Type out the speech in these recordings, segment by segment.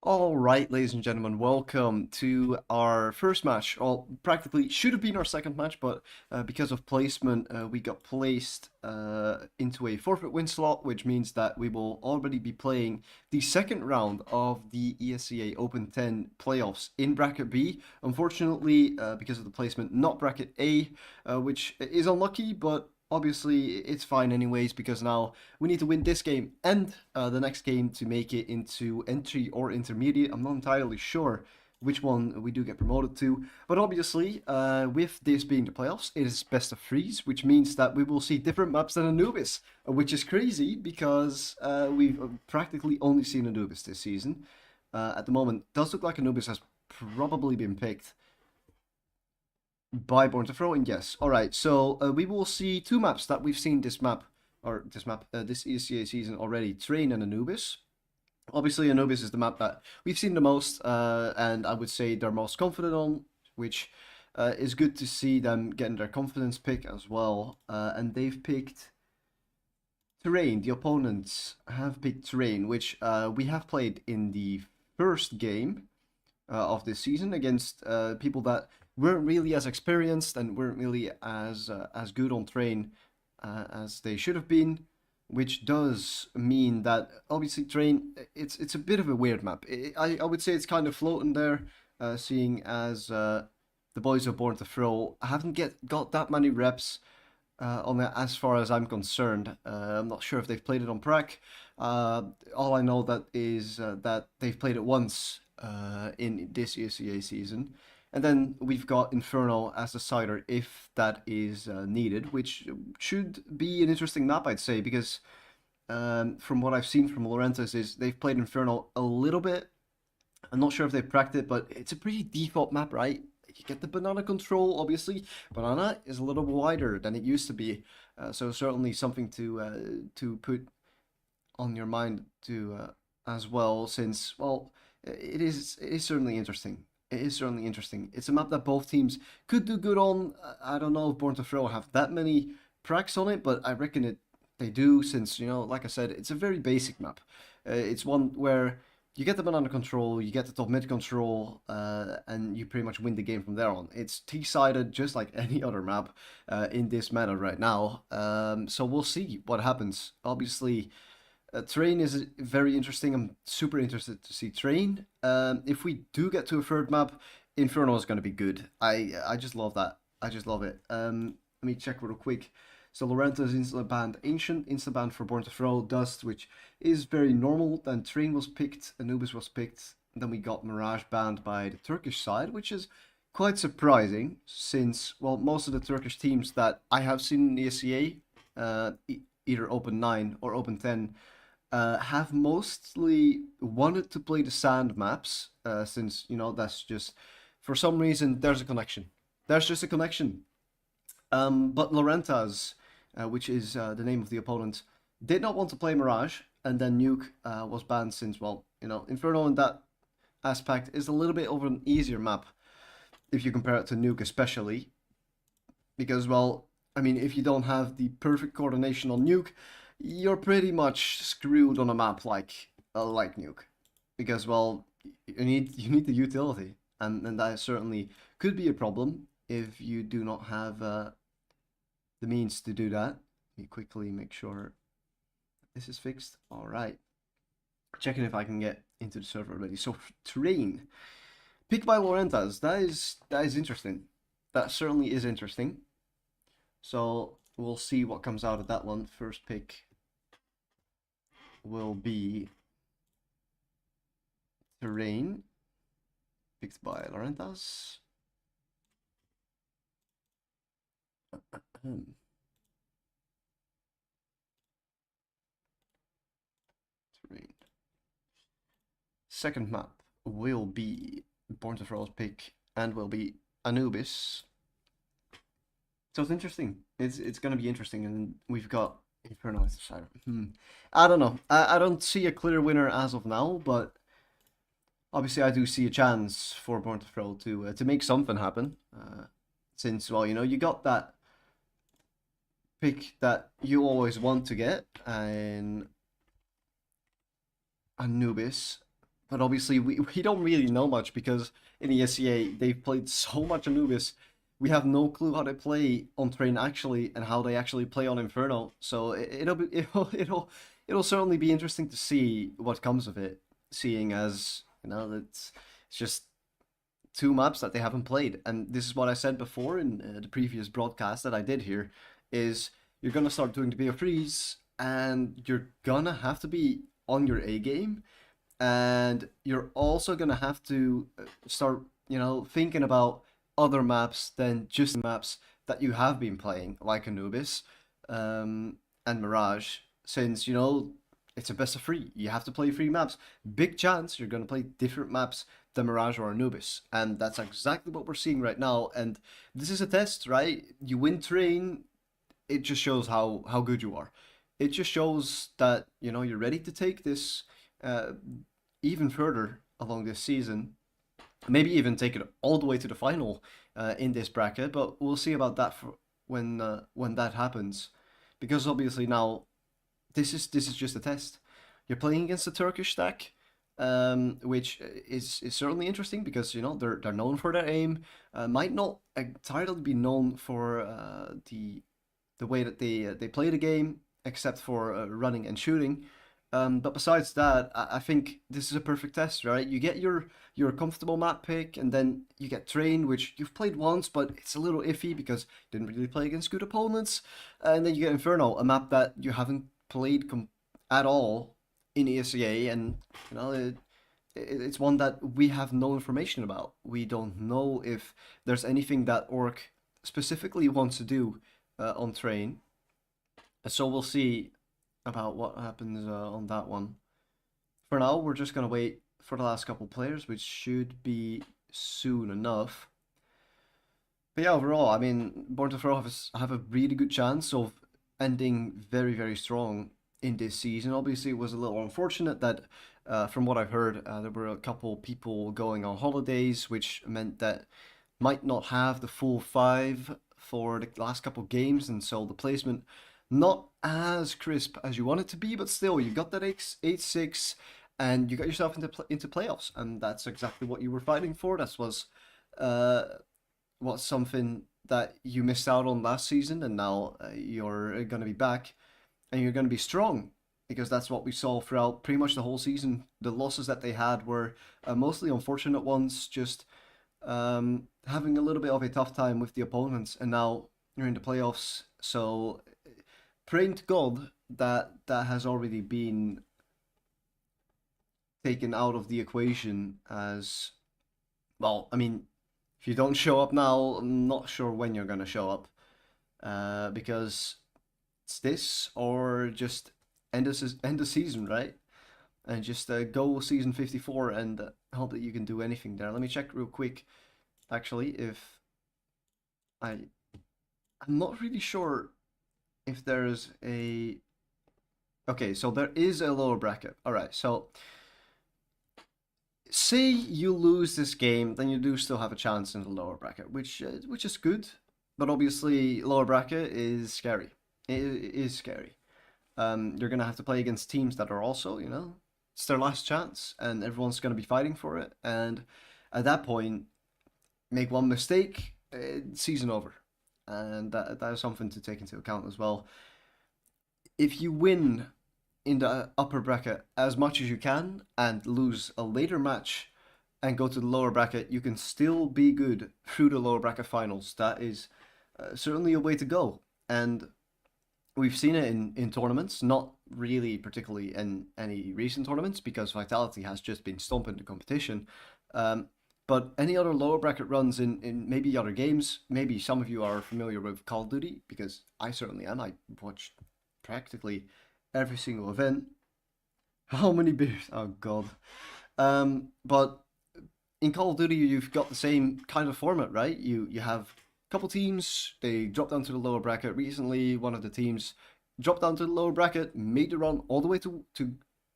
All right, ladies and gentlemen, welcome to our first match. Well, practically should have been our second match, but because of placement, we got placed into a forfeit win slot, which means that we will already be playing the second round of the ESEA Open 10 playoffs in bracket B. Unfortunately, because of the placement, not bracket A, which is unlucky, but obviously it's fine anyways because now we need to win this game and the next game to make it into entry or intermediate. I'm not entirely sure which one we do get promoted to, but obviously with this being the playoffs, it is best of threes, which means that we will see different maps than Anubis, which is crazy because we've practically only seen Anubis this season. At the moment, does look like Anubis has probably been picked by Born2Throw, and yes. Alright, so we will see two maps that we've seen this ESEA season already, Train and Anubis. Obviously, Anubis is the map that we've seen the most, and I would say they're most confident on, which is good to see them getting their confidence pick as well. And they've picked Terrain. The opponents have picked Terrain, which we have played in the first game of this season against people that weren't really as experienced and weren't really as good on Train as they should have been, which does mean that obviously Train it's a bit of a weird map. I would say it's kind of floating there, seeing as the boys of Born2Throw haven't got that many reps on it as far as I'm concerned. I'm not sure if they've played it on Prac. All I know that is that they've played it once in this ESEA season. And then we've got Inferno as a cider if that is needed, which should be an interesting map, I'd say, because from what I've seen from Lorentas is they've played Inferno a little bit. I'm not sure if they've practiced it, but it's a pretty default map, right? You get the banana control, obviously. Banana is a little wider than it used to be, so certainly something to put on your mind to as well, since well, it is certainly interesting. It is certainly interesting. It's a map that both teams could do good on. I don't know if Born2Throw have that many pracs on it, but I reckon they do, since like I said, it's a very basic map. It's one where you get the banana control, you get the top mid control, and you pretty much win the game from there on. It's T-sided just like any other map in this meta right now. So we'll see what happens. Obviously, Train is very interesting. I'm super interested to see Train. If we do get to a third map, Inferno is going to be good. I just love that. I just love it. Let me check real quick. So Lorentas instant banned Ancient, instant banned for Born2Throw, Dust, which is very normal. Then Train was picked, Anubis was picked. Then we got Mirage banned by the Turkish side, which is quite surprising since, well, most of the Turkish teams that I have seen in the ESEA, either Open 9 or Open 10, have mostly wanted to play the sand maps, since, that's just, for some reason, there's a connection. There's just a connection. But Lorentas, which is the name of the opponent, did not want to play Mirage, and then Nuke was banned since, well, Inferno in that aspect is a little bit of an easier map, if you compare it to Nuke especially, because, well, I mean, if you don't have the perfect coordination on Nuke, you're pretty much screwed on a map like Nuke, because, well, you need the utility, and that certainly could be a problem if you do not have the means to do that. Let me quickly make sure this is fixed. All right, checking if I can get into the server already. So Terrain picked by Lorentas. That is interesting. That certainly is interesting. So we'll see what comes out of that one. First pick will be Terrain, picked by Lorentas. Terrain. Second map will be Born2Throw's pick and will be Anubis. So it's interesting. It's gonna be interesting, and we've got Inferno as the side. I don't know. I don't see a clear winner as of now, but obviously I do see a chance for Born2Throw to make something happen. Since, well, you got that pick that you always want to get, and Anubis, But obviously, we don't really know much because in the ESEA, they've played so much Anubis. We have no clue how they play on Train actually and how they actually play on Inferno. So it'll certainly be interesting to see what comes of it, seeing as, it's just two maps that they haven't played. And this is what I said before in the previous broadcast that I did here, is you're gonna start doing the BO3s and you're gonna have to be on your A game, and you're also gonna have to start, thinking about other maps than just the maps that you have been playing, like Anubis, and Mirage, since it's a best of three. You have to play three maps. Big chance you're gonna play different maps than Mirage or Anubis, and that's exactly what we're seeing right now. And this is a test, right? You win train, it just shows how good you are. It just shows that you're ready to take this uh, even further along this season. Maybe even take it all the way to the final in this bracket. But we'll see about that for when that happens, because obviously now this is just a test. You're playing against a Turkish stack, which is certainly interesting because they're known for their aim. Might not entirely be known for the way that they play the game, except for running and shooting. But besides that, I think this is a perfect test, right? You get your comfortable map pick, and then you get Train, which you've played once, but it's a little iffy because you didn't really play against good opponents. And then you get Inferno, a map that you haven't played at all in ESEA, and it's one that we have no information about. We don't know if there's anything that Orc specifically wants to do on Train. So we'll see about what happens on that one. For now, we're just gonna wait for the last couple players, which should be soon enough. But yeah, overall, I mean, Born2Throw have a really good chance of ending very, very strong in this season. Obviously, it was a little unfortunate that, from what I've heard, there were a couple people going on holidays, which meant that might not have the full five for the last couple games, and so the placement not as crisp as you want it to be, but still, you got that 8-6, and you got yourself into playoffs, and that's exactly what you were fighting for. That was something that you missed out on last season, and now you're going to be back, and you're going to be strong, because that's what we saw throughout pretty much the whole season. The losses that they had were mostly unfortunate ones, just having a little bit of a tough time with the opponents, and now you're in the playoffs. So praying to God that that has already been taken out of the equation, as well. I mean, if you don't show up now, I'm not sure when you're gonna show up, because it's this or just end the season, right? And just go season 54 and hope that you can do anything there. Let me check real quick, actually, if I'm not really sure if there's a... Okay, so there is a lower bracket. All right, so say you lose this game, then you do still have a chance in the lower bracket, which is good. But obviously, lower bracket is scary. It is scary. You're gonna have to play against teams that are also, it's their last chance, and everyone's gonna be fighting for it. And at that point, make one mistake, season over, and that is something to take into account as well. If you win in the upper bracket as much as you can and lose a later match and go to the lower bracket, you can still be good through the lower bracket finals. That is certainly a way to go, and we've seen it in tournaments, not really particularly in any recent tournaments because Vitality has just been stomping the competition. But any other lower bracket runs in maybe other games, maybe some of you are familiar with Call of Duty, because I certainly am. I watched practically every single event. How many beers? Oh god. But in Call of Duty, you've got the same kind of format, right? You have a couple teams, they drop down to the lower bracket. Recently, one of the teams dropped down to the lower bracket, made the run all the way to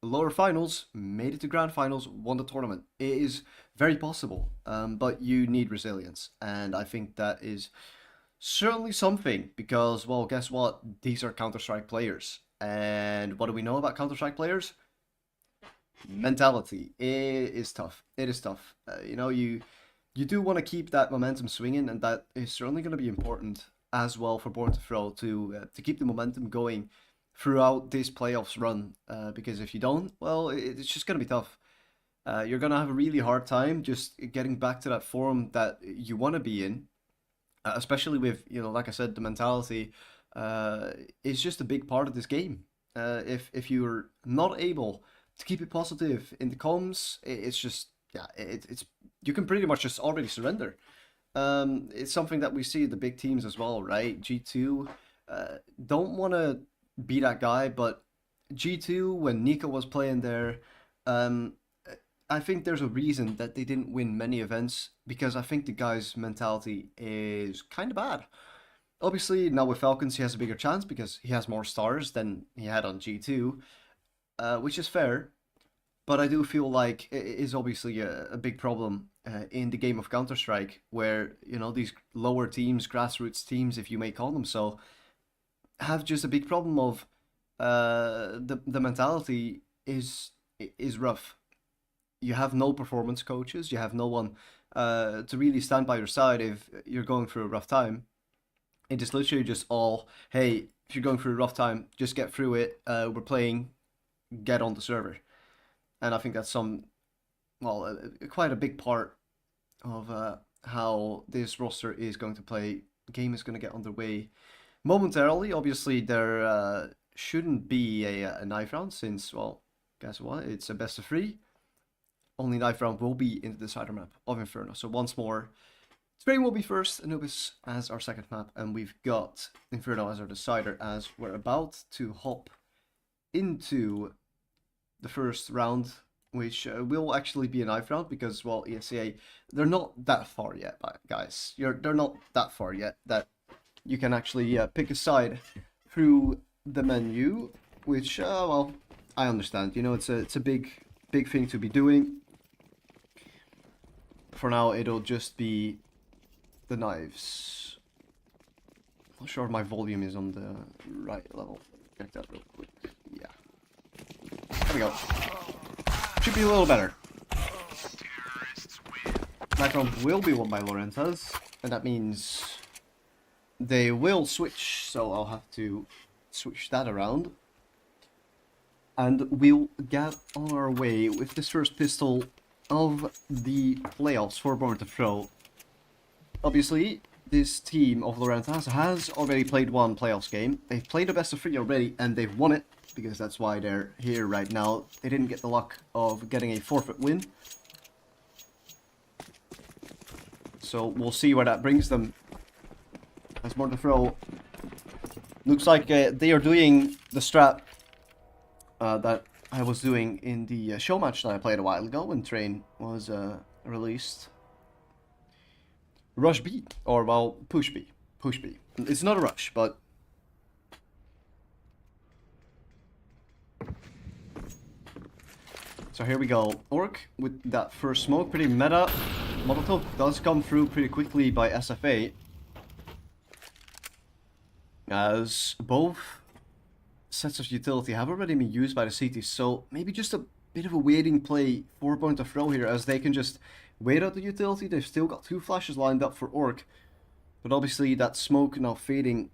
lower finals, made it to grand finals, won the tournament. It is very possible, but you need resilience, and I think that is certainly something, because, well, guess what? These are Counter-Strike players, and what do we know about Counter-Strike players? mentality. It is tough. It is tough. You know, you do want to keep that momentum swinging, and that is certainly going to be important as well for Born2Throw to keep the momentum going throughout this playoffs run. Because if you don't, well, it's just going to be tough. You're going to have a really hard time just getting back to that form that you want to be in, especially with, you know, like I said, the mentality is just a big part of this game. If you're not able to keep it positive in the comms, it's just, yeah, it's you can pretty much just already surrender. It's something that we see the big teams as well, right? G2 don't want to be that guy, but G2, when Nico was playing there, I think there's a reason that they didn't win many events, because I think the guy's mentality is kind of bad. Obviously, now with Falcons, he has a bigger chance because he has more stars than he had on G2, which is fair. But I do feel like it is obviously a big problem in the game of Counter-Strike, where, you know, these lower teams, grassroots teams, if you may call them so, have just a big problem of the mentality is rough. You have no performance coaches, you have no one to really stand by your side if you're going through a rough time. It is literally just all, hey, if you're going through a rough time, just get through it. We're playing, get on the server. And I think that's quite a big part of how this roster is going to play. The game is going to get underway momentarily. Obviously, there shouldn't be a knife round since, well, guess what? It's a best of 3. Only knife round will be in the decider map of Inferno. So once more, Train will be first, Anubis as our second map, and we've got Inferno as our decider, as we're about to hop into the first round, which will actually be a knife round because, well, ESEA, they're not that far yet, guys. They're not that far yet that you can actually pick a side through the menu, which, well, I understand. You know, it's a big thing to be doing. For now, it'll just be the knives. Not sure if my volume is on the right level. Check that real quick. Yeah. There we go. Should be a little better. Knife round will be won by Lorentas, and that means they will switch, so I'll have to switch that around. And we'll get on our way with this first pistol of the playoffs for Born2Throw. Obviously, this team of Lorentas has already played one playoffs game. They've played a best of 3 already, and they've won it, because that's why they're here right now. They didn't get the luck of getting a forfeit win. So we'll see where that brings them. As Born2Throw looks like they are doing the strat that I was doing in the show match that I played a while ago when Train was released. Rush B, or, well, push B. Push B. It's not a rush, but... So here we go. Orc with that first smoke, pretty meta. Molotov does come through pretty quickly by SFA, as both sets of utility have already been used by the CT, so maybe just a bit of a waiting play for Born2Throw here, as they can just wait out the utility. They've still got 2 flashes lined up for Orc, but obviously that smoke now fading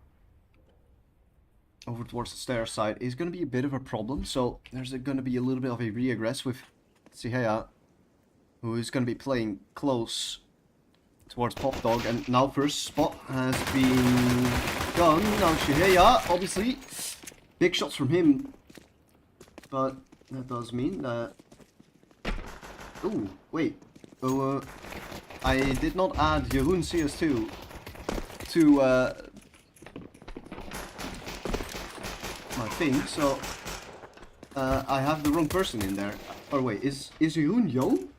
over towards the stair side is going to be a bit of a problem, so there's going to be a little bit of a re-aggress with Sihea, who is going to be playing close towards Pop Dog, and now first spot has been done. Now Sihea, obviously, big shots from him, but that does mean that... Ooh, wait. So, I did not add Jeroen CS2 to my thing, so I have the wrong person in there. Or wait, is Jeroen Joon?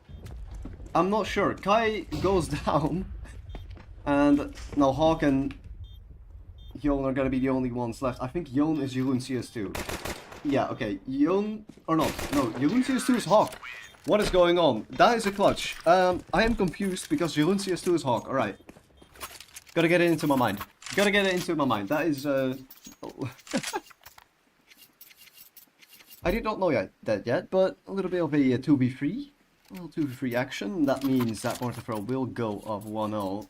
I'm not sure. Kai goes down, and now Hawk and Joon are gonna be the only ones left. I think Joon is Jeroen CS2. Yeah, okay. Joon, or not. No, Jeroen CS2 is Hawk. What is going on? That is a clutch. I am confused because Jeroen CS2 is Hawk. Alright. Gotta get it into my mind. Gotta get it into my mind. That is, I I did not know that yet, but a little bit of a 2v3. A little 2v3 action. That means that Born2Throw will go up 1-0.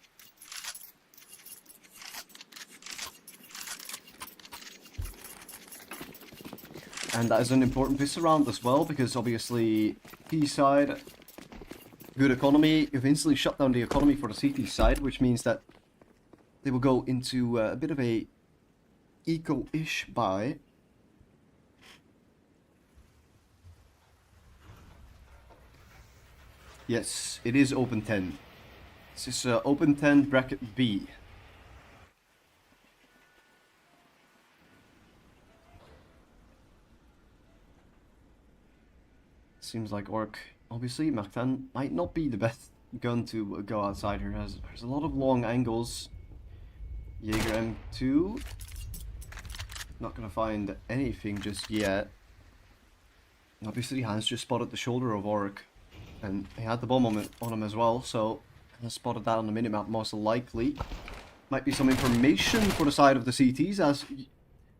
And that is an important this round as well, because obviously P-side, good economy. You've instantly shut down the economy for the CT side, which means that they will go into a bit of a eco-ish buy. Yes, it is open 10. This is open 10 bracket B. Seems like Orc, obviously, Mach 10 might not be the best gun to go outside here. There's a lot of long angles. Jaeger M2. Not gonna find anything just yet. Obviously, Hans just spotted the shoulder of Orc. And he had the bomb on him as well, so I spotted that on the minimap most likely. Might be some information for the side of the CTs, as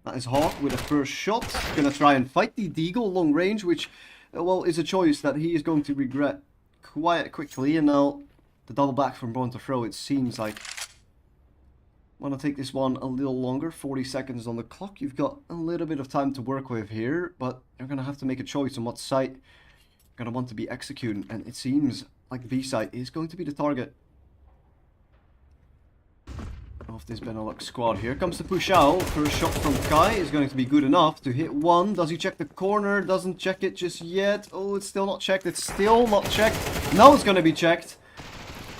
that is Hawk with a first shot. Gonna try and fight the Deagle long range, which, well, is a choice that he is going to regret quite quickly. And now the double back from Born2Throw, it seems like. Want to take this one a little longer, 40 seconds on the clock. You've got a little bit of time to work with here, but you're gonna have to make a choice on what site you're gonna want to be executing, and it seems like the B site is going to be the target of this Benelux squad. Here comes the push out. First shot from Kai is going to be good enough to hit one. Does he check the corner? Doesn't check it just yet. Oh, it's still not checked. It's still not checked. Now it's gonna be checked.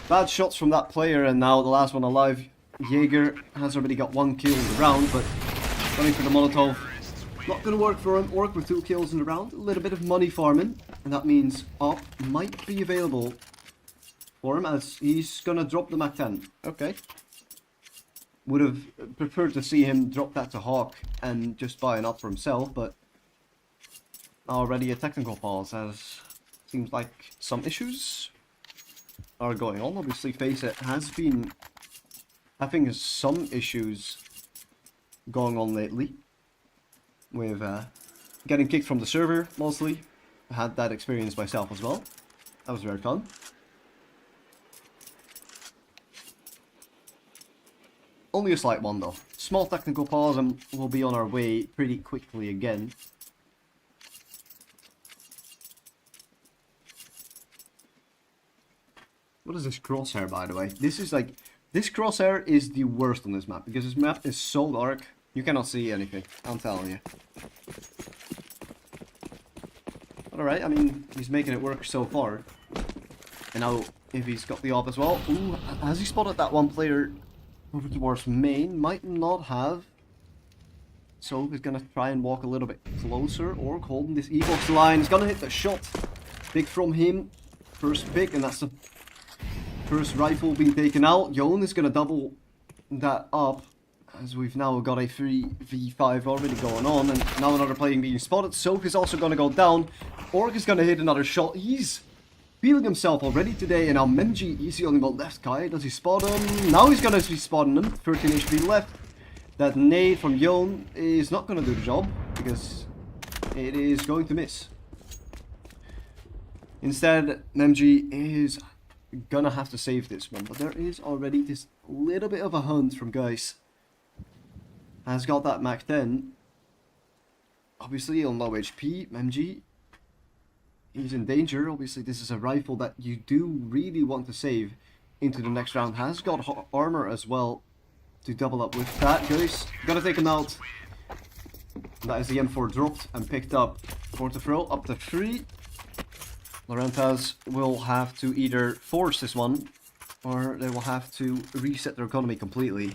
Bad shots from that player, and now the last one alive. Jaeger has already got 1 kill in the round, but going for the Molotov. Not going to work for an Orc with 2 kills in the round. A little bit of money farming, and that means Op might be available for him, as he's going to drop the Mach 10. Okay. Would have preferred to see him drop that to Hawk and just buy an Op for himself, but already a technical pause, as seems like some issues are going on. Obviously, Faceit has been having some issues going on lately with getting kicked from the server, mostly. I had that experience myself as well. That was very fun. Only a slight one though. Small technical pause and we'll be on our way pretty quickly again. What is this crosshair, by the way? This is like... This crosshair is the worst on this map, because this map is so dark, you cannot see anything, I'm telling you. Alright, I mean, he's making it work so far. And now, if he's got the op as well, ooh, has he spotted that one player over towards main? Might not have. So he's gonna try and walk a little bit closer, or holding this E-box line. He's gonna hit the shot. Big from him. First pick, and that's the first rifle being taken out. Jon is going to double that up, as we've now got a 3v5 already going on, and now another player being spotted. Soap is also going to go down. Orc is going to hit another shot. He's feeling himself already today, and now Menji, he's the only one left. Kai, does he spot him? Now he's going to be spotting him. 13 HP left. That nade from Jon is not going to do the job, because it is going to miss. Instead, Menji is gonna have to save this one, but there is already this little bit of a hunt from Guys. Has got that Mach 10. Obviously on low HP, MG. He's in danger. Obviously this is a rifle that you do really want to save into the next round. Has got armor as well to double up with that. Guys, gotta take him out. That is the M4 dropped and picked up. Born2Throw up to 3. Lorentas will have to either force this one, or they will have to reset their economy completely.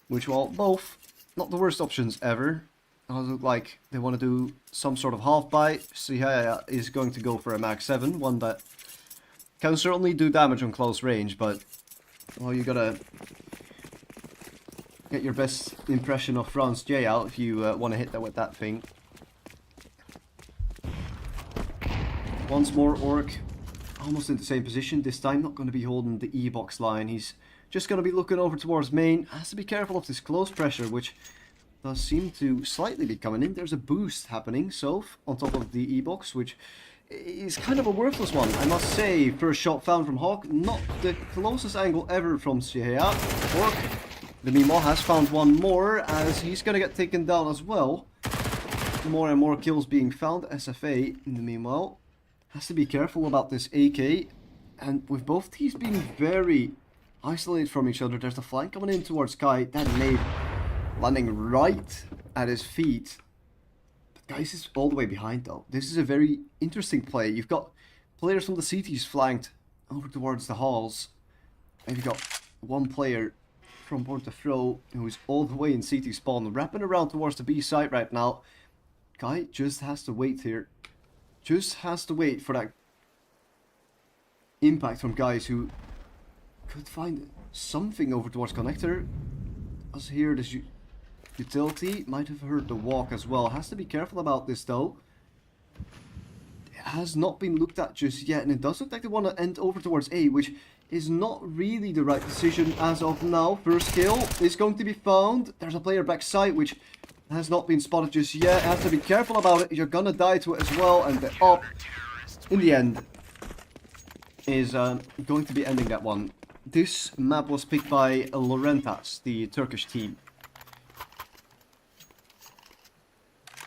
Which, well, both not the worst options ever. It look like they want to do some sort of half buy. ESEA is going to go for a Mach 7, one that can certainly do damage on close range, but, well, you gotta get your best impression of France J out if you want to hit that with that thing. Once more, Orc, almost in the same position. This time not going to be holding the E-box line. He's just going to be looking over towards main. Has to be careful of this close pressure, which does seem to slightly be coming in. There's a boost happening, so on top of the E-box, which is kind of a worthless one, I must say. First shot found from Hawk, not the closest angle ever from Sihea. Orc, the meanwhile, has found one more, as he's gonna get taken down as well. More and more kills being found. SFA, in the meanwhile, has to be careful about this AK, and with both teams being very isolated from each other, there's the flank coming in towards Kai. That nade landing right at his feet. Guys is all the way behind though. This is a very interesting play. You've got players from the CTs flanked over towards the halls. And you've got one player from Born2Throw who's all the way in CT spawn, wrapping around towards the B site right now. Guy just has to wait here. Just has to wait for that impact from guys who could find something over towards connector. As here, this utility might have heard the walk as well. Has to be careful about this though. It has not been looked at just yet, and it does look like they want to end over towards A, which is not really the right decision as of now. First kill is going to be found. There's a player backside which has not been spotted just yet. Have to be careful about it. You're gonna die to it as well, and the op in the end is going to be ending that one. This map was picked by Lorentas, the Turkish team.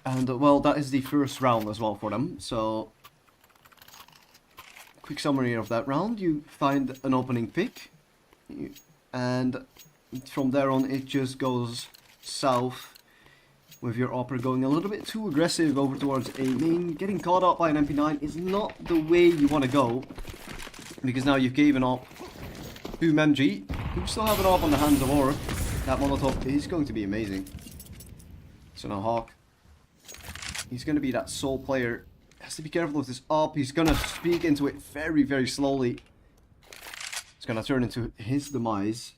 And well, that is the first round as well for them. So, quick summary of that round. You find an opening pick, and from there on it just goes south, with your opera going a little bit too aggressive over towards A main. Getting caught up by an MP9 is not the way you want to go, because now you've given up to Memji, who still have it off on the hands of Orc. That Molotov is going to be amazing. So now Hawk, he's going to be that sole player. Has to be careful with this up. He's going to speak into it very, very slowly. It's going to turn into his demise.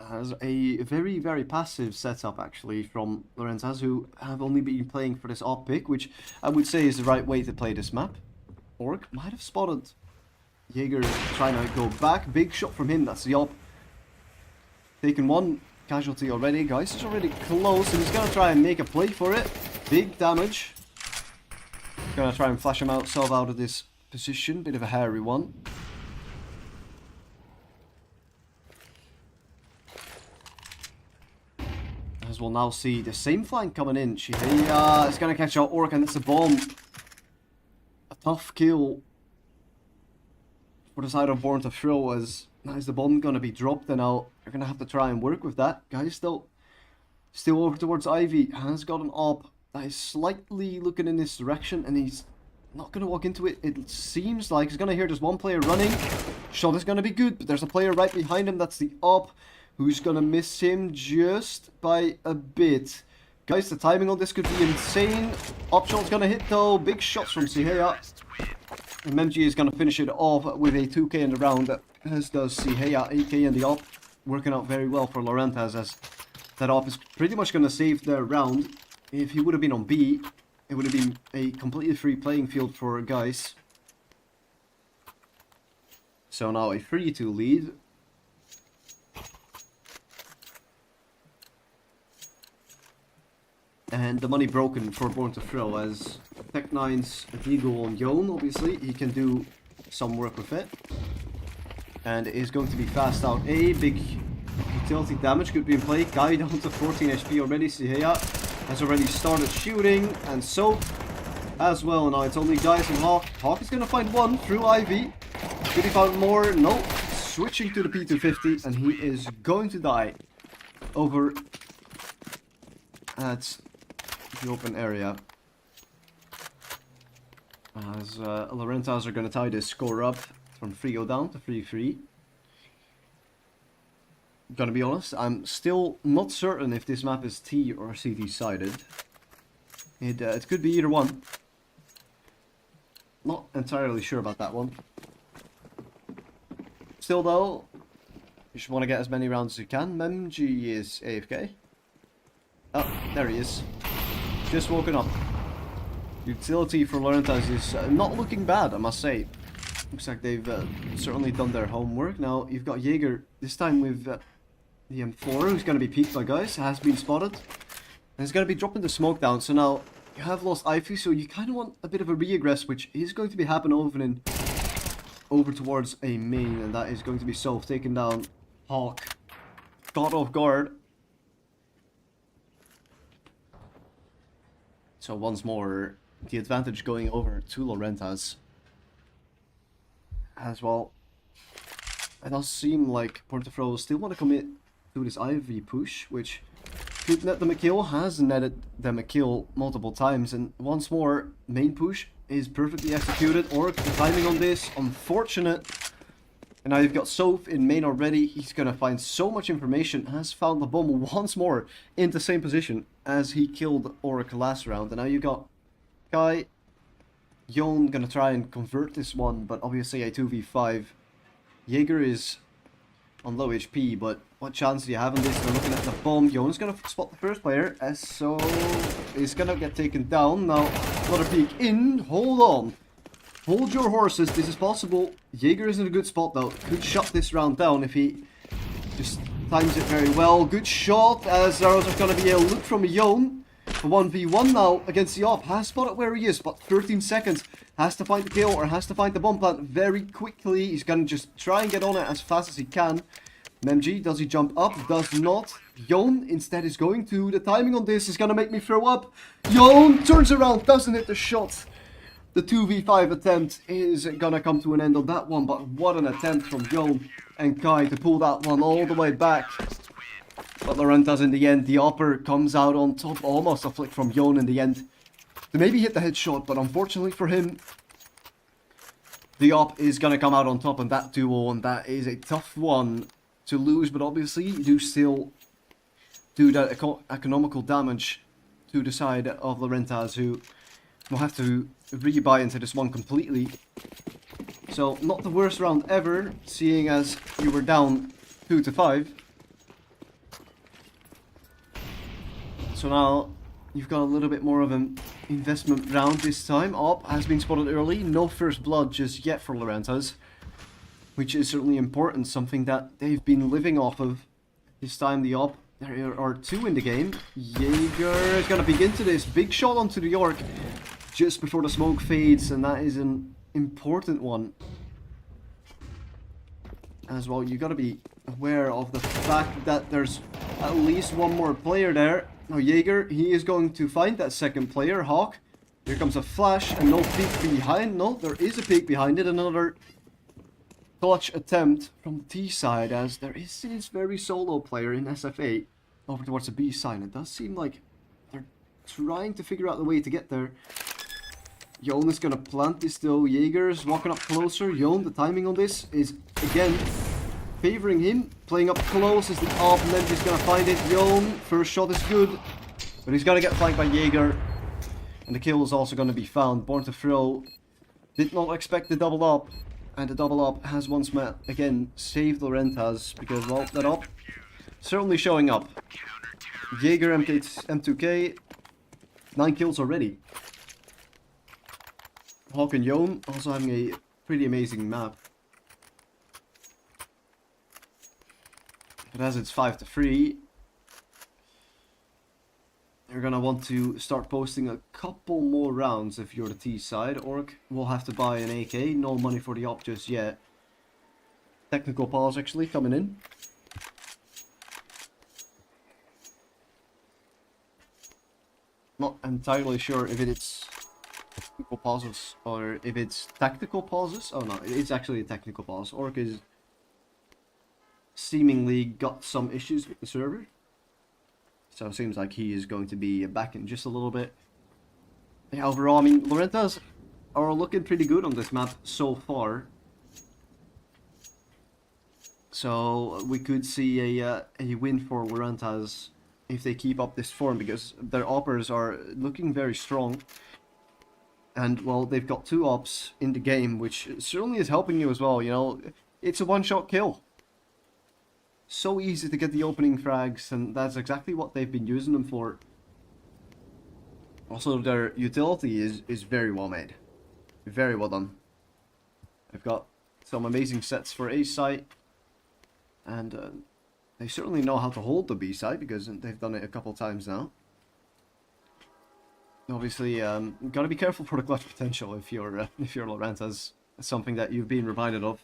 As a very, very passive setup actually from Lorentas, who have only been playing for this op pick, which I would say is the right way to play this map. Orc might have spotted Jaeger trying to go back. Big shot from him. That's the op. Taken one casualty already. Guys is already close, and he's gonna try and make a play for it. Big damage. Gonna try and flash himself out of this position. Bit of a hairy one. As we'll now see the same flank coming in. Shihaya is gonna catch out Orc, and it's a bomb. A tough kill for the side of Born2Throw, as now is the bomb gonna be dropped, and now you're gonna have to try and work with that. Guys still over towards Ivy. Has got an op that is slightly looking in this direction, and he's not gonna walk into it. It seems like he's gonna hear there's one player running. Shot is gonna be good, but there's a player right behind him. That's the op, who's gonna miss him just by a bit. Guys, the timing on this could be insane. Op shot's gonna hit though. Big shots from Sihaya. And Memji is gonna finish it off with a 2k in the round, as does Sihaya. AK and the op working out very well for Lorentas, as that op is pretty much gonna save their round. If he would have been on B, it would have been a completely free playing field for guys. So now a 3-2 lead. And the money broken for Born2Throw, as Tech9's Deagle on Yon, obviously, he can do some work with it. And it is going to be fast out A. Big utility damage could be in play. Guy down to 14 HP already. Sihaya has already started shooting, and so as well. Now it's only guys and Hawk. Hawk is going to find one through Ivy. Could he find more? No. Switching to the P250, and he is going to die over at the open area. As Lorentas are going to tie this score up from 3-0 down to 3-3. Gonna be honest, I'm still not certain if this map is T or CT sided. It could be either one. Not entirely sure about that one. Still though, you should want to get as many rounds as you can. Memji is AFK. Oh, there he is. Just woken up. Utility for Lorentas is not looking bad, I must say. Looks like they've certainly done their homework. Now you've got Jaeger, this time with The M4, who's going to be peeked by guys, has been spotted. And he's going to be dropping the smoke down. So now you have lost Ify, so you kind of want a bit of a re-aggress, which is going to be happening over towards a main. And that is going to be Soph taking down Hawk. Caught off guard. So once more, the advantage going over to Lorentas. As well. It does seem like Born2Throw still want to commit to this Ivy push, which could net them a kill, has netted them a kill multiple times, and once more, main push is perfectly executed. Orc, the timing on this, unfortunate. And now you've got Soph in main already. He's gonna find so much information, has found the bomb once more in the same position as he killed Orc last round. And now you got Kai, Yon gonna try and convert this one, but obviously a 2v5. Jaeger is on low HP, but what chance do you have on this? They're looking at the bomb. Jon's gonna spot the first player, as so is gonna get taken down. Now, another peek in. Hold on. Hold your horses. This is possible. Jaeger is in a good spot though. Could shut this round down if he just times it very well. Good shot, as there is gonna be a look from Jon. For 1v1 now against the op. Has spotted where he is, but 13 seconds. Has to find the kill or has to find the bomb plant very quickly. He's gonna just try and get on it as fast as he can. MG, does he jump up? Does not. Jon instead is going to. The timing on this is gonna make me throw up. Jon turns around, doesn't hit the shot. The 2v5 attempt is gonna come to an end on that one, but what an attempt from Jon and Kai to pull that one all the way back. But Lorentas in the end, the upper comes out on top, almost a flick from Jon in the end. To maybe hit the headshot, but unfortunately for him, the op is gonna come out on top in that duel, and that is a tough one to lose, but obviously you do still do that economical damage to the side of Lorentas, who will have to rebuy into this one completely. So not the worst round ever, seeing as you were down 2-5. So now you've got a little bit more of an investment round this time. Op has been spotted early, no first blood just yet for Lorentas, which is certainly important, something that they've been living off of. This time the op, there are two in the game. Jaeger is going to begin to this, big shot onto the York just before the smoke fades, and that is an important one. As well, you got to be aware of the fact that there's at least one more player there. Now Jaeger, he is going to find that second player, Hawk. Here comes a flash and no peek behind. No, there is a peek behind it. Another clutch attempt from the T side, as there is this very solo player in SF8 over towards the B side. It does seem like they're trying to figure out the way to get there. Jon is going to plant this though. Jaeger's walking up closer. Jon, the timing on this is again favoring him, playing up close as the op, and then he's gonna find it. Jon, first shot is good, but he's gonna get flanked by Jaeger, and the kill is also gonna be found. Born2Throw did not expect the double up, and the double up has once again saved Lorentas, because, well, that op certainly showing up. Jaeger M2K, 9 kills already. Hawk and Jon also having a pretty amazing map. But as it's 5-3, you're gonna want to start posting a couple more rounds if you're the T side. Orc will have to buy an AK, no money for the op just yet. Technical pause actually coming in. Not entirely sure if it's technical pauses or if it's tactical pauses. Oh no, it's actually a technical pause. Orc is seemingly got some issues with the server, so it seems like he is going to be back in just a little bit. Yeah, overall, I mean, Lorentas are looking pretty good on this map so far, so we could see a win for Lorentas if they keep up this form, because their oppers are looking very strong, and well, they've got 2 ops in the game, which certainly is helping you as well. You know, it's a one-shot kill. So easy to get the opening frags, and that's exactly what they've been using them for. Also, their utility is very well made. Very well done. They've got some amazing sets for A site, and They certainly know how to hold the B side because they've done it a couple times now. Obviously, gotta be careful for the clutch potential if you're Lorentas. It's something that you've been reminded of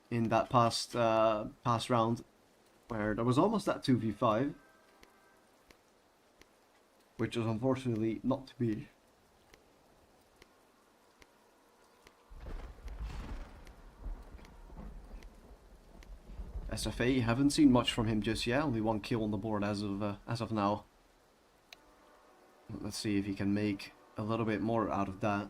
in that past round, where there was almost that 2v5, which was unfortunately not to be. SFA, haven't seen much from him just yet. Only 1 kill on the board as of now. Let's see if he can make a little bit more out of that.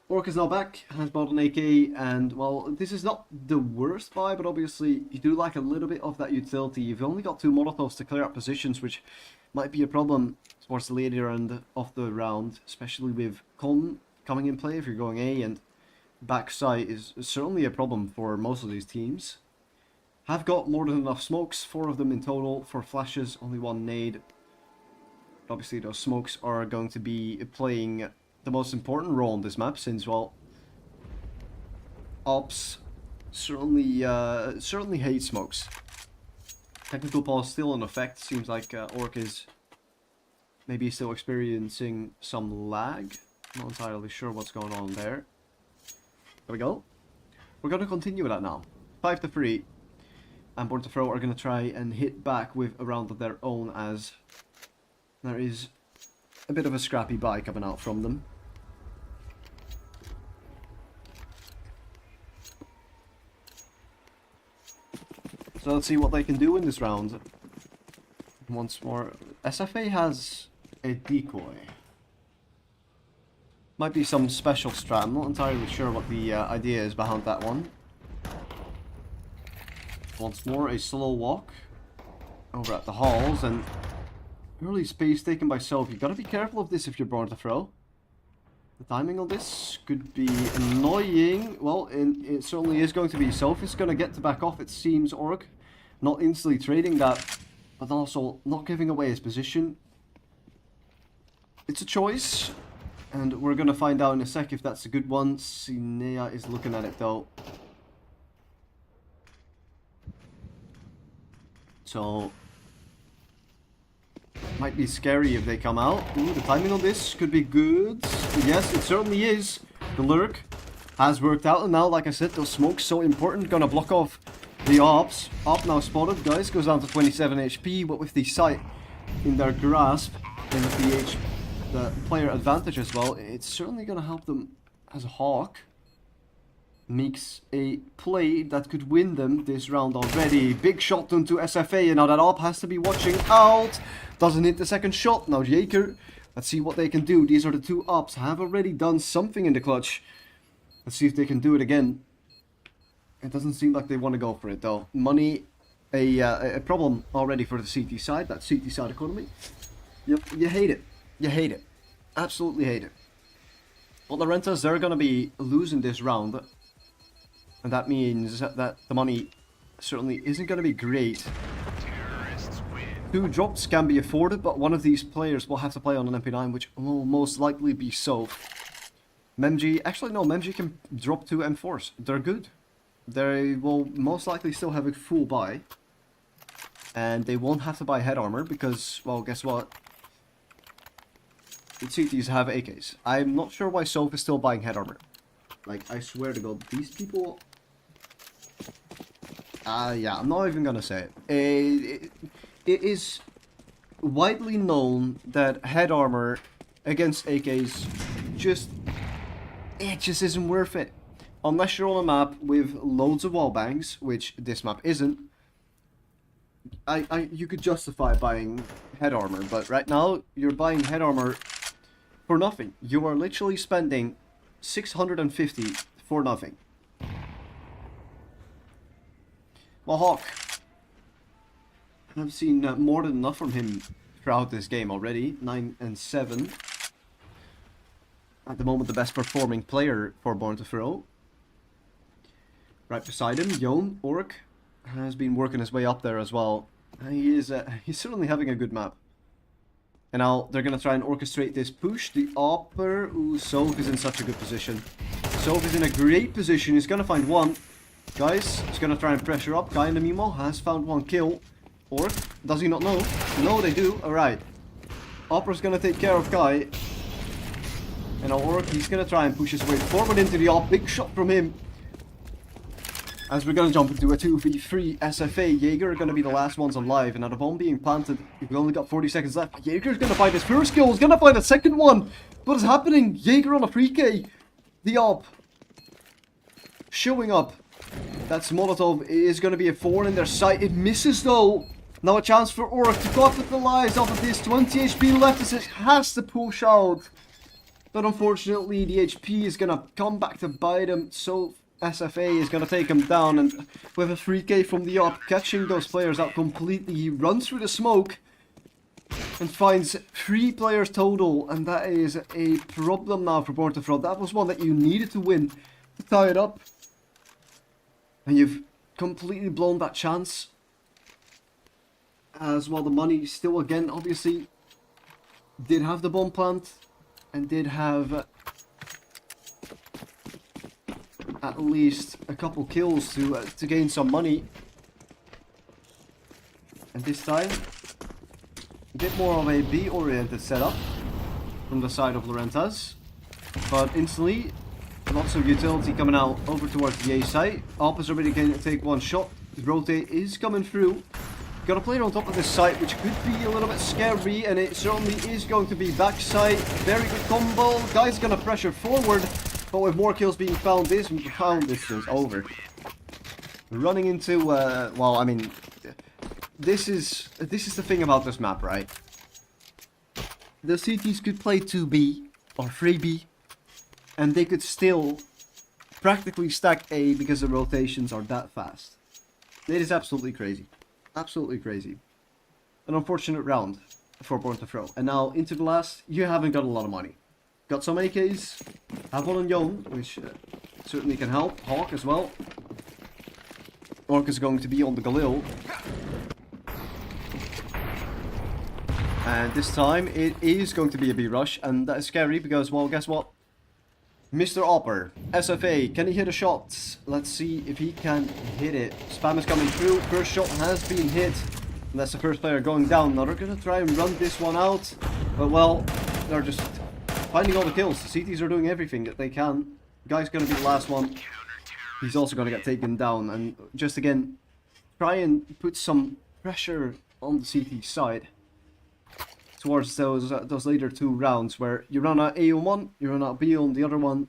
Orc is now back, has bought an AK, and well, this is not the worst buy, but obviously you do like a little bit of that utility. You've only got 2 Molotovs to clear up positions, which might be a problem towards the later end of the round, especially with Con coming in play if you're going A, and backside is certainly a problem for most of these teams. Have got more than enough smokes, 4 of them in total, 4 flashes, only 1 nade. Obviously those smokes are going to be playing the most important role in this map, since, well, Ops certainly hate smokes. Technical pause still in effect. Seems like Orc is maybe still experiencing some lag. Not entirely sure what's going on there. There we go. We're going to continue with that now. 5-3. And Born2Throw are going to try and hit back with a round of their own, as there is a bit of a scrappy buy coming out from them. So let's see what they can do in this round. Once more, SFA has a decoy. Might be some special strat. I'm not entirely sure what the idea is behind that one. Once more, a slow walk over at the halls, and early space taken by Soph. You've got to be careful of this if you're Born2Throw. The timing on this could be annoying. Well, it certainly is going to be. Soph is going to get to back off, it seems. Orc not instantly trading that, but also not giving away his position. It's a choice, and we're going to find out in a sec if that's a good one. Sinea is looking at it though. So might be scary if they come out. Ooh, the timing on this could be good. Yes, it certainly is. The lurk has worked out, and now, like I said, those smokes so important. Gonna block off the ops. Op now spotted, guys. Goes down to 27 HP, but with the sight in their grasp, and with the player advantage as well, it's certainly gonna help them as a Hawk makes a play that could win them this round already. Big shot onto SFA, and now that Op has to be watching out. Doesn't hit the second shot. Now Jaker, let's see what they can do. These are the 2 Ops. Have already done something in the clutch. Let's see if they can do it again. It doesn't seem like they want to go for it though. Money, a problem already for the CT side. That CT side economy. Yep, you hate it. You hate it. Absolutely hate it. Well, the Lorentas, they're going to be losing this round. And that means that the money certainly isn't going to be great. 2 drops can be afforded, but one of these players will have to play on an MP9, which will most likely be Soph. Memji, actually no, Memji can drop 2 M4s. They're good. They will most likely still have a full buy. And they won't have to buy head armor because, well, guess what? The CTs have AKs. I'm not sure why Soph is still buying head armor. Like, I swear to God, these people... yeah, I'm not even gonna say it. It is widely known that head armor against AKs it just isn't worth it. Unless you're on a map with loads of wallbangs, which this map isn't, you could justify buying head armor, but right now you're buying head armor for nothing. You are literally spending 650 for nothing. Well, Hawk, I've seen more than enough from him throughout this game already. 9 and 7. At the moment, the best performing player for Born2Throw. Right beside him, Yon Orc has been working his way up there as well. He's certainly having a good map. And now they're gonna try and orchestrate this push. The upper, ooh, Soph is in such a good position. Soph is in a great position. He's gonna find one. Guys, he's gonna try and pressure up. Guy in the Mimo has found one kill. Or does he not know? No, they do. Alright. Opera's gonna take care of Guy. And now Orc, he's gonna try and push his way forward into the op. Big shot from him. As we're gonna jump into a 2v3 SFA, Jaeger are gonna be the last ones alive. And now the bomb being planted, we've only got 40 seconds left. Jaeger's gonna find his first kill, he's gonna find a second one. What is happening? Jaeger on a free K. The op. Showing up. That's Molotov is gonna be a 4 in their sight. It misses though. Now a chance for Orc to capitalize off of this. 20 HP left as it has to push out. But unfortunately the HP is gonna come back to bite him. So SFA is gonna take him down, and with a 3K from the op catching those players out completely, he runs through the smoke and finds 3 players total, and that is a problem now for Born2Throw. That was one that you needed to win to tie it up, and you've completely blown that chance. As well, the money still again obviously did have the bomb plant and did have at least a couple kills to gain some money. And this time, a bit more of a B-oriented setup from the side of Lorentas. But instantly, lots of utility coming out over towards the A site. Op is already going to take one shot. Rotate is coming through. Got a player on top of this site, which could be a little bit scary, and it certainly is going to be backside. Very good combo. Guy's gonna pressure forward, but with more kills being found, this round is over. Running into, well, I mean, this is the thing about this map, right? The CTs could play 2B or 3B, and they could still practically stack A because the rotations are that fast. It is absolutely crazy. Absolutely crazy. An unfortunate round for Born2Throw. And now into the last, you haven't got a lot of money. Got some AKs, have one on Yon, which certainly can help. Hawk as well. Orc is going to be on the Galil. And this time it is going to be a B-rush, and that is scary because, well, guess what? Mr. Opper, SFA, can he hit a shot? Let's see if he can hit it. Spam is coming through. First shot has been hit. And that's the first player going down. Now they're going to try and run this one out. But, well, they're just finding all the kills. The CTs are doing everything that they can. Guy's going to be the last one. He's also going to get taken down. And just, again, try and put some pressure on the CT side towards those later 2 rounds where you run out A on one, you run out B on the other one,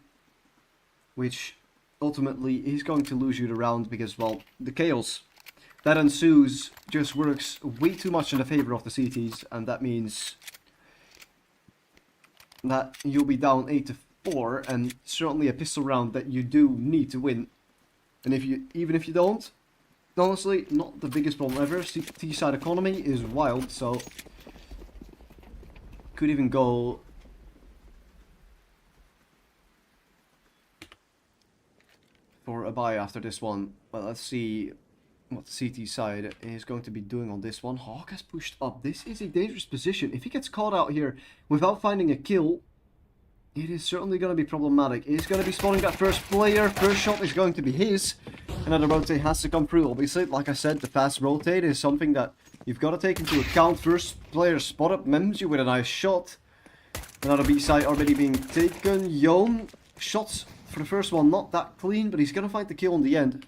which ultimately is going to lose you the round because, well, the chaos that ensues just works way too much in the favor of the CTs, and that means that you'll be down 8-4, and certainly a pistol round that you do need to win. And even if you don't, honestly, not the biggest problem ever. CT side economy is wild, so could even go for a buy after this one. But let's see what the CT side is going to be doing on this one. Hawk has pushed up. This is a dangerous position. If he gets caught out here without finding a kill, it is certainly going to be problematic. He's going to be spawning that first player. First shot is going to be his. Another rotate has to come through. Obviously, like I said, the fast rotate is something that you've got to take into account. First player spotted, mems you with a nice shot. Another B side already being taken. Yon, shots for the first one, not that clean, but he's going to find the kill in the end.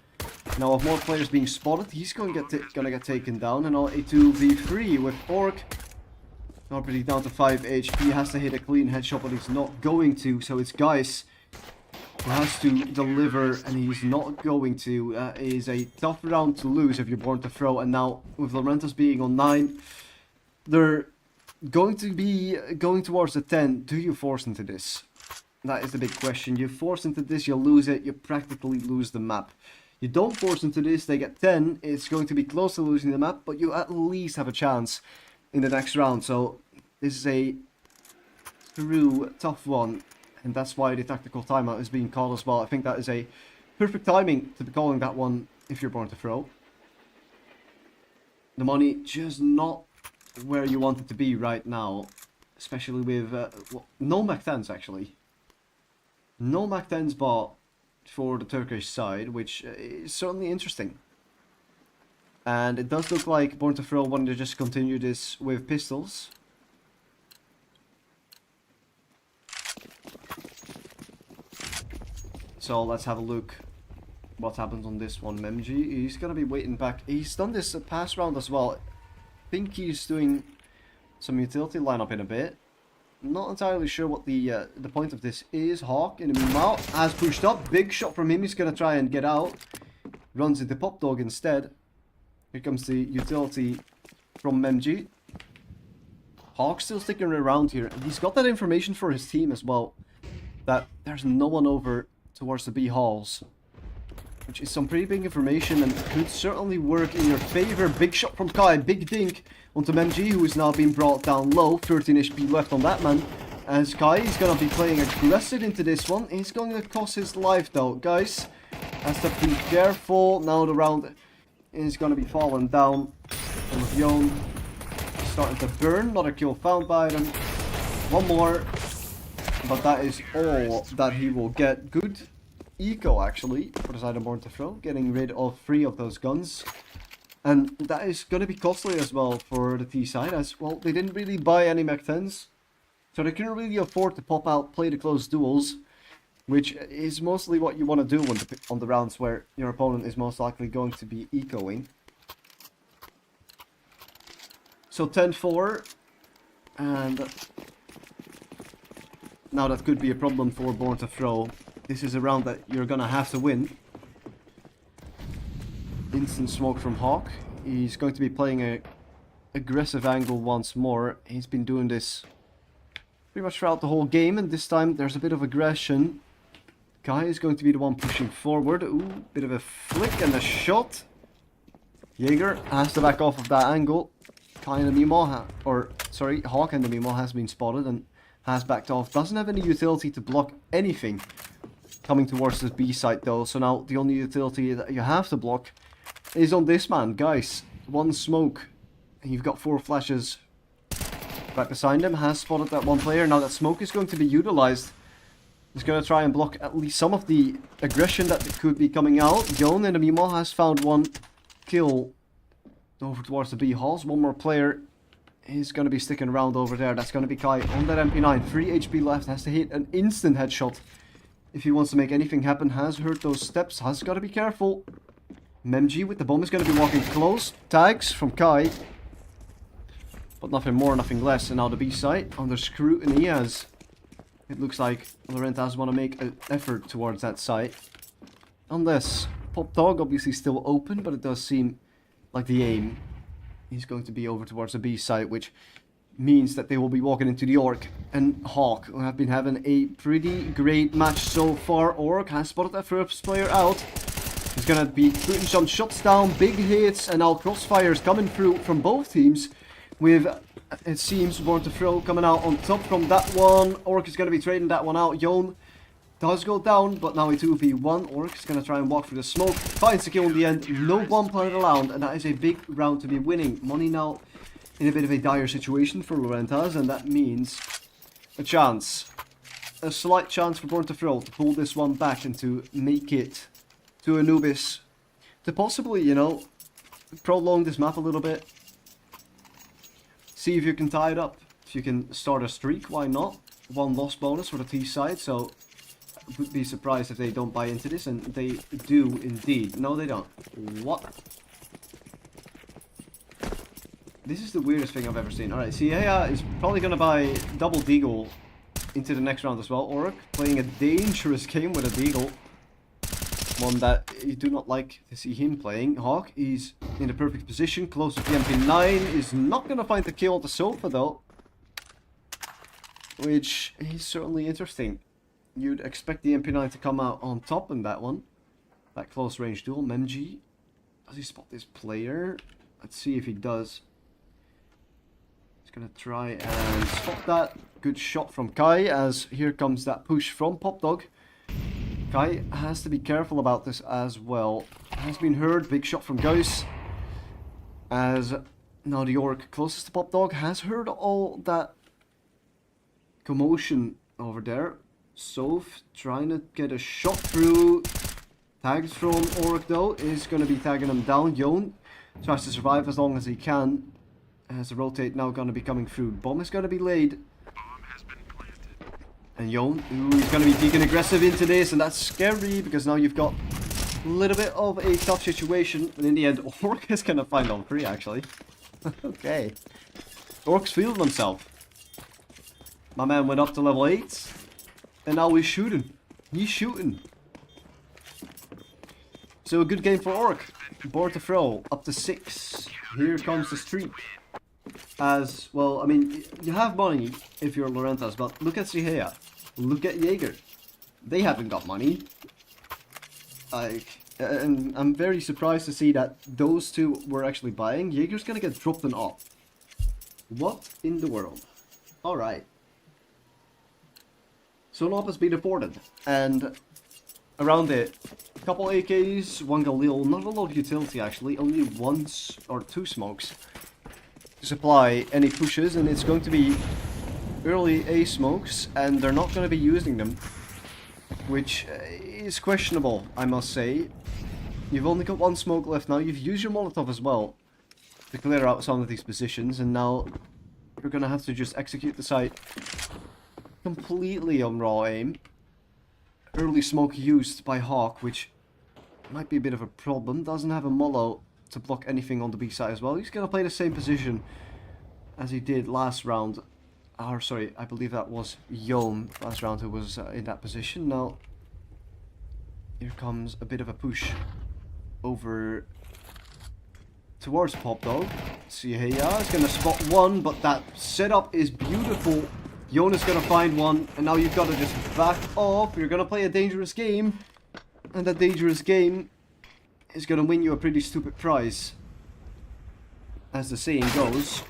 Now with more players being spotted, he's going to get taken down. And now a 2v3 with Orc. Already down to 5 HP, has to hit a clean headshot, but he's not going to. So it's Guys who has to deliver, and he's not going to. It is a tough round to lose if you're Born2Throw. And now with Lorentas being on 9, they're going to be going towards the 10. Do you force into this? That is the big question. You force into this, you lose it, you practically lose the map. You don't force into this, they get 10, it's going to be close to losing the map, but you at least have a chance in the next round. So this is a true tough one, and that's why the tactical timeout is being called as well. I think that is a perfect timing to be calling that one if you're Born2Throw. The money just not where you want it to be right now, especially with well, no Mac 10s actually. No Mac 10s bought, for the Turkish side, which is certainly interesting. And it does look like Born2Throw wanted to just continue this with pistols. So let's have a look what happens on this one. Memji, he's gonna be waiting back. He's done this past round as well. I think he's doing some utility lineup in a bit. Not entirely sure what the point of this is. Hawk in the meanwhile has pushed up. Big shot from him. He's gonna try and get out. Runs into Pop Dog instead. Here comes the utility from Memji. Hawk still sticking around here. And he's got that information for his team as well. That there's no one over towards the B halls. Which is some pretty big information and could certainly work in your favor. Big shot from Kai. Big dink onto Memji, who is now being brought down low. 13 HP left on that man. As Kai is going to be playing aggressive into this one. He's going to cost his life though. Guys, has to be careful. Now the round is going to be falling down. And with Yon starting to burn. Another kill found by them. One more. But that is all that he will get. Good eco actually for the side of Born2Throw. Getting rid of 3 of those guns. And that is going to be costly as well for the T side, as well they didn't really buy any Mach 10s. So they couldn't really afford to pop out, play the close duels. Which is mostly what you want to do on the rounds where your opponent is most likely going to be ecoing. So 10-4. And now that could be a problem for Born2Throw. This is a round that you're going to have to win. Instant smoke from Hawk. He's going to be playing a aggressive angle once more. He's been doing this pretty much throughout the whole game, and this time there's a bit of aggression. Kai is going to be the one pushing forward. Ooh, bit of a flick and a shot. Jaeger has to back off of that angle. Kai and the Mimo, Hawk and the Mimo has been spotted and has backed off. Doesn't have any utility to block anything coming towards this B site though. So now the only utility that you have to block is on this man. Guys, one smoke. And you've got 4 flashes right beside him. Has spotted that one player. Now that smoke is going to be utilized. He's going to try and block at least some of the aggression that could be coming out. Yon and the Mimo has found one kill over towards the B halls. One more player is going to be sticking around over there. That's going to be Kai on that MP9. 3 HP left. Has to hit an instant headshot if he wants to make anything happen. Has heard those steps. Has got to be careful. Memji with the bomb is going to be walking close. Tags from Kai. But nothing more, nothing less. And now the B site under scrutiny as it looks like Lorentas want to make an effort towards that site. Unless Pop Dog obviously still open, but it does seem like the aim is going to be over towards the B site, which means that they will be walking into the Orc. And Hawk, who have been having a pretty great match so far. Orc has spotted that first player out. He's going to be putting some shots down, big hits, and now crossfires coming through from both teams. With, it seems, Born2Throw coming out on top from that one. Orc is going to be trading that one out. Yon does go down, but now a 2v1. Orc is going to try and walk through the smoke. Finds the kill in the end. No bomb planted around, and that is a big round to be winning. Money now in a bit of a dire situation for Lorentas, and that means a chance. A slight chance for Born2Throw to pull this one back and to make it to Anubis. To possibly, you know, prolong this map a little bit. See if you can tie it up. If you can start a streak, why not? 1 loss bonus for the T side, so I would be surprised if they don't buy into this, and they do indeed. No, they don't. What? This is the weirdest thing I've ever seen. Alright, ESEA is probably going to buy double deagle into the next round as well. Orc playing a dangerous game with a deagle. One that you do not like to see him playing. Hawk is in the perfect position, close to the MP9. Is not going to find the kill on the sofa though. Which is certainly interesting. You'd expect the MP9 to come out on top in that one. That close range duel. Memji. Does he spot this player? Let's see if he does. He's going to try and spot that. Good shot from Kai as here comes that push from Pop Dog. Kai has to be careful about this as well. Has been heard. Big shot from Gauss. As now the Orc closest to Pop Dog has heard all that commotion over there. Soph trying to get a shot through. Tagged from Orc though, is going to be tagging him down. Yon tries to survive as long as he can. As the rotate now going to be coming through. Bomb is going to be laid. And Yon, ooh, he's going to be peeking aggressive into this, and that's scary because now you've got a little bit of a tough situation. And in the end, Orc is going to find all three actually. Okay. Orc's feeling himself. My man went up to level 8. And now he's shooting. He's shooting. So a good game for Orc. Born2Throw up to 6. Here comes the streak. As, well, I mean, you have money if you're Lorentas, but look at ESEA. Look at Jaeger. They haven't got money. And I'm very surprised to see that those two were actually buying. Jaeger's gonna get dropped and off. What in the world? Alright. So an op has been afforded. And around it, a couple AKs, one Galil, not a lot of utility actually, only one or two smokes to supply any pushes, and it's going to be early A smokes, and they're not going to be using them, which is questionable, I must say. You've only got one smoke left now. You've used your Molotov as well to clear out some of these positions, and now you're going to have to just execute the site completely on raw aim. Early smoke used by Hawk, which might be a bit of a problem. Doesn't have a Mollo to block anything on the B side as well. He's going to play the same position as he did last round. Or sorry, I believe that was Yom last round who was in that position. Now, here comes a bit of a push over towards Pop Dog. ESEA is going to spot one, but that setup is beautiful. Yon is going to find one, and now you've got to just back off. You're going to play a dangerous game, and that dangerous game is going to win you a pretty stupid prize. As the saying goes.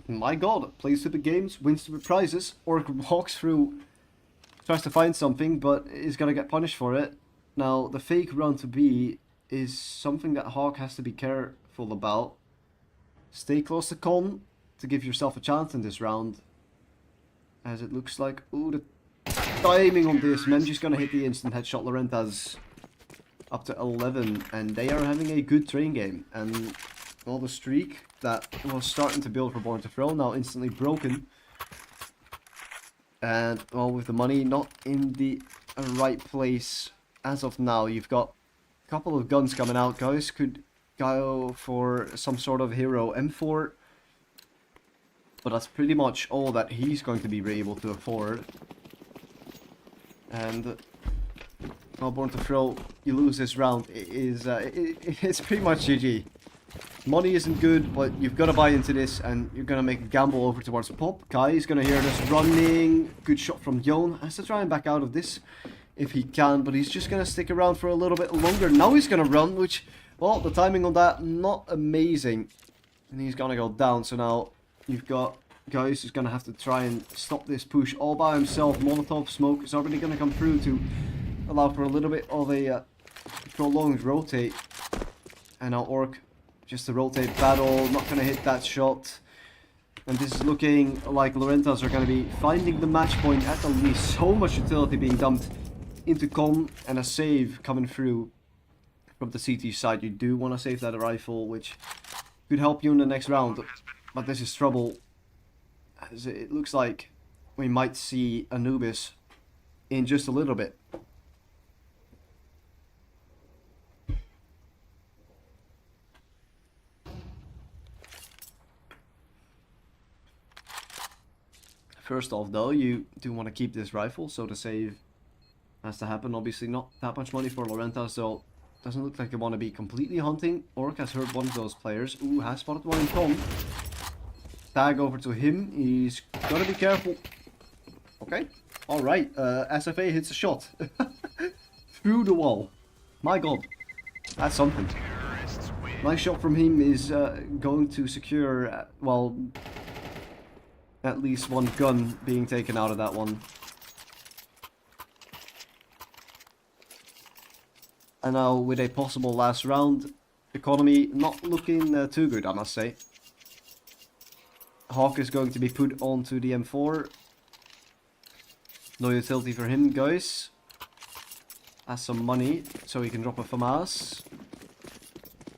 My god, play stupid games, win stupid prizes. Orc walks through, tries to find something, but is going to get punished for it. Now, the fake run to B is something that Hawk has to be careful about. Stay close to Con to give yourself a chance in this round. As it looks like, ooh, the timing on this, Menji's gonna hit the instant headshot. Lorentas up to 11, and they are having a good train game. And all the streak that was starting to build for Born2Throw now instantly broken. And, well, with the money not in the right place as of now, you've got a couple of guns coming out. Guys could go for some sort of hero M4. But that's pretty much all that he's going to be able to afford. And well, Born2Throw, you lose this round, it's pretty much GG. Money isn't good, but you've got to buy into this, and you're going to make a gamble over towards Pop. Kai is going to hear this running. Good shot from Yon. Has to try and back out of this if he can, but he's just going to stick around for a little bit longer. Now he's going to run, which, well, the timing on that, not amazing. And he's going to go down, so now you've got Guys who's going to have to try and stop this push all by himself. Molotov smoke is already going to come through to allow for a little bit of a prolonged rotate. And now Orc, just a rotate battle, not going to hit that shot. And this is looking like Lorentas are going to be finding the match point at the least. So much utility being dumped into Con, and a save coming through from the CT side. You do want to save that rifle, which could help you in the next round. But this is trouble, as it looks like we might see Anubis in just a little bit. First off though, you do want to keep this rifle, so the save has to happen. Obviously not that much money for Lorentas, so doesn't look like they want to be completely hunting. Orc has heard one of those players. Ooh, has spotted one in Tom. Tag over to him. He's got to be careful. Okay. Alright. SFA hits a shot. Through the wall. My god. That's something. Nice shot from him is going to secure, well, at least one gun being taken out of that one. And now with a possible last round, economy not looking too good, I must say. Hawk is going to be put onto the M4. No utility for him, guys. Has some money, so he can drop a FAMAS.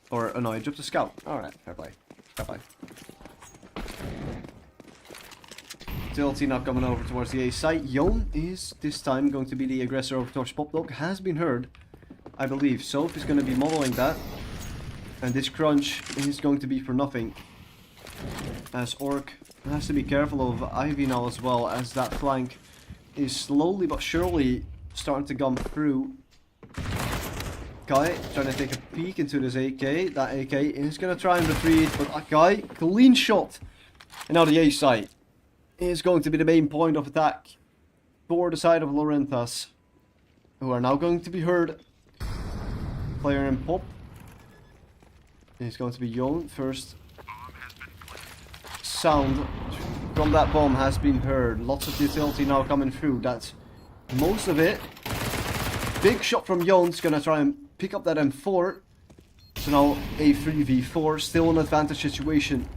Or, no, he dropped a scout. Alright, fair play. Fair play. Utility now coming over towards the A site. Yon is this time going to be the aggressor over towards Popdog. Has been heard, I believe. Soph is going to be modeling that. And this crunch is going to be for nothing. As Orc has to be careful of Ivy now as well, as that flank is slowly but surely starting to come through. Guy trying to take a peek into this AK. That AK is going to try and retreat, but that guy, clean shot. And now the A site is going to be the main point of attack for the side of Lorentas, who are now going to be heard. Player in pop is going to be Yon. First sound from that bomb has been heard. Lots of utility now coming through. That's most of it. Big shot from Jon's gonna try and pick up that M4. So now a 3v4, still an advantage situation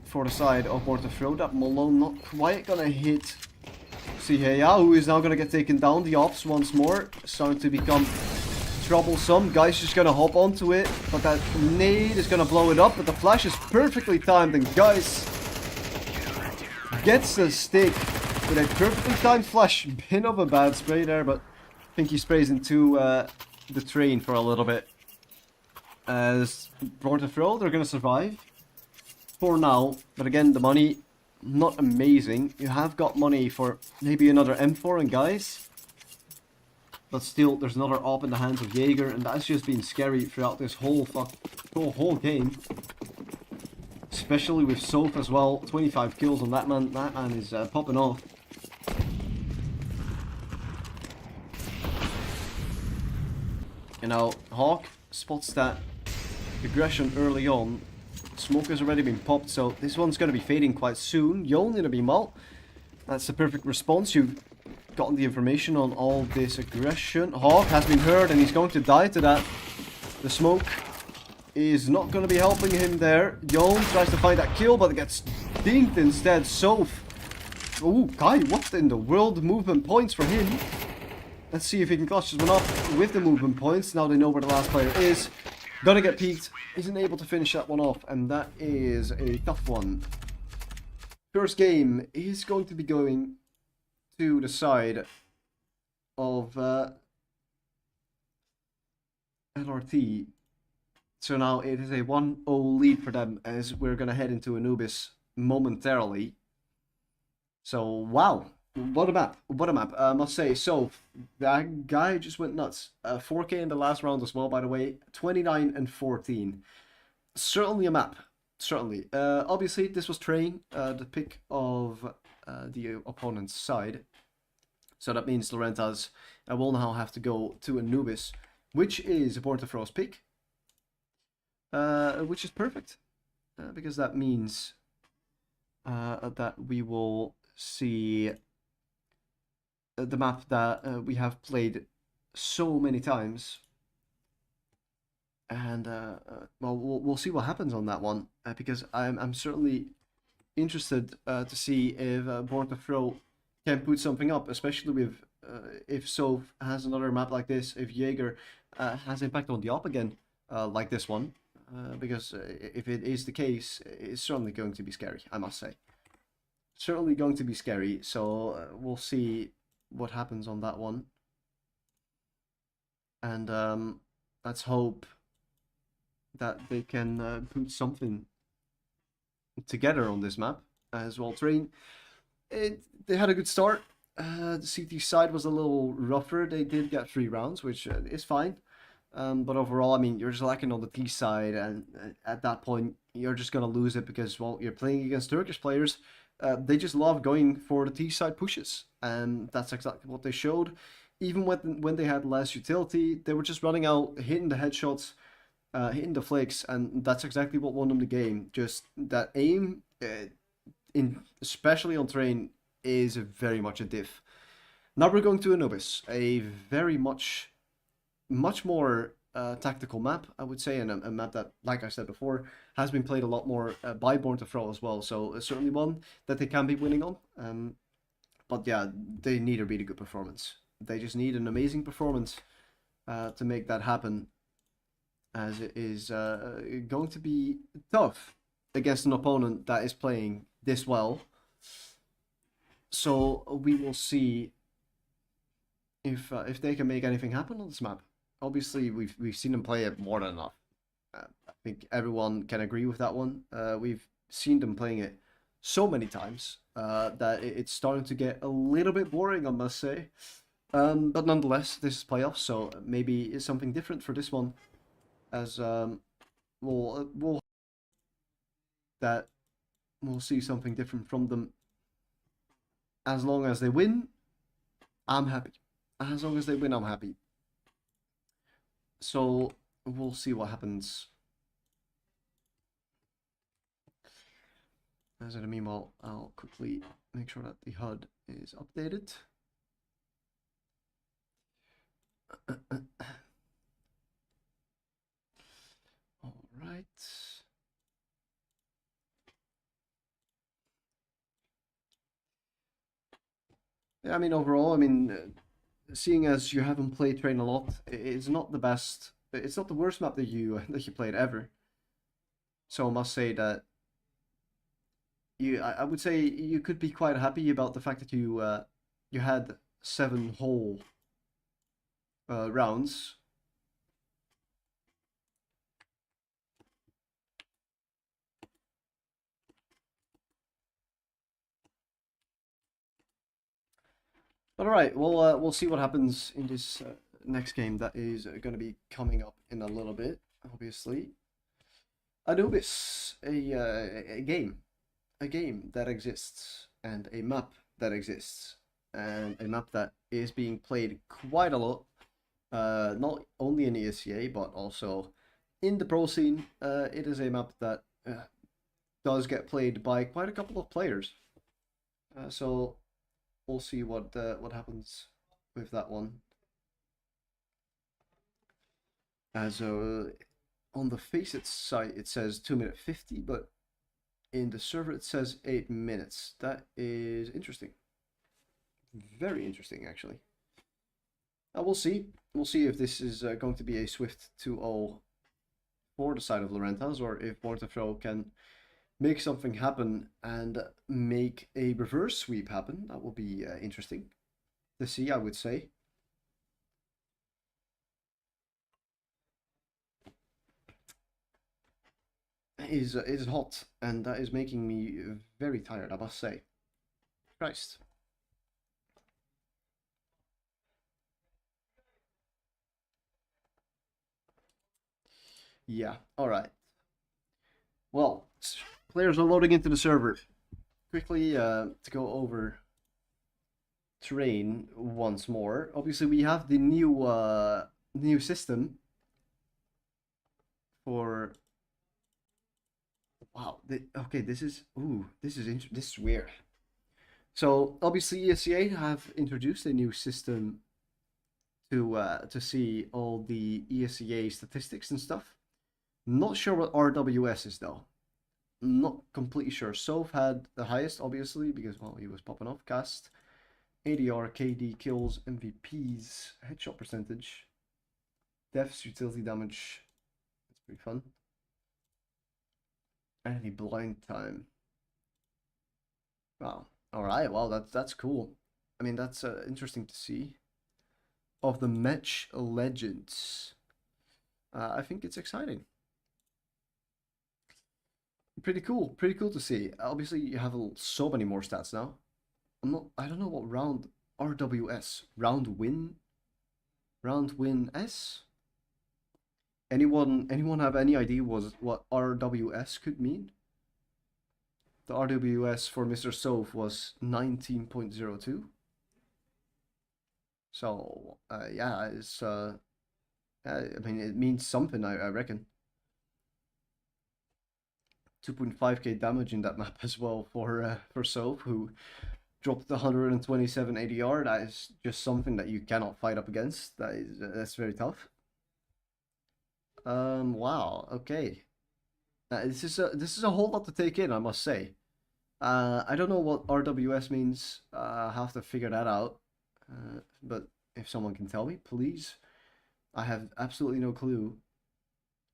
for the side of Born2Throw. That Malone not quite gonna hit Sihaya, who is now gonna get taken down. The ops once more starting to become troublesome. Guy's just gonna hop onto it, but that nade is gonna blow it up, but the flash is perfectly timed, and Guys gets the stick with a perfectly timed flash. Bit of a bad spray there, but I think he sprays into the train for a little bit. As Born2Throw, they're gonna survive for now, but again, the money not amazing. You have got money for maybe another M4 and Guys, but still, there's another op in the hands of Jaeger, and that's just been scary throughout this whole game. Especially with Soph as well. 25 kills on that man. That man is popping off. You know, Hawk spots that aggression early on. Smoke has already been popped, so this one's going to be fading quite soon. Yon in a B-Mall. That's the perfect response. You've gotten the information on all this aggression. Hawk has been heard, and he's going to die to that. The smoke is not going to be helping him there. Yon tries to find that kill, but it gets dinked instead. Soph. Ooh, Kai, what in the world? Movement points for him. Let's see if he can clutch this one off with the movement points. Now they know where the last player is. Gonna get peeked. Isn't able to finish that one off, and that is a tough one. First game is going to be going to the side of LRT. So now it is a 1-0 lead for them, as we're going to head into Anubis momentarily. So, wow. What a map. What a map. I must say, so that guy just went nuts. 4K in the last round as well, by the way. 29 and 14. Certainly a map. Certainly. Obviously, this was Train, the pick of the opponent's side. So that means Lorentas will now have to go to Anubis, which is Born2Throw's pick. Which is perfect, because that means that we will see the map that we have played so many times, and well, we'll see what happens on that one, because I'm certainly interested to see if Born2Throw can put something up, especially with if Soph has another map like this, if Jaeger has impact on the op again like this one. Because if it is the case, it's certainly going to be scary, I must say. Certainly going to be scary, so we'll see what happens on that one. And let's hope that they can put something together on this map as well. Train, they had a good start. The CT side was a little rougher. They did get 3 rounds, which is fine. But overall, I mean, you're just lacking on the T side, and at that point, you're just going to lose it because, well, you're playing against Turkish players. They just love going for the T side pushes, and that's exactly what they showed. Even when they had less utility, they were just running out, hitting the headshots, hitting the flicks, and that's exactly what won them the game. Just that aim, especially on Train, is very much a diff. Now we're going to Anubis, a very much more tactical map, I would say, and a map that, like I said before, has been played a lot more by Born2Throw as well. So certainly one that they can be winning on. But yeah, they need a really good performance. They just need an amazing performance to make that happen, as it is going to be tough against an opponent that is playing this well. So we will see if they can make anything happen on this map. Obviously, we've seen them play it more than enough. I think everyone can agree with that one. We've seen them playing it so many times that it's starting to get a little bit boring, I must say. But nonetheless, this is playoffs, so maybe it's something different for this one, as we'll that we'll see something different from them. As long as they win, I'm happy. As long as they win, I'm happy. So we'll see what happens. As in the meanwhile, I'll quickly make sure that the HUD is updated. All right. Yeah, I mean, overall, I mean, seeing as you haven't played Train a lot, it's not the best. It's not the worst map that you played ever. So I must say that I would say you could be quite happy about the fact that you had 7 whole rounds. But all right, we'll see what happens in this next game that is going to be coming up in a little bit. Obviously, Anubis, a game that exists, and a map that exists, and a map that is being played quite a lot. Not only in ESEA but also in the pro scene. It is a map that does get played by quite a couple of players. So we'll see what happens with that one. As on the Faceit site it says 2:50, but in the server it says 8 minutes. That is interesting. Very interesting, actually. We'll see. We'll see if this is going to be a swift 2-0 for the side of Lorentas, or if Born2Throw can make something happen and make a reverse sweep happen. That will be interesting to see, I would say. Is hot, and that is making me very tired, I must say. Christ. Yeah, alright. Well, players are loading into the server. Quickly to go over terrain once more. Obviously, we have the new system for. Wow. Okay, this is this is weird. So obviously, ESEA have introduced a new system to see all the ESEA statistics and stuff. Not sure what RWS is though. Not completely sure. Soph had the highest, obviously, because well, he was popping off. Cast, ADR, KD, kills, MVPs, headshot percentage, deaths, utility damage. That's pretty fun. Enemy blind time. Wow. All right. Well, that's cool. I mean, that's interesting to see. Of the match legends, I think it's exciting. Pretty cool. Pretty cool to see. Obviously, you have so many more stats now. I don't know what round RWS round win S. Anyone have any idea what RWS could mean? The RWS for Mr. Soph was 19.02. So yeah, it's I mean it means something, I reckon. 2.5k damage in that map as well for Soph, who dropped 127 ADR. That is just something that you cannot fight up against. That's very tough. Wow. Okay. This is a whole lot to take in, I must say. I don't know what RWS means. I have to figure that out. But if someone can tell me, please. I have absolutely no clue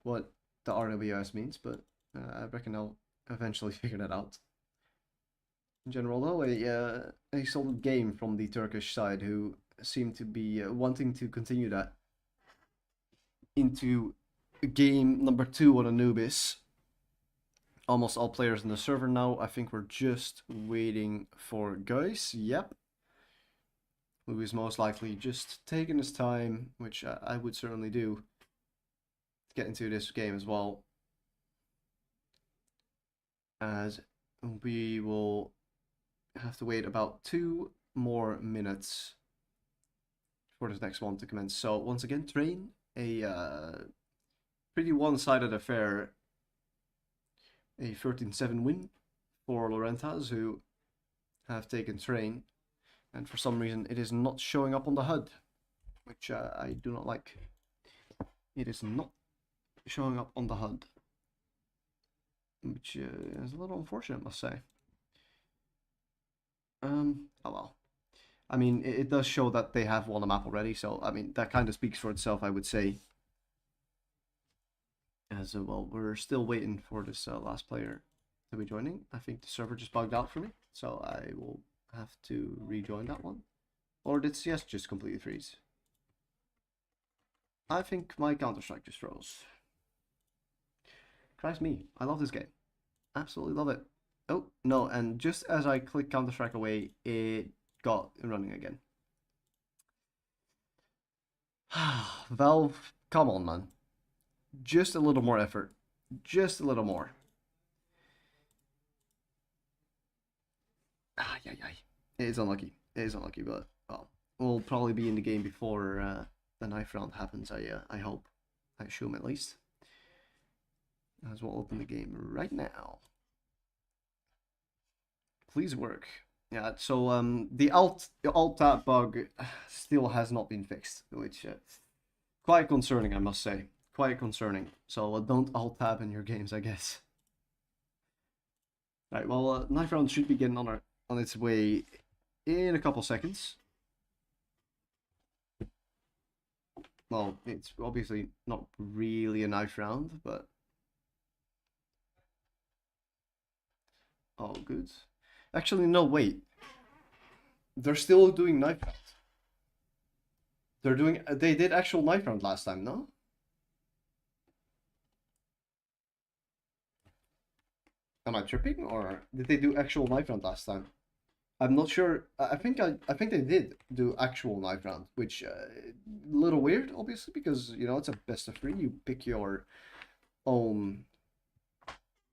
what the RWS means, but I reckon I'll eventually figure that out. In general, though, a solid game from the Turkish side, who seem to be wanting to continue that into game number 2 on Anubis. Almost all players in the server now. I think we're just waiting for Guys. Yep. Who is most likely just taking his time, which I would certainly do, to get into this game as well. As we will have to wait about 2 more minutes for this next one to commence. So once again, Train, a pretty one-sided affair. A 13-7 win for Lorentas, who have taken Train, and for some reason it is not showing up on the HUD, which I do not like. It is not showing up on the HUD, which is a little unfortunate, I must say. Oh well. I mean, it does show that they have won a map already, so I mean, that kind of speaks for itself, I would say. As well, we're still waiting for this last player to be joining. I think the server just bugged out for me, so I will have to rejoin that one. Or did CS just completely freeze? I think my Counter-Strike just froze. Christ me, I love this game. Absolutely love it. Oh, no, and just as I click Counter-Strike away, it got running again. Valve, come on, man. Just a little more effort. Just a little more. It is unlucky. It is unlucky, but well, we'll probably be in the game before the knife round happens. I hope. I assume at least. As we'll open the game right now. Please work. Yeah. So the alt tab bug still has not been fixed, which quite concerning, I must say. Quite concerning. So don't alt tab in your games, I guess. Right. Well, knife round should be getting on its way in a couple seconds. Well, it's obviously not really a knife round, but oh, good. Actually, no, wait. They're still doing knife rounds. They did actual knife round last time, no? Am I tripping, or did they do actual knife round last time? I'm not sure. I think they did do actual knife round, which a little weird, obviously, because you know it's a best of 3. You pick your own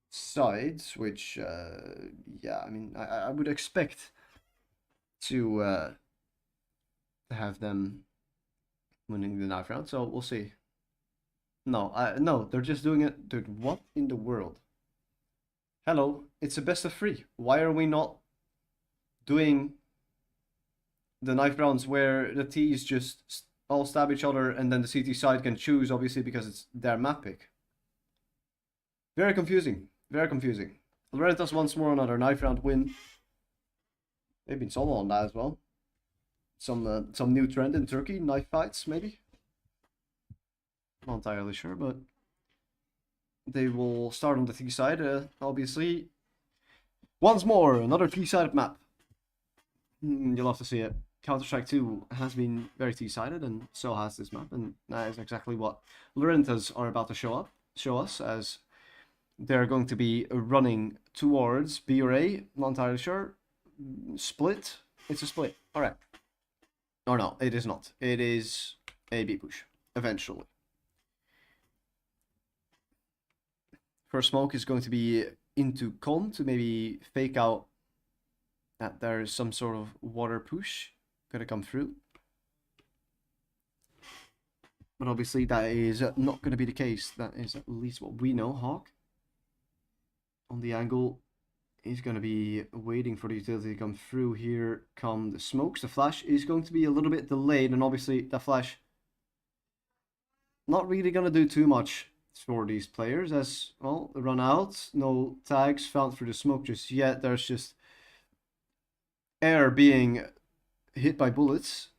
sides, which yeah, I mean, I would expect to have them winning the knife round. So we'll see. No, no, they're just doing it. Dude, what in the world? Hello, it's a best of 3. Why are we not doing the knife rounds where the T's just all stab each other and then the CT side can choose, obviously, because it's their map pick? Very confusing. Very confusing. Lorentas once more another knife round win. They've been solo on that as well. Some new trend in Turkey, knife fights, maybe? Not entirely sure, but they will start on the T side, obviously. Once more, another T-sided map. You'll have to see it. Counter-Strike 2 has been very T-sided, and so has this map, and that is exactly what Lorentas are about to show us, as they're going to be running towards B or A, not entirely sure. Split? It's a split. Alright. Or no, it is not. It is a B push, eventually. First smoke is going to be into con to maybe fake out that there is some sort of water push gonna come through. But obviously that is not gonna be the case. That is at least what we know. Hawk on the angle is gonna be waiting for the utility to come through. Here come the smokes. The flash is going to be a little bit delayed, and obviously the flash not really gonna do too much for these players as, well, they run out. No tags found through the smoke just yet. There's just air being hit by bullets.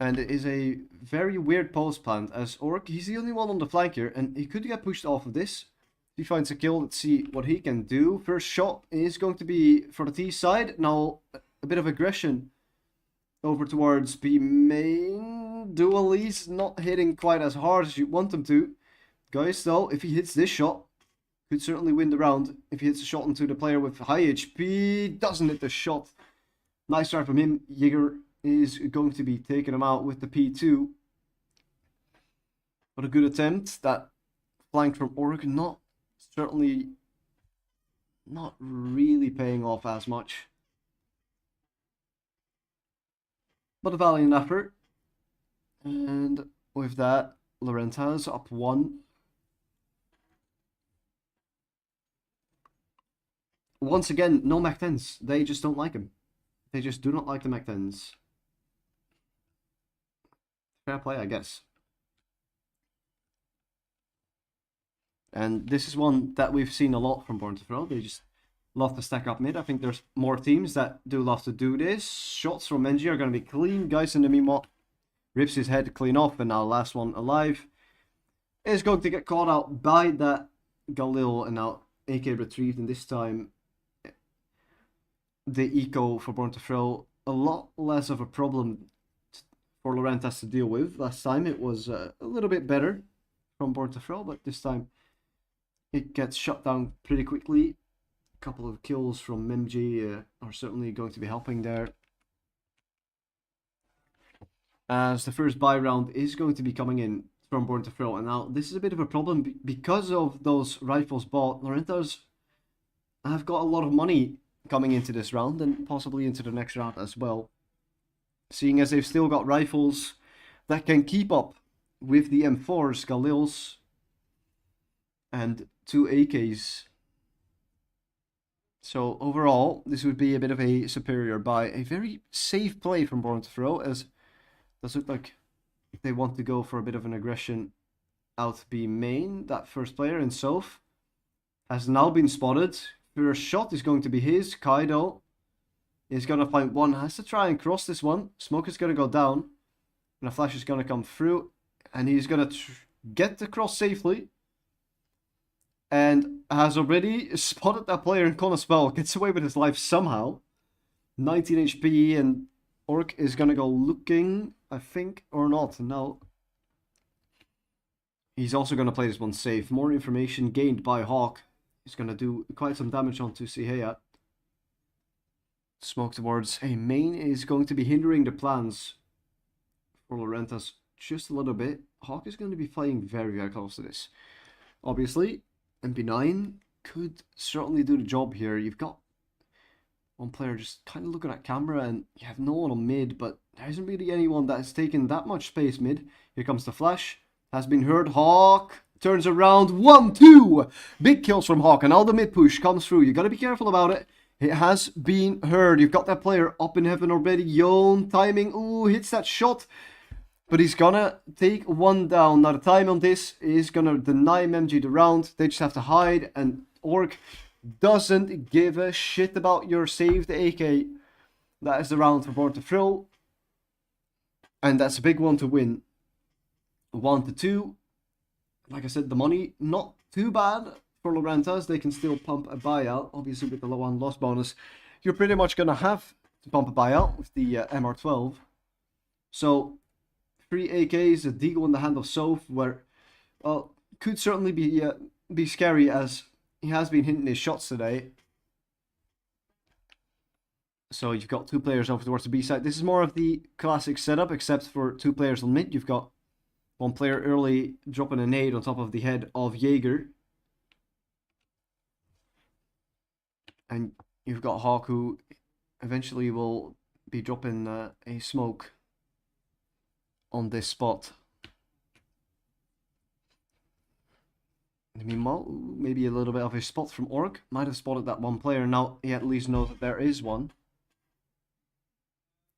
And it is a very weird post plant as Orc, he's the only one on the flank here, and he could get pushed off of this. If he finds a kill, let's see what he can do. First shot is going to be for the T side. Now, a bit of aggression over towards B main. Dualies not hitting quite as hard as you want them to. Guys, though, if he hits this shot, could certainly win the round. If he hits a shot into the player with high HP, doesn't hit the shot. Nice try from him. Jaeger is going to be taking him out with the P2. What a good attempt. That flank from Oregon, not really paying off as much. But a valiant effort. And with that, Lorentas up 1. Once again, no Mac 10s. They just don't like him. They just do not like the Mac 10s. Fair play, I guess. And this is one that we've seen a lot from Born2Throw. They just love to stack up mid. I think there's more teams that do love to do this. Shots from Menji are going to be clean. Guys in the meanwhile rips his head clean off, and now last one alive is going to get caught out by that Galil, and now AK retrieved, and this time the eco for Born2Throw a lot less of a problem for Lorentas to deal with. Last time it was a little bit better from Born2Throw, but this time it gets shut down pretty quickly. A couple of kills from Memji are certainly going to be helping there, as the first buy round is going to be coming in from Born2Throw. And now this is a bit of a problem because of those rifles bought. Lorentas have got a lot of money coming into this round and possibly into the next round as well, seeing as they've still got rifles that can keep up with the M4s, Galils, and 2 AKs. So overall, this would be a bit of a superior buy. A very safe play from Born2Throw, as it does look like they want to go for a bit of an aggression out B main. That first player in Soph has now been spotted. First shot is going to be his. Kaido is going to find one. Has to try and cross this one. Smoke is going to go down. And a flash is going to come through. And he's going to get the cross safely. And has already spotted that player in corner spell. Gets away with his life somehow. 19 HP, and Orc is going to go looking, I think, or not. No. He's also going to play this one safe. More information gained by Hawk. He's going to do quite some damage onto Sihea. Smoke towards a main is going to be hindering the plans for Lorentas just a little bit. Hawk is going to be playing very, very close to this. Obviously, MP9 could certainly do the job here. You've got one player just kind of looking at camera, and you have no one on mid, but there isn't really anyone that has taken that much space mid. Here comes the flash. Has been heard. Hawk turns around. 1-2. Big kills from Hawk, and now the mid push comes through. You got to be careful about it. It has been heard. You've got that player up in heaven already. Yon timing. Ooh, hits that shot. But he's gonna take one down. Now the time on this is gonna deny MG the round. They just have to hide, and Orc doesn't give a shit about your saved AK. That is the round for Born2Throw. And that's a big one to win. 1-2. Like I said, the money not too bad for Lorentas. They can still pump a buyout. Obviously with the low on loss bonus, you're pretty much gonna have to pump a buyout with the MR12. So 3 AKs, a deagle in the hand of Soph, where, well, could certainly be scary, as he has been hitting his shots today. So you've got 2 players over towards the B side. This is more of the classic setup, except for 2 players on mid. You've got 1 player early dropping a nade on top of the head of Jaeger. And you've got Hawk, who eventually will be dropping a smoke on this spot. Meanwhile, maybe a little bit of a spot from Orc. Might have spotted that 1 player. Now he at least knows that there is one.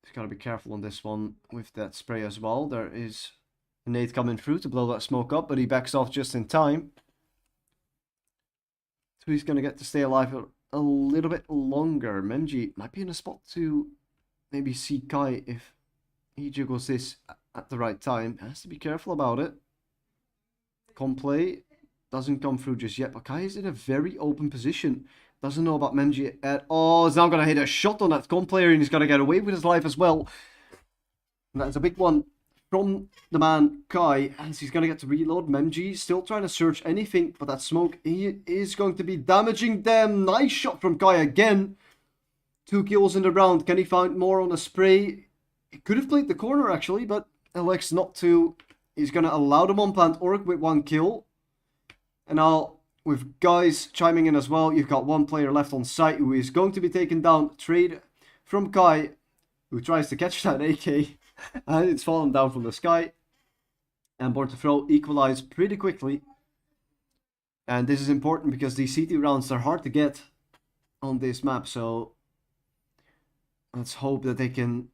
He's got to be careful on this one with that spray as well. There is Nate coming through to blow that smoke up, but he backs off just in time. So he's going to get to stay alive a little bit longer. Memji might be in a spot to maybe see Kai if he jiggles this at the right time. Has to be careful about it. Complay doesn't come through just yet, but Kai is in a very open position. Doesn't know about Memji at all. He's now going to hit a shot on that Complay, and he's going to get away with his life as well. And that's a big one from the man Kai, as he's going to get to reload. Memji still trying to search anything, but that smoke, he is going to be damaging them. Nice shot from Kai again. 2 kills in the round. Can he find more on a spray? He could have played the corner actually, but elects not to. He's going to allow the one-plant Orc with 1 kill. And now, with guys chiming in as well, you've got 1 player left on site who is going to be taken down. Trade from Kai, who tries to catch that AK. And it's fallen down from the sky. And Born2Throw equalize pretty quickly. And this is important because these CT rounds are hard to get on this map. So let's hope that they can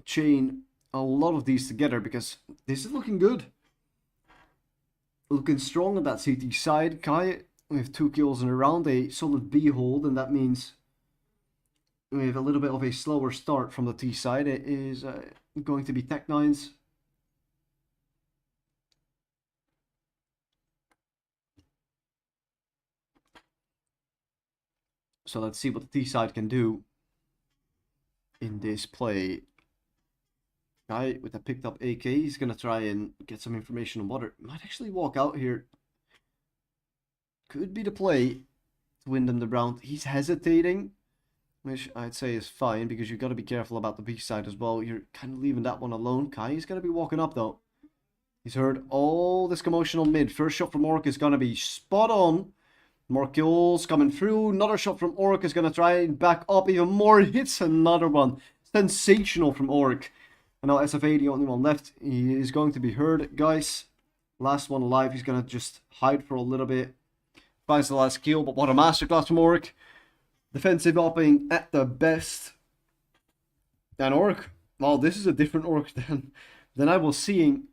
chain a lot of these together, because this is looking good. Looking strong on that CT side. Kai with 2 kills in a round, a solid B hold, and that means we have a little bit of a slower start from the T side. It is going to be Tech9's. So let's see what the T side can do in this play. Guy with a picked up AK, he's going to try and get some information on water. Might actually walk out here. Could be the play to win them the round. He's hesitating, which I'd say is fine, because you've got to be careful about the B side as well. You're kind of leaving that one alone. Kai is going to be walking up though. He's heard all this commotion on mid. First shot from Orc is going to be spot on. More kills coming through. Another shot from Orc is going to try and back up even more. Hits another one. Sensational from Orc. And now SFA, the only one left. He is going to be heard, guys. Last one alive. He's going to just hide for a little bit. Finds the last kill, but what a masterclass from Orc. Defensive upping at the best. And Orc, well, this is a different Orc than I was seeing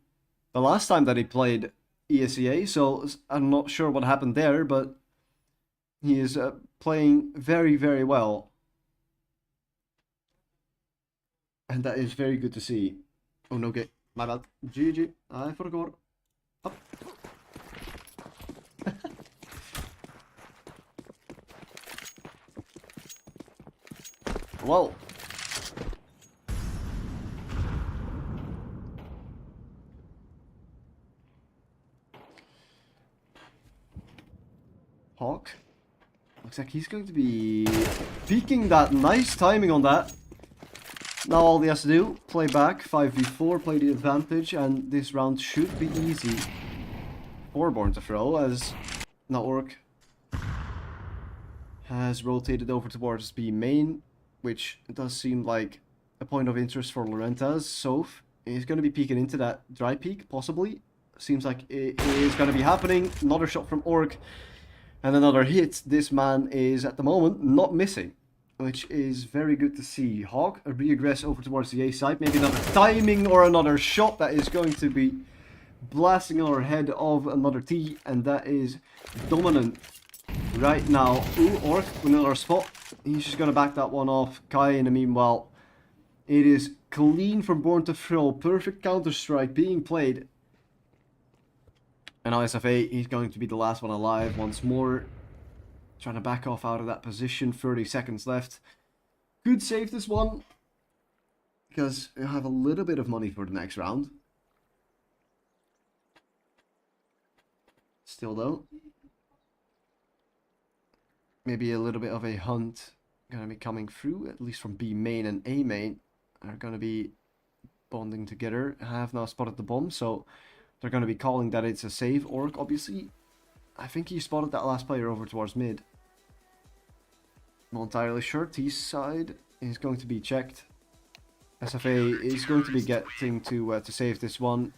the last time that he played ESEA. So I'm not sure what happened there, but he is playing very, very well. And that is very good to see. Oh no, okay. My bad. GG. I forgot. Up. Well. Hawk. Looks like he's going to be peeking that. Nice timing on that. Now all he has to do, play back, 5v4, play the advantage, and this round should be easy for Born2Throw, as now Orc has rotated over towards B main, which does seem like a point of interest for Lorentas. Soph is going to be peeking into that dry peek, possibly. Seems like it is going to be happening. Another shot from Orc, and another hit. This man is, at the moment, not missing, which is very good to see. Hawk reaggress over towards the A side. Maybe another timing or another shot that is going to be blasting our head of another T, and that is dominant right now. Ooh, Orc, another spot. He's just going to back that one off. Kai, in the meanwhile, it is clean from Born2Throw. Perfect counter-strike being played. And now SFA, he's going to be the last one alive once more. Trying to back off out of that position. 30 seconds left. Could save this one, because we have a little bit of money for the next round. Still though, maybe a little bit of a hunt gonna be coming through, at least from B main and A main are gonna be bonding together. I have now spotted the bomb, so they're gonna be calling that it's a save. Orc, obviously, I think he spotted that last player over towards mid. Not entirely sure. T side is going to be checked. SFA is going to be getting to save this one.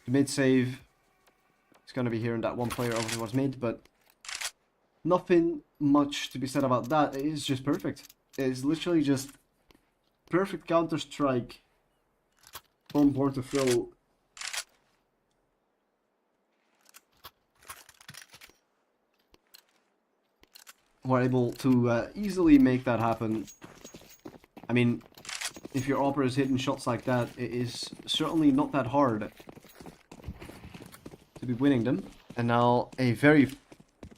The mid save is going to be hearing that one player over towards mid, but nothing much to be said about that. It is just perfect. It is literally just perfect counter strike from Born2Throw were able to easily make that happen. I mean, if your Opera is hitting shots like that, it is certainly not that hard to be winning them. And now a very,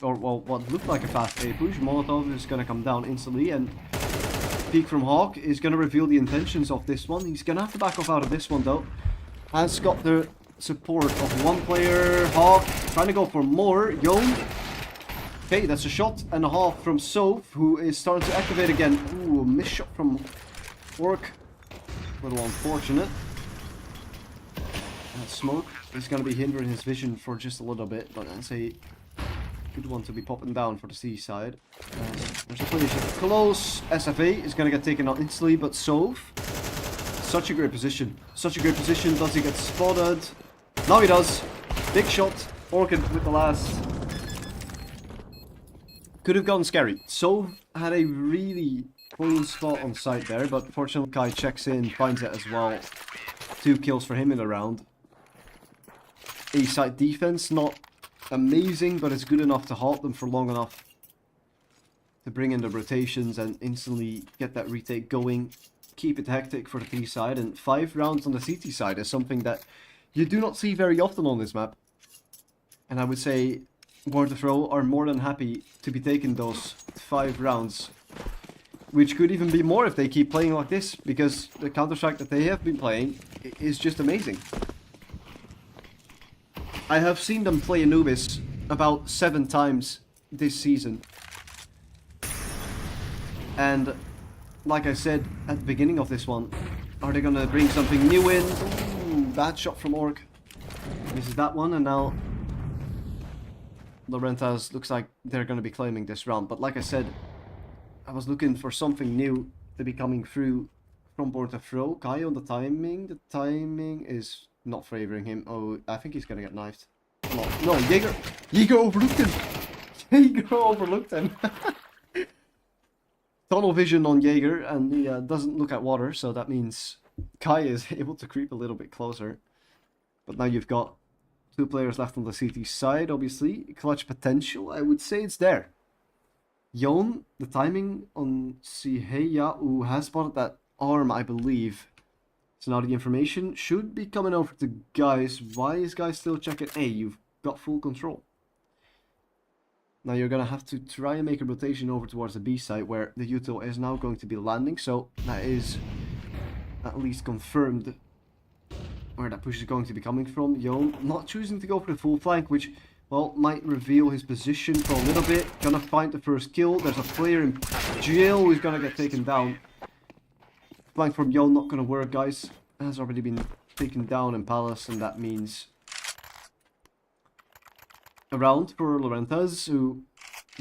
or well, what looked like a fast A push. Molotov is going to come down instantly, and peek from Hawk is going to reveal the intentions of this one. He's going to have to back off out of this one though. Has got the support of one player. Hawk trying to go for more. Yon. Okay, that's a shot and a half from Soph, who is starting to activate again. Ooh, a miss shot from Orc. A little unfortunate. That smoke is going to be hindering his vision for just a little bit, but that's a good one to be popping down for the C side. There's a finish close. SFA is going to get taken out instantly, but Soph, such a great position. Such a great position. Does he get spotted? Now he does. Big shot. Orchid with the last. Could have gone scary. Soph had a really clean spot on site there, but fortunately Kai checks in, finds it as well. 2 kills for him in the round. A site defense, not amazing, but it's good enough to halt them for long enough to bring in the rotations and instantly get that retake going. Keep it hectic for the T side, and 5 rounds on the CT side is something that you do not see very often on this map. And I would say Born2Throw are more than happy to be taking those 5 rounds, which could even be more if they keep playing like this, because the Counter-Strike that they have been playing is just amazing. I have seen them play Anubis about 7 times this season. And like I said at the beginning of this one, are they gonna bring something new in? Ooh, bad shot from Orc. Misses that one, and now Lorentas looks like they're gonna be claiming this round. But like I said, I was looking for something new to be coming through from Born2Throw. Kai on the timing. The timing is not favoring him. Oh, I think he's gonna get knifed. No, Jaeger! Jaeger overlooked him! Jaeger overlooked him! Tunnel vision on Jaeger, and he doesn't look at water, so that means Kai is able to creep a little bit closer. But now you've got 2 players left on the CT side, obviously. Clutch potential, I would say it's there. Yon, the timing on Siheya, who has spotted that arm, I believe. So now the information should be coming over to Guys. Why is Guys still checking A? You've got full control. Now you're going to have to try and make a rotation over towards the B side, where the Util is now going to be landing. So that is at least confirmed where that push is going to be coming from. Yon not choosing to go for the full flank, which, well, might reveal his position for a little bit. Gonna find the first kill. There's a player in jail who's gonna get taken down. Flank from Yon not gonna work, guys. Has already been taken down in Palace, and that means a round for Lorentas, who,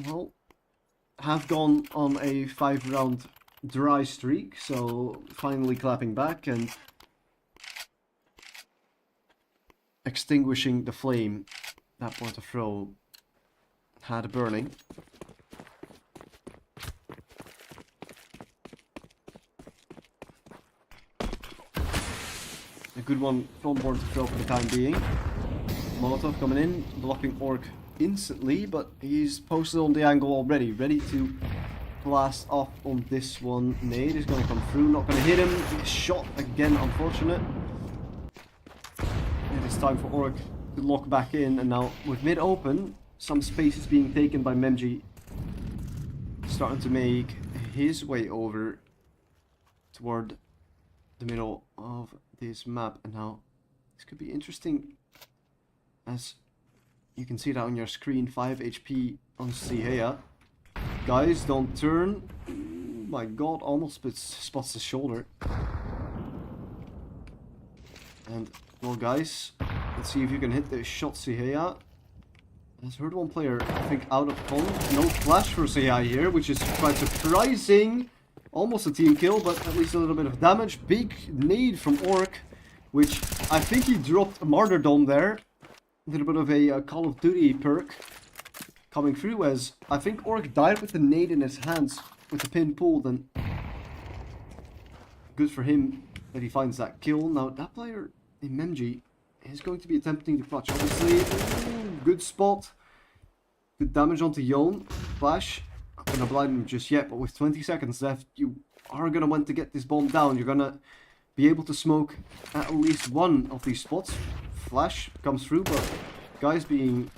well, have gone on a 5-round dry streak. So finally clapping back and extinguishing the flame that Born2Throw had burning. A good one from Born2Throw for the time being. Molotov coming in, blocking Orc instantly, but he's posted on the angle already, ready to blast off on this one. Nade is going to come through, not going to hit him. Shot again, unfortunate. It is time for Orc to lock back in, and now with mid open, some space is being taken by Memji, starting to make his way over toward the middle of this map. And now this could be interesting, as you can see that on your screen. 5 HP on Siheya. Guys, don't turn. Oh my god, almost spots the shoulder. And well, guys, let's see if you can hit the shot. Siheya has heard one player, I think, out of con. No flash for Siheya here, which is quite surprising. Almost a team kill, but at least a little bit of damage. Big nade from Orc, which I think he dropped a martyrdom there. A little bit of a Call of Duty perk coming through, as I think Orc died with the nade in his hands with the pin pulled, and good for him that he finds that kill. Now that player in Memji is going to be attempting to clutch, obviously. Ooh, good spot. Good damage onto Yon. Flash. not gonna blind him just yet, but with 20 seconds left, you are gonna want to get this bomb down. You're gonna be able to smoke at least one of these spots. Flash comes through, but guys being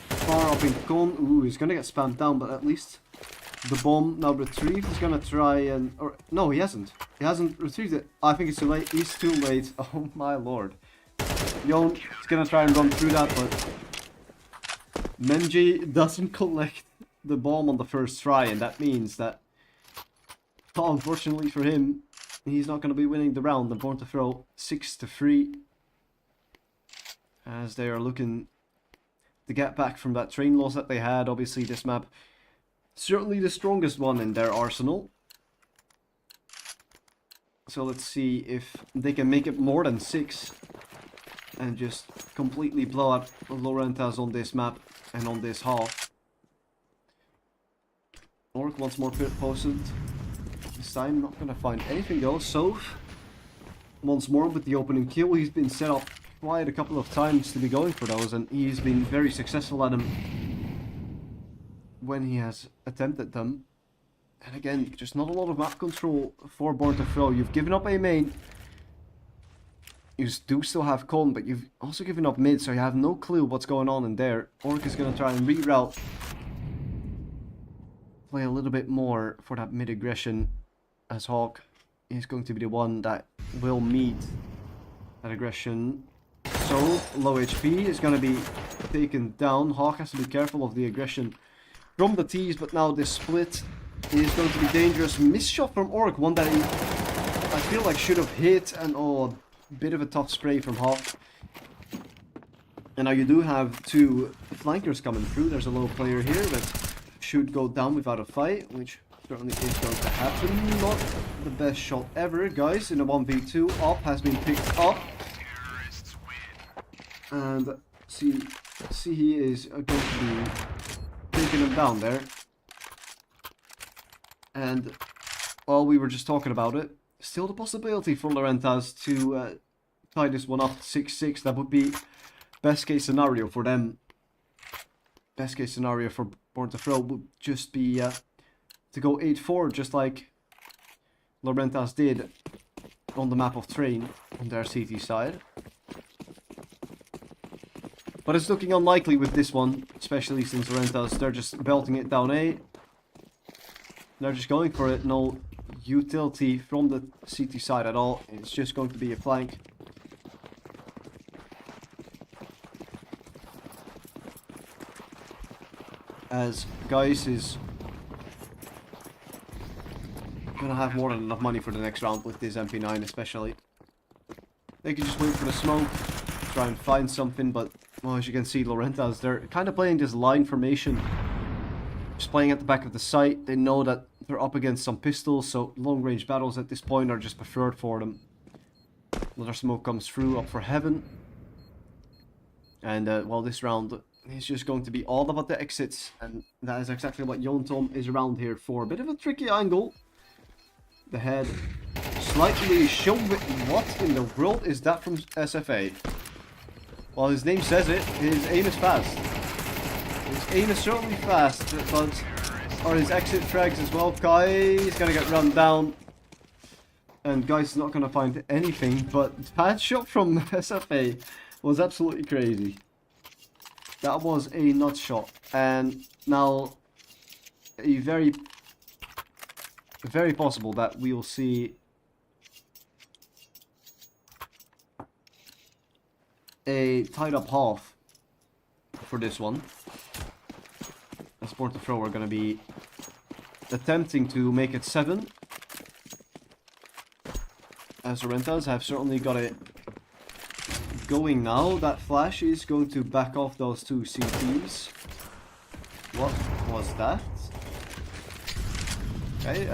far up in con. Ooh, he's gonna get spammed down, but at least the bomb now retrieved. He's gonna try and... or no, he hasn't. He hasn't retrieved it. I think it's too late. He's too late. Oh my lord. Yon is gonna try and run through that, but Menji doesn't collect the bomb on the first try, and that means that, unfortunately for him, he's not gonna be winning the round. And Born2Throw 6-3, as they are looking to get back from that train loss that they had. Obviously, this map certainly the strongest one in their arsenal. So let's see if they can make it more than 6 and just completely blow out Lorentas on this map and on this half. Orc once more posted. This time not gonna find anything though. So once more with the opening kill. He's been set up quite a couple of times to be going for those, and he's been very successful at them when he has attempted them. And again, just not a lot of map control for Born2Throw. You've given up A main. You do still have con, but you've also given up mid, so you have no clue what's going on in there. Orc is going to try and reroute. Play a little bit more for that mid aggression, as Hawk is going to be the one that will meet that aggression. So, low HP is going to be taken down. Hawk has to be careful of the aggression from the T's, but now this split is going to be dangerous. Miss shot from Orc, one that I feel like should have hit, and oh, a bit of a tough spray from Hawk. And now you do have 2 flankers coming through. There's a low player here that should go down without a fight, which certainly is going to happen. Not the best shot ever, guys. In a 1v2, Op has been picked up. And see he is going to be taking him down there. And while we were just talking about it, still the possibility for Lorentas to tie this one up 6-6. That would be best case scenario for them. Best case scenario for Born2Throw would just be to go 8-4, just like Lorentas did on the map of Train on their CT side. But it's looking unlikely with this one, especially since Lorentas, they're just belting it down A. They're just going for it, no utility from the CT side at all. It's just going to be a flank. As Geis is gonna have more than enough money for the next round with this MP9 especially. They can just wait for the smoke, try and find something, but well, as you can see, Lorentas, they're kind of playing this line formation. Just playing at the back of the site. They know that they're up against some pistols, so long-range battles at this point are just preferred for them. Another smoke comes through, up for heaven. And, well, this round is just going to be all about the exits. And that is exactly what Yon is around here for. A bit of a tricky angle. The head slightly shown. What in the world is that from SFA? Well, his name says it. His aim is fast. His aim is certainly fast, but are his exit frags as well? Kai is gonna get run down. And Guy's not gonna find anything, but that shot from SFA was absolutely crazy. That was a nut shot. And now a very possible that we will see a tied up half for this one. As Born2Throw are going to be attempting to make it 7. As Lorentas have certainly got it going now. That flash is going to back off those 2 CTs. What was that? Okay,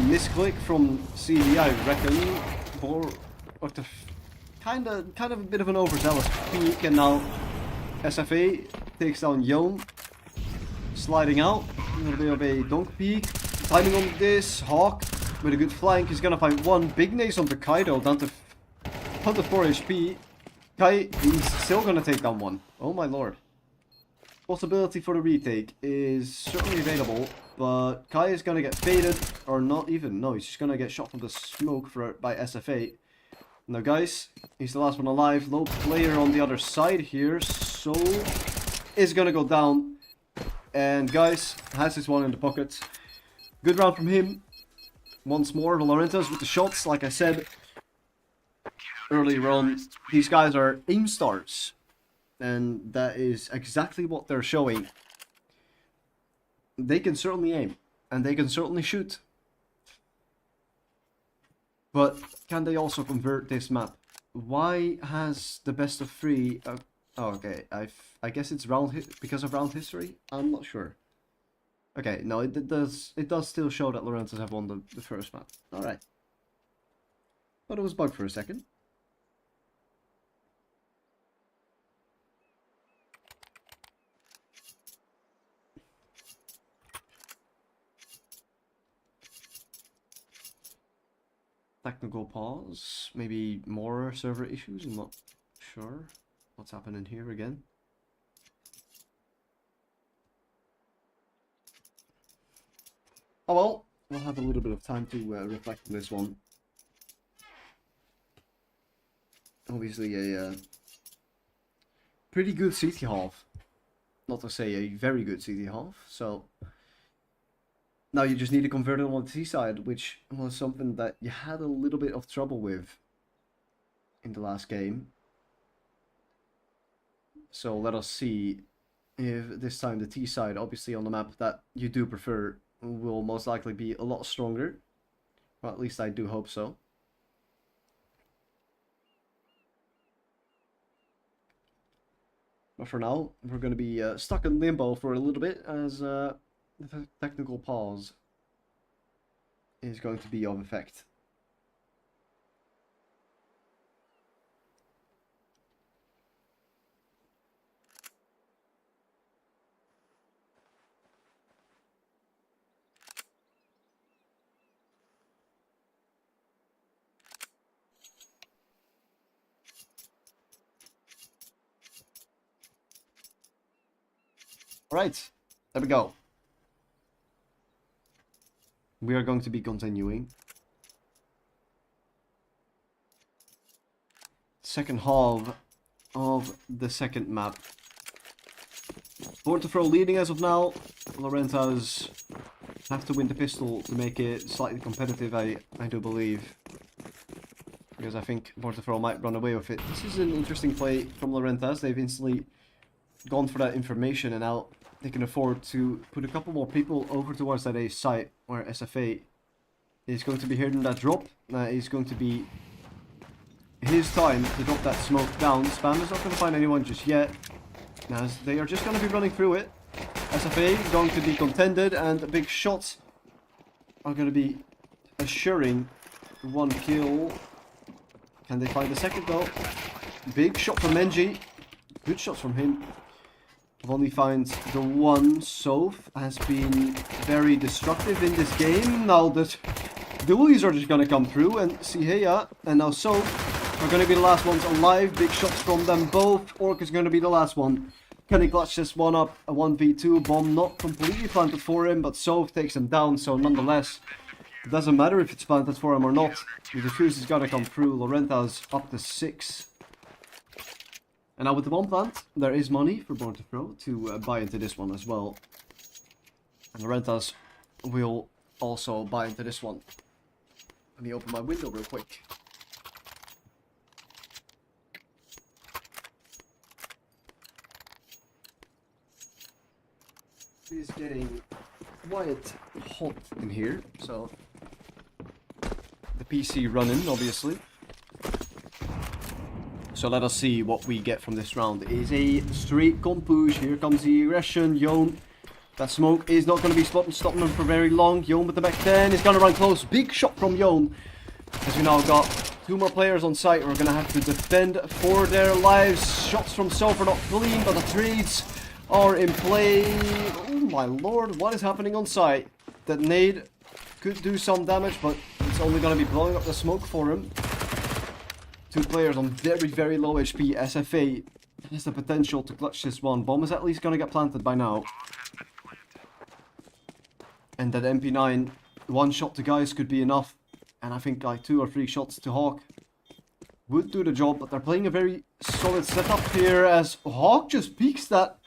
misclick from CV, I reckon, for kind of a bit of an overzealous peek, and now SFA takes down Yon, sliding out, a little bit of a donk peek, timing on this, Hawk with a good flank, he's gonna find one, big nace on the Kaido, down to 4 HP, Kai, he's still gonna take down one, oh my lord. possibility for the retake is certainly available, but Kai is gonna get faded, or not even. No, he's just gonna get shot from the smoke by SFA. Now, guys, he's the last one alive. Low player on the other side here. So is gonna go down, and guys has this one in the pocket. Good round from him. Once more, Lorentas with the shots. Like I said earlier on, these guys are aim stars. And that is exactly what they're showing. They can certainly aim. And they can certainly shoot. But can they also convert this map? Why has the best of 3... oh, okay. I guess it's because of round history? I'm not sure. Okay, no, it does still show that Lorentas have won the first map. Alright. But it was bugged for a second. Technical pause, maybe more server issues, I'm not sure what's happening here again. Oh well, we'll have a little bit of time to reflect on this one. Obviously a pretty good CT half, not to say a very good CT half, so... Now you just need to convert it on the T side, which was something that you had a little bit of trouble with in the last game. So let us see if this time the T side, obviously on the map that you do prefer, will most likely be a lot stronger. Well, at least I do hope so. But for now, we're going to be stuck in limbo for a little bit as... the technical pause is going to be of effect. All right, there we go. We are going to be continuing. Second half of the second map. Born2Throw leading as of now. Lorentas have to win the pistol to make it slightly competitive, I do believe. Because I think Born2Throw might run away with it. This is an interesting play from Lorentas. They've instantly gone for that information, and now they can afford to put a couple more people over towards that A site where SFA is going to be hearing that drop. Is going to be his time to drop that smoke down. Spam is not going to find anyone just yet, as they are just going to be running through it. SFA going to be contended, and the big shots are going to be assuring one kill. Can they find the second though? Big shot from Menji. Good shots from him. Only finds the one. Soph has been very destructive in this game. Now the dualies are just gonna come through, and Sihea and now Soph are gonna be the last ones alive. Big shots from them both. Orc is gonna be the last one. Can he clutch this one up? A 1v2 bomb not completely planted for him, but Soph takes him down, so nonetheless, it doesn't matter if it's planted for him or not. The defuse is gonna come through. Lorentas up to 6. And now with the bomb plant, there is money for Born2Throw to buy into this one as well. And Lorentas will also buy into this one. Let me open my window real quick. It is getting quite hot in here, so the PC running, obviously. So let us see what we get from this round. It is a straight comp push. Here comes the aggression. Yon. That smoke is not going to be stopping him for very long. Yon with the back 10 is going to run close. Big shot from Yon. As we now got 2 more players on site. We're going to have to defend for their lives. Shots from Soph are not clean, but the trades are in play. Oh my lord, what is happening on site? That nade could do some damage, but it's only going to be blowing up the smoke for him. 2 players on very, very low HP. SFA has the potential to clutch this one. Bomb is at least going to get planted by now. And that MP9, one shot to Guys could be enough. And I think like 2 or 3 shots to Hawk would do the job. But they're playing a very solid setup here as Hawk just peeks that.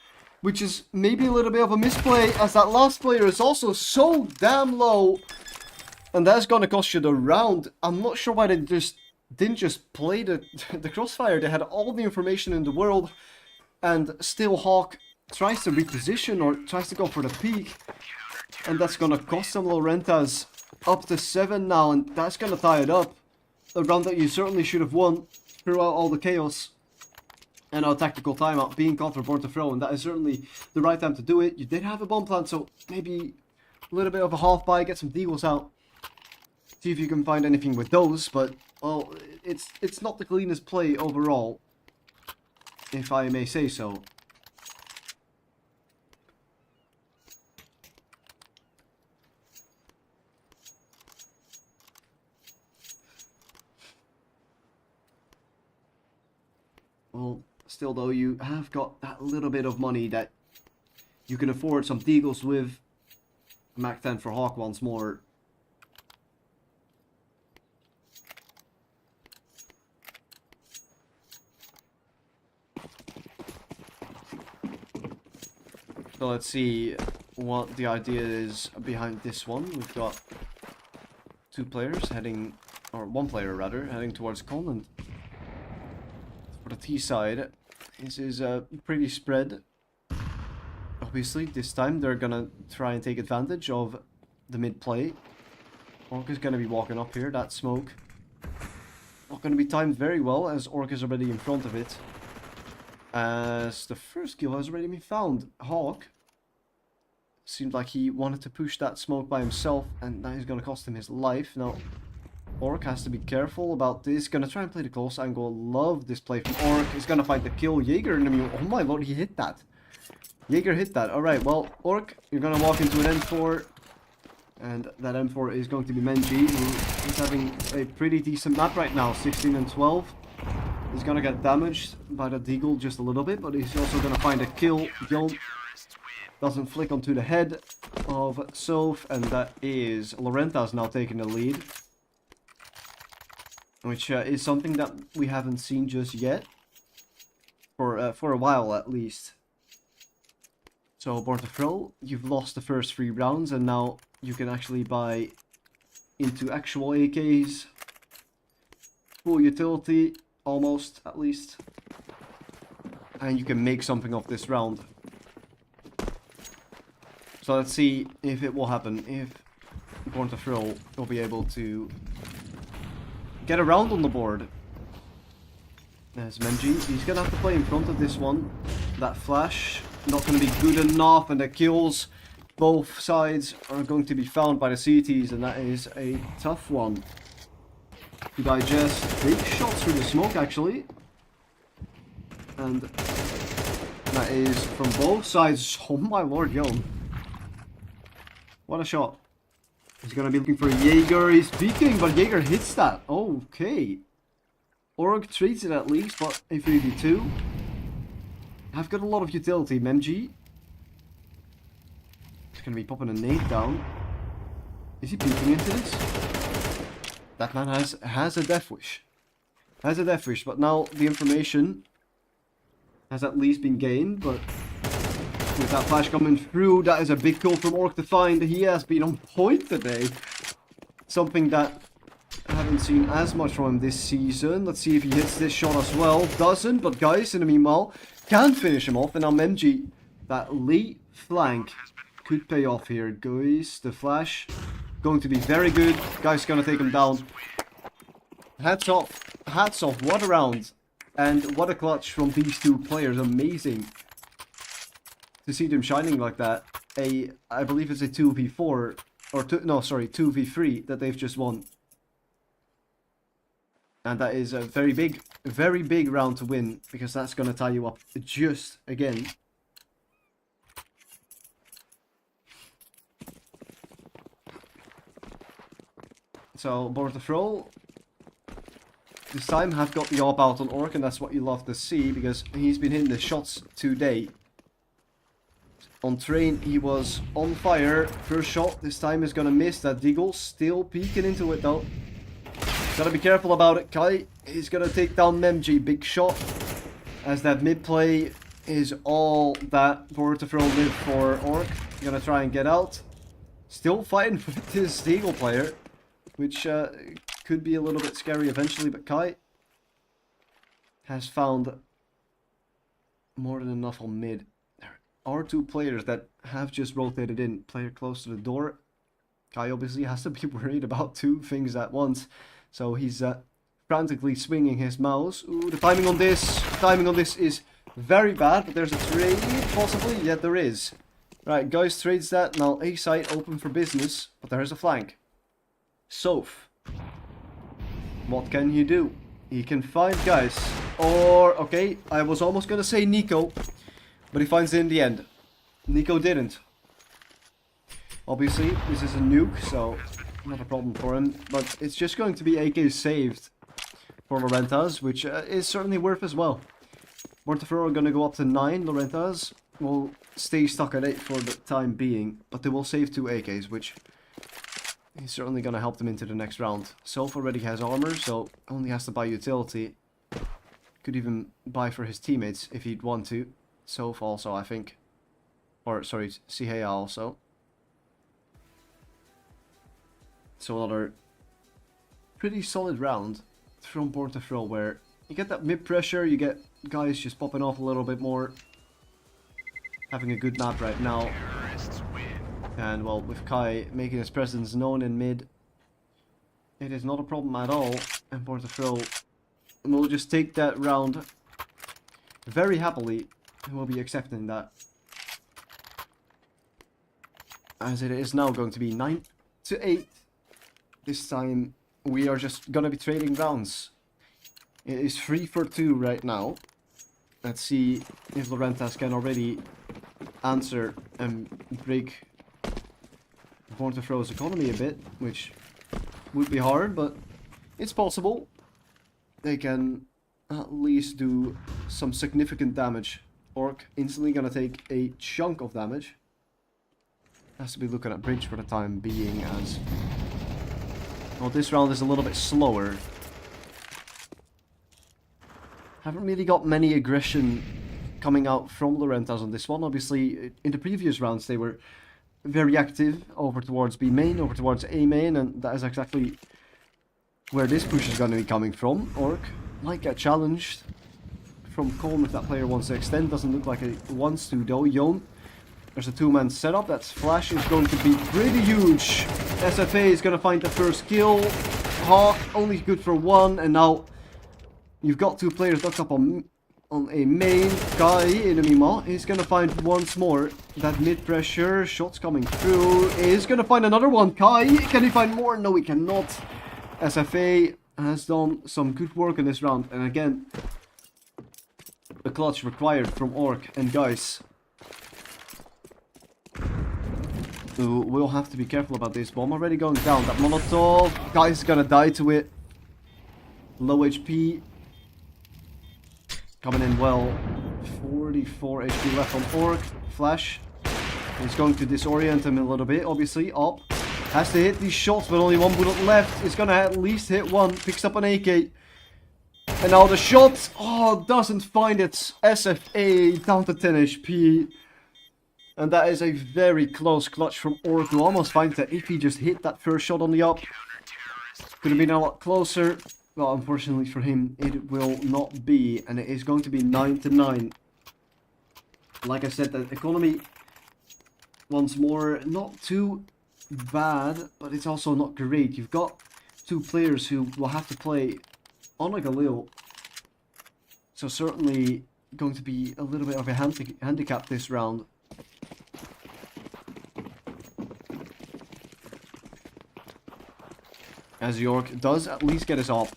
Which is maybe a little bit of a misplay, as that last player is also so damn low. And that's going to cost you the round. I'm not sure why they didn't just play the crossfire. They had all the information in the world. And still Hawk tries to reposition or tries to go for the peak. And that's going to cost them Lorentas up to 7 now. And that's going to tie it up. A round that you certainly should have won throughout all the chaos. And our tactical timeout being called for Born2Throw. And that is certainly the right time to do it. You did have a bomb plant, so maybe a little bit of a half buy. Get some deagles out. See if you can find anything with those. But, well, it's not the cleanest play overall. If I may say so. Well, still though, you have got that little bit of money that you can afford some deagles with. Mac 10 for Hawk once more. So let's see what the idea is behind this one. We've got 2 players heading, or 1 player rather, heading towards Con. And for the T side, this is pretty spread. Obviously, this time they're gonna try and take advantage of the mid play. Orc is gonna be walking up here. That smoke not gonna be timed very well, as Orc is already in front of it. As the first kill has already been found. Hawk seemed like he wanted to push that smoke by himself, and that is gonna cost him his life. Now, Orc has to be careful about this. Gonna try and play the close angle. Love this play from Orc. He's gonna find the kill. Jaeger in the middle. Oh my lord, he hit that. Jaeger hit that. Alright, well, Orc, you're gonna walk into an M4. And that M4 is going to be Menji, who is having a pretty decent map right now. 16 and 12. He's gonna get damaged by the deagle just a little bit, but he's also gonna find a kill. Yon doesn't flick onto the head of Soph, and that is Lorentas now taking the lead. Which is something that we haven't seen just yet. For a while at least. So Born2Throw, you've lost the first 3 rounds, and now you can actually buy into actual AKs. Full utility, almost at least. And you can make something of this round. So let's see if it will happen. If Born2Throw will be able to get a round on the board. There's Menji. He's gonna have to play in front of this one. That flash not gonna be good enough, and the kills both sides are going to be found by the CTs, and that is a tough one to digest. Big shots through the smoke actually, and that is from both sides. Oh my lord, yo, what a shot. He's gonna be looking for Jaeger. He's peeking, but Jaeger hits that. Okay. Orc treats it at least, but a 3v2. I've got a lot of utility. Memji. He's gonna be popping a nade down. Is he peeking into this? That man has a death wish. Has a death wish, but now the information has at least been gained, but with that flash coming through, that is a big call from Orc to find. He has been on point today. Something that I haven't seen as much from him this season. Let's see if he hits this shot as well. Doesn't, but Guys, in the meanwhile, can finish him off. And now Memji, that late flank could pay off here. Guys, the flash going to be very good. Guys gonna take him down. Hats off. Hats off. What a round. And what a clutch from these 2 players. Amazing to see them shining like that. I believe it's a 2v4 or 2v3 that they've just won. And that is a very big round to win, because that's going to tie you up just again. So Born2Throw this time have got the AWP out on Orc, and that's what you love to see, because he's been hitting the shots today. On train, he was on fire. First shot, this time is gonna miss. That Deagle still peeking into it though. Gotta be careful about it. Kai is gonna take down Memji. Big shot. As that mid play is all that Born2Throw live for Orc. Gonna try and get out. Still fighting with this Deagle player, which could be a little bit scary eventually, but Kai has found more than enough on mid. There are two players that have just rotated in. Player close to the door. Kai obviously has to be worried about two things at once, so he's frantically swinging his mouse. Ooh, the timing on this is very bad, but there's a trade, possibly? Yeah, there is. Right, guys, trades that. Now Faceit open for business, but there is a flank. Soph. What can you do? He can find guys. Or, okay, I was almost gonna say Nico, but he finds it in the end. Nico didn't. Obviously, this is a nuke, so not a problem for him. But it's just going to be AK saved for Lorentas, which is certainly worth as well. Born2Throw are going to go up to 9. Lorentas will stay stuck at 8 for the time being, but they will save 2 AKs, which is certainly going to help them into the next round. Soph already has armor, so only has to buy utility. Could even buy for his teammates if he'd want to. Soph also, I think. Or, sorry, Sihea also. So another pretty solid round from Born2Throw, where you get that mid-pressure, you get guys just popping off a little bit more. Having a good map right now. And, well, with Kai making his presence known in mid, it is not a problem at all. And Born2Throw will just take that round very happily, and will be accepting that. As it is now going to be 9 to 8. This time we are just gonna be trading rounds. It is 3 for 2 right now. Let's see if Lorentas can already answer and break Born2Throw's economy a bit, which would be hard, but it's possible. They can at least do some significant damage. Orc instantly gonna take a chunk of damage. Has to be looking at bridge for the time being, as well, this round is a little bit slower. Haven't really got many aggression coming out from Lorentas on this one. Obviously, in the previous rounds they were very active over towards B main, over towards A main, and that is exactly where this push is going to be coming from. Orc might get challenged from Colm if that player wants to extend. Doesn't look like it wants to though. Yon, there's a two-man setup. That's Flash is going to be pretty huge. SFA is going to find the first kill. Hawk only good for 1, and now you've got 2 players locked up on a main. Guy, Enemy is going to find once more. That mid-pressure, shots coming through, is going to find another one. Kai, can he find more? No, he cannot. SFA has done some good work in this round, and again, the clutch required from Orc. And guys, we'll have to be careful about this. Bomb already going down. That Molotov, Guy's gonna die to it. Low HP. Coming in well. 44 HP left on Orc. Flash is going to disorient him a little bit, obviously. Up. Has to hit these shots, but only 1 bullet left. It's gonna at least hit 1. Picks up an AK. And now the shot. Oh, doesn't find it. SFA down to 10 HP. And that is a very close clutch from Orc, who almost finds that if he just hit that first shot on the up, could have been a lot closer. Well, unfortunately for him, it will not be, and it is going to be 9 to 9. Like I said, the economy, once more, not too bad, but it's also not great. You've got 2 players who will have to play on a Galil, so certainly going to be a little bit of a handicap this round. As York does at least get his op,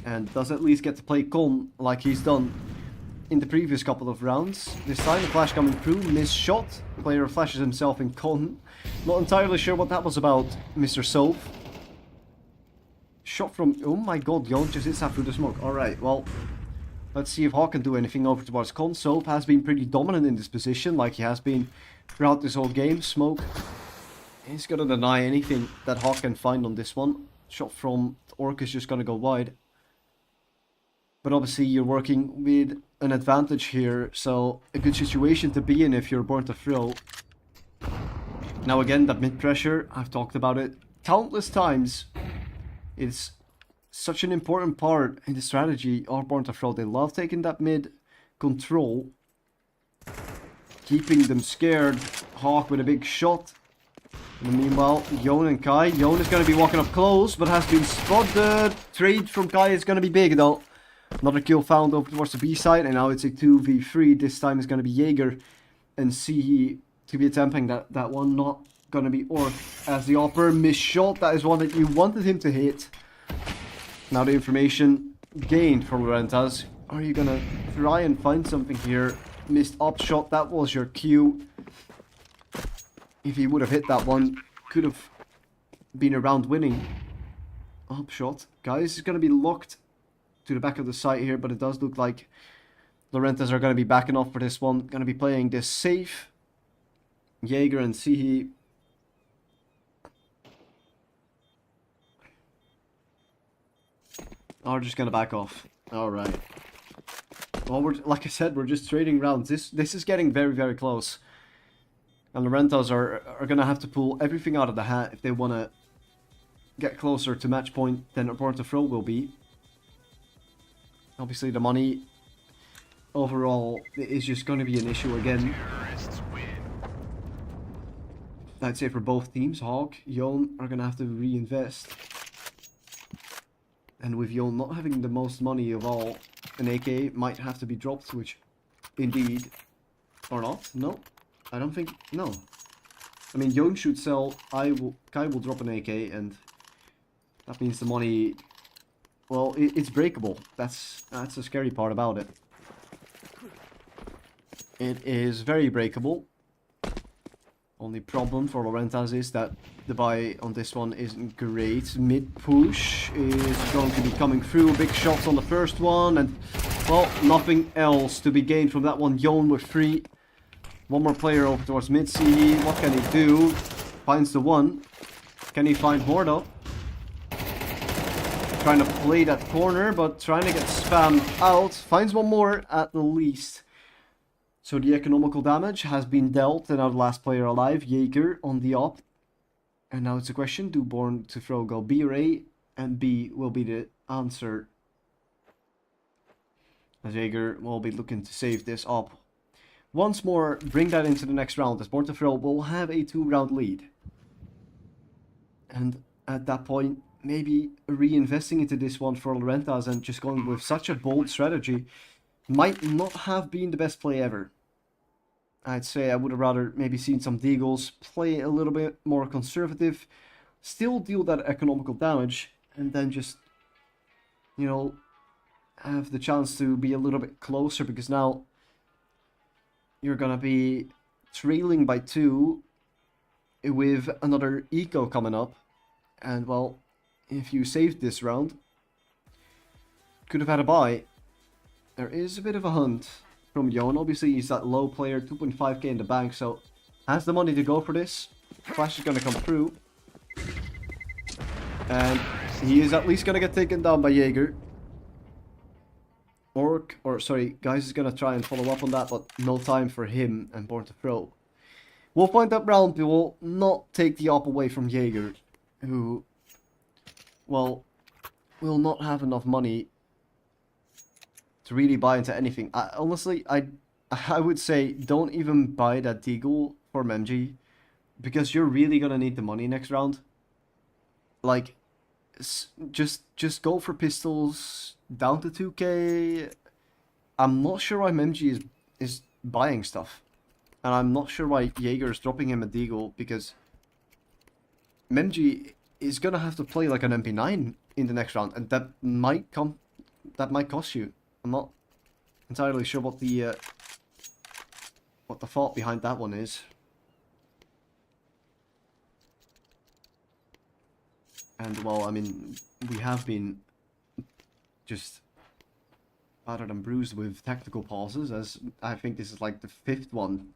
and does at least get to play Con like he's done in the previous couple of rounds. This time the flash coming through, missed shot. Player flashes himself in Con. Not entirely sure what that was about, Mr. Soph. shot from... Oh my god, Yon just hits that through the smoke. Alright, well... Let's see if Hawk can do anything over towards Con. Soap has been pretty dominant in this position, like he has been throughout this whole game. Smoke, he's gonna deny anything that Hawk can find on this one. Shot from Orc is just gonna go wide. But obviously you're working with an advantage here, so a good situation to be in if you're Born2Throw. Now again, that mid pressure, I've talked about it countless times. It's such an important part in the strategy of Born2Throw. They love taking that mid control, keeping them scared. Hawk with a big shot. And meanwhile, Yon and Kai. Yon is going to be walking up close, but has been spotted. Trade from Kai is going to be big though. Another kill found over towards the B side, and now it's a 2v3. This time it's going to be Jaeger and CE to be attempting that one. Not going to be Orc as the upper missed shot. That is one that you wanted him to hit. Now the information gained from Lorentas. Are you going to try and find something here? Missed up shot. That was your cue. If he would have hit that one, could have been around winning. Up shot. Guys, is going to be locked to the back of the site here, but it does look like Lorentas are going to be backing off for this one. Going to be playing this safe. Jaeger and Sihi are just going to back off. Alright. Well, like I said, we're just trading rounds. This is getting very, very close. And Lorentas are going to have to pull everything out of the hat if they want to get closer to match point than Born2Throw will be. Obviously, the money overall is just going to be an issue again. I'd say for both teams, Hawk, Yon are going to have to reinvest. And with Yon not having the most money of all, an AK might have to be dropped, which indeed, or not, no, I don't think, no. I mean, Yon should sell, Kai will drop an AK, and that means the money, well, it's breakable. That's the scary part about it. It is very breakable. Only problem for Lorentas is that the buy on this one isn't great. Mid push is going to be coming through. Big shots on the first one, and well, nothing else to be gained from that one. Yon with 3. One more player over towards mid C. What can he do? Finds the one. Can he find more though? Trying to play that corner, but trying to get spammed out. Finds one more at the least. So the economical damage has been dealt, and now the last player alive, Jaeger, on the op. And now it's a question, do Born2Throw go B or A? And B will be the answer. As Jaeger will be looking to save this op. Once more, bring that into the next round, as Born2Throw will have a 2-round lead. And at that point, maybe reinvesting into this one for Lorentas and just going with such a bold strategy might not have been the best play ever. I'd say I would have rather maybe seen some Deagles play a little bit more conservative, still deal that economical damage, and then just, you know, have the chance to be a little bit closer, because now you're gonna be trailing by 2 with another eco coming up, and well, if you saved this round, could have had a buy. There is a bit of a hunt from Yon. Obviously, he's that low player, 2.5k in the bank, so has the money to go for this. Flash is going to come through. And he is at least going to get taken down by Jaeger. Guys is going to try and follow up on that, but no time for him and Born2Throw. We'll find that round. We will not take the op away from Jaeger, who, well, will not have enough money to really buy into anything. Honestly, I would say don't even buy that Deagle for MG, because you're really gonna need the money next round. Like, just go for pistols down to 2k. I'm not sure why MG is buying stuff, and I'm not sure why Jaeger is dropping him a Deagle, because MG is gonna have to play like an MP9 in the next round, and that might cost you. I'm not entirely sure what the thought behind that one is. And, well, I mean, we have been just battered and bruised with technical pauses, as I think this is like the 5th one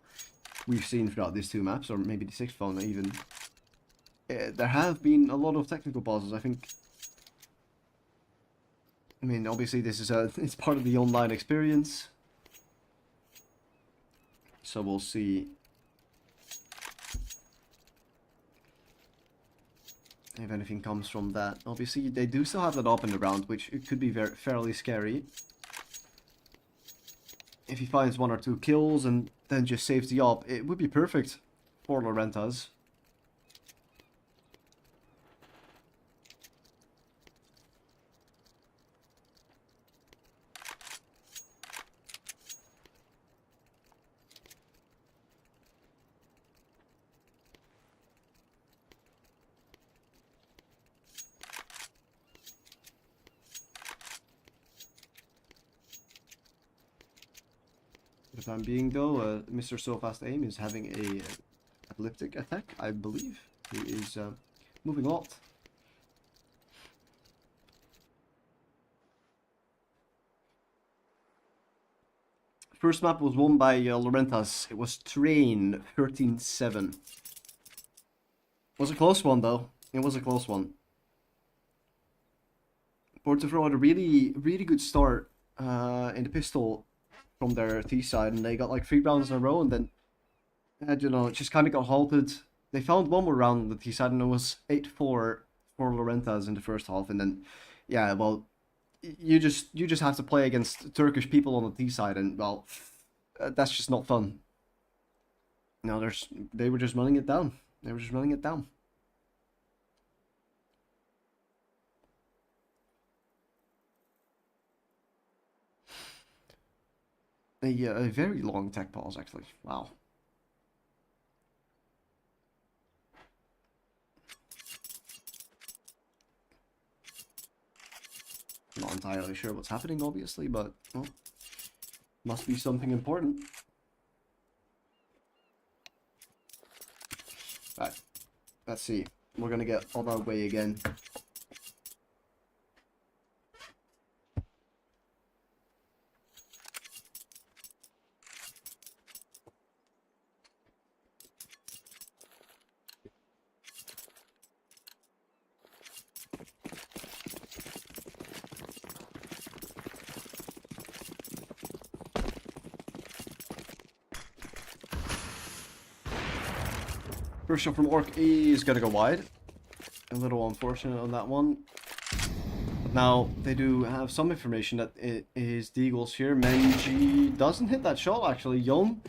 we've seen throughout these 2 maps, or maybe the 6th one even. There have been a lot of technical pauses, I think. I mean, obviously this is it's part of the online experience. So we'll see if anything comes from that. Obviously they do still have that up in the round, which it could be fairly scary. If he finds 1 or 2 kills and then just saves the op, it would be perfect for Lorentas. For the time being, though, Mr. So Fast Aim is having a epileptic attack, I believe. He is moving a lot. First map was won by Lorentas. It was Train 13-7. Was a close one, though. It was a close one. Born2Throw had a really good start in the pistol from their T side, and they got like 3 rounds in a row, and then, you know, it just kind of got halted. They found 1 more round on the T side, and it was 8-4 for Lorentas in the first half, and then, yeah, well, you just have to play against Turkish people on the T side, and, well, that's just not fun. No, they were just running it down. They were just running it down. A very long tech pause, actually. Wow. Not entirely sure what's happening, obviously, but, well, must be something important. Right. Let's see. We're gonna get on our way again. First shot from Orc is gonna go wide. A little unfortunate on that one. But now they do have some information that it is Deagles here. Menji doesn't hit that shot actually. Yon,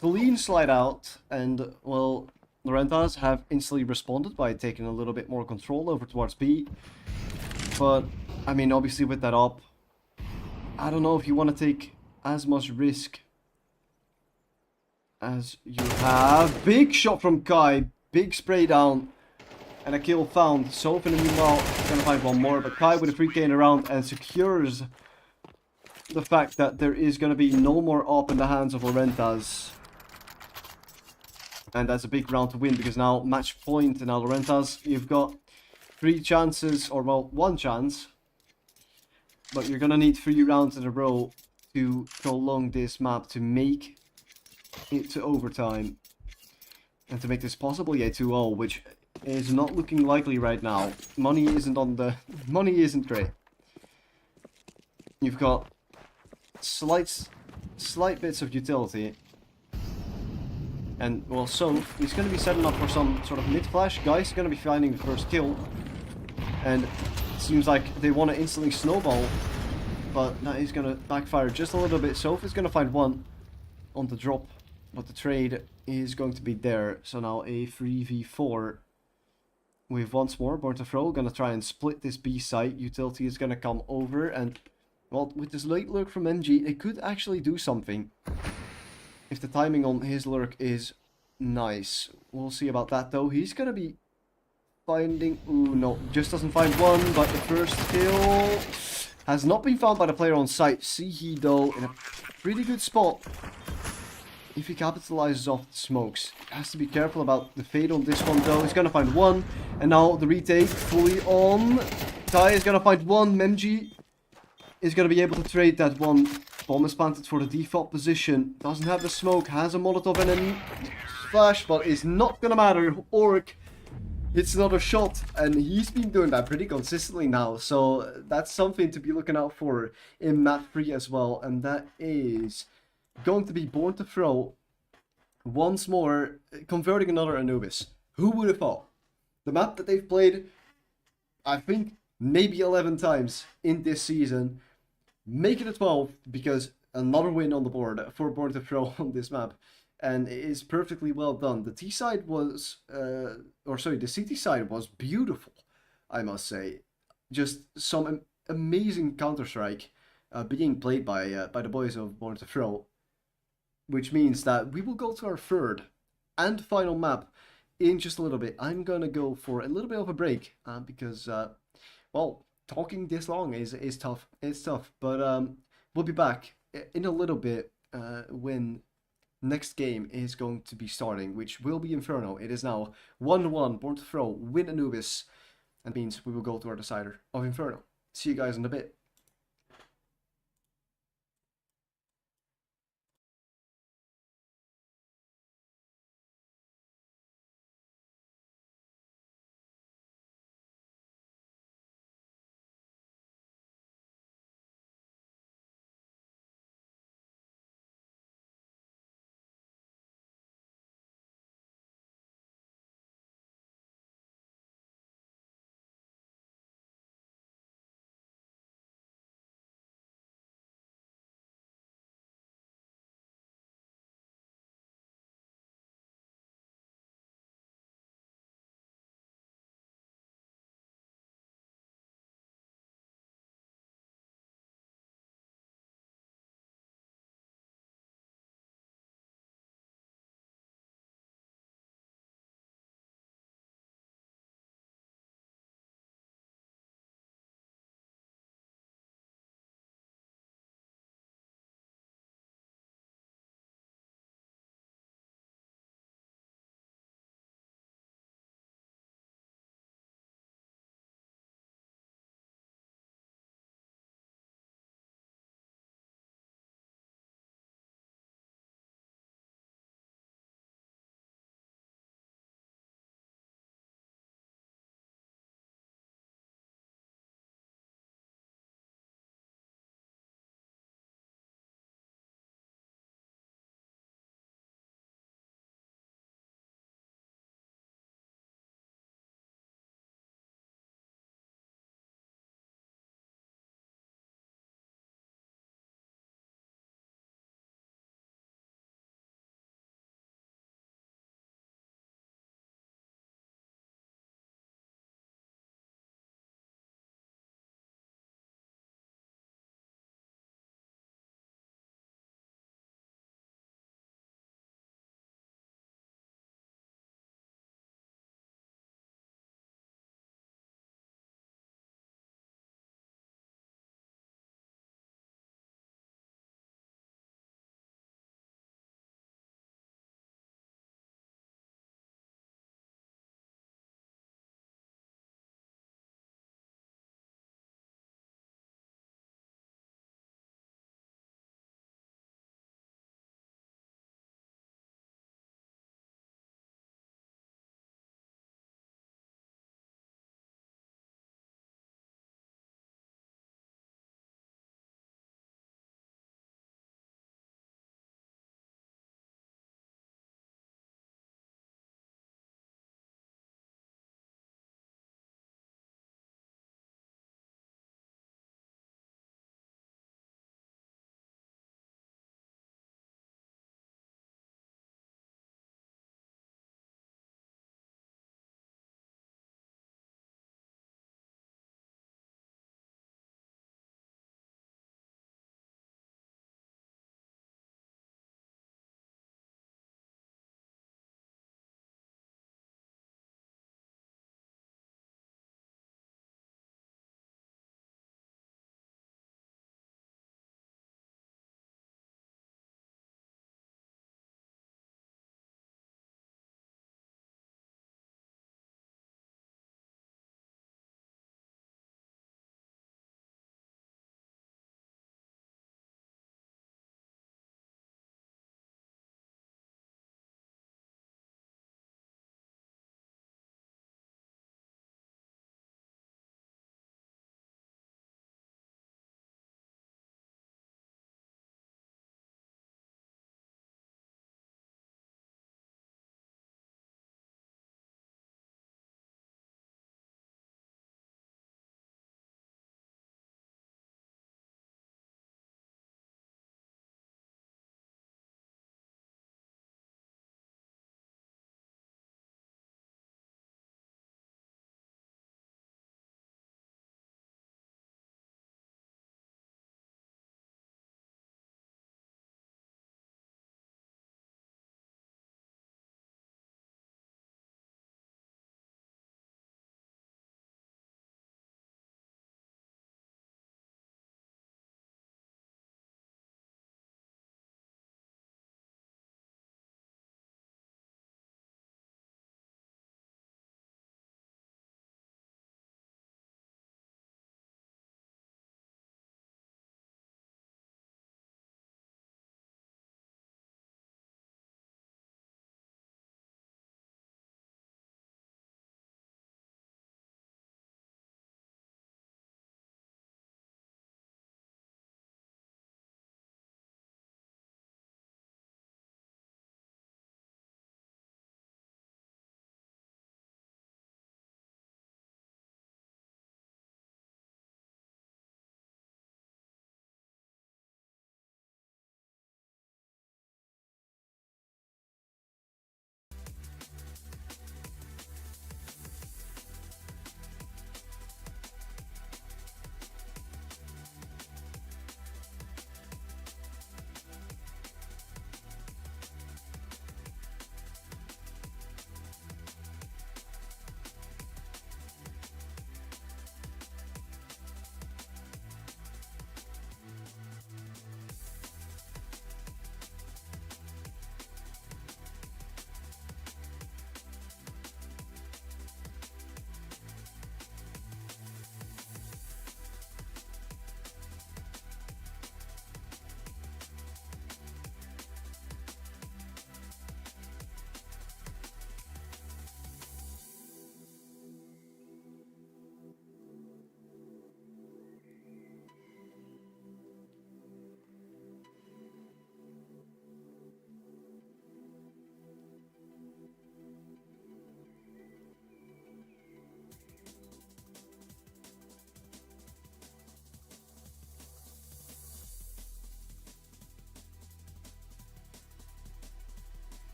clean slide out, and well, Lorentas have instantly responded by taking a little bit more control over towards B. But I mean, obviously with that up, I don't know if you want to take as much risk as you have. Big shot from Kai, big spray down, and a kill found. Soph in the meanwhile gonna find 1 more, but Kai with a 3k in a round and secures the fact that there is gonna be no more op in the hands of Lorentas. And that's a big round to win, because now match point, and now Lorentas, you've got 3 chances, or well, 1 chance, but you're gonna need 3 rounds in a row to prolong this map to make it to overtime, and to make this possibly a 2-0, which is not looking likely right now. Money isn't great. You've got slight bits of utility, and well, so he's going to be setting up for some sort of mid flash. Guy's going to be finding the first kill, and it seems like they want to instantly snowball, but that is going to backfire just a little bit. Soph is going to find 1 on the drop, but the trade is going to be there. So now a 3v4 with once more Born2Throw gonna try and split this B site. Utility is gonna come over, and well, with this late lurk from NG, it could actually do something if the timing on his lurk is nice. We'll see about that though. He's gonna be finding, ooh no, just doesn't find 1, but the first kill has not been found by the player on site. Sihi though in a pretty good spot. if he capitalizes off the smokes. He has to be careful about the fade on this one though. He's gonna find one. And now the retake fully on. Tai is gonna find one. Memji is gonna be able to trade that one. Bomb is planted for the default position. Doesn't have the smoke. Has a Molotov and a flash, but it's not gonna matter. Orc hits another shot, and he's been doing that pretty consistently now. So that's something to be looking out for in map 3 as well. And that is going to be Born2Throw once more, converting another Anubis. Who would have thought? The map that they've played, I think, maybe 11 times in this season, make it a 12 because another win on the board for Born2Throw on this map. And it is perfectly well done. The T side was, the CT side was beautiful, I must say. Just some amazing Counter-Strike being played by the boys of Born2Throw. Which means that we will go to our third and final map in just a little bit. I'm gonna go for a little bit of a break because, well, talking this long is tough. It's tough, but we'll be back in a little bit when next game is going to be starting, which will be Inferno. It is now 1-1, Born2Throw, win Anubis, and means we will go to our decider of Inferno. See you guys in a bit.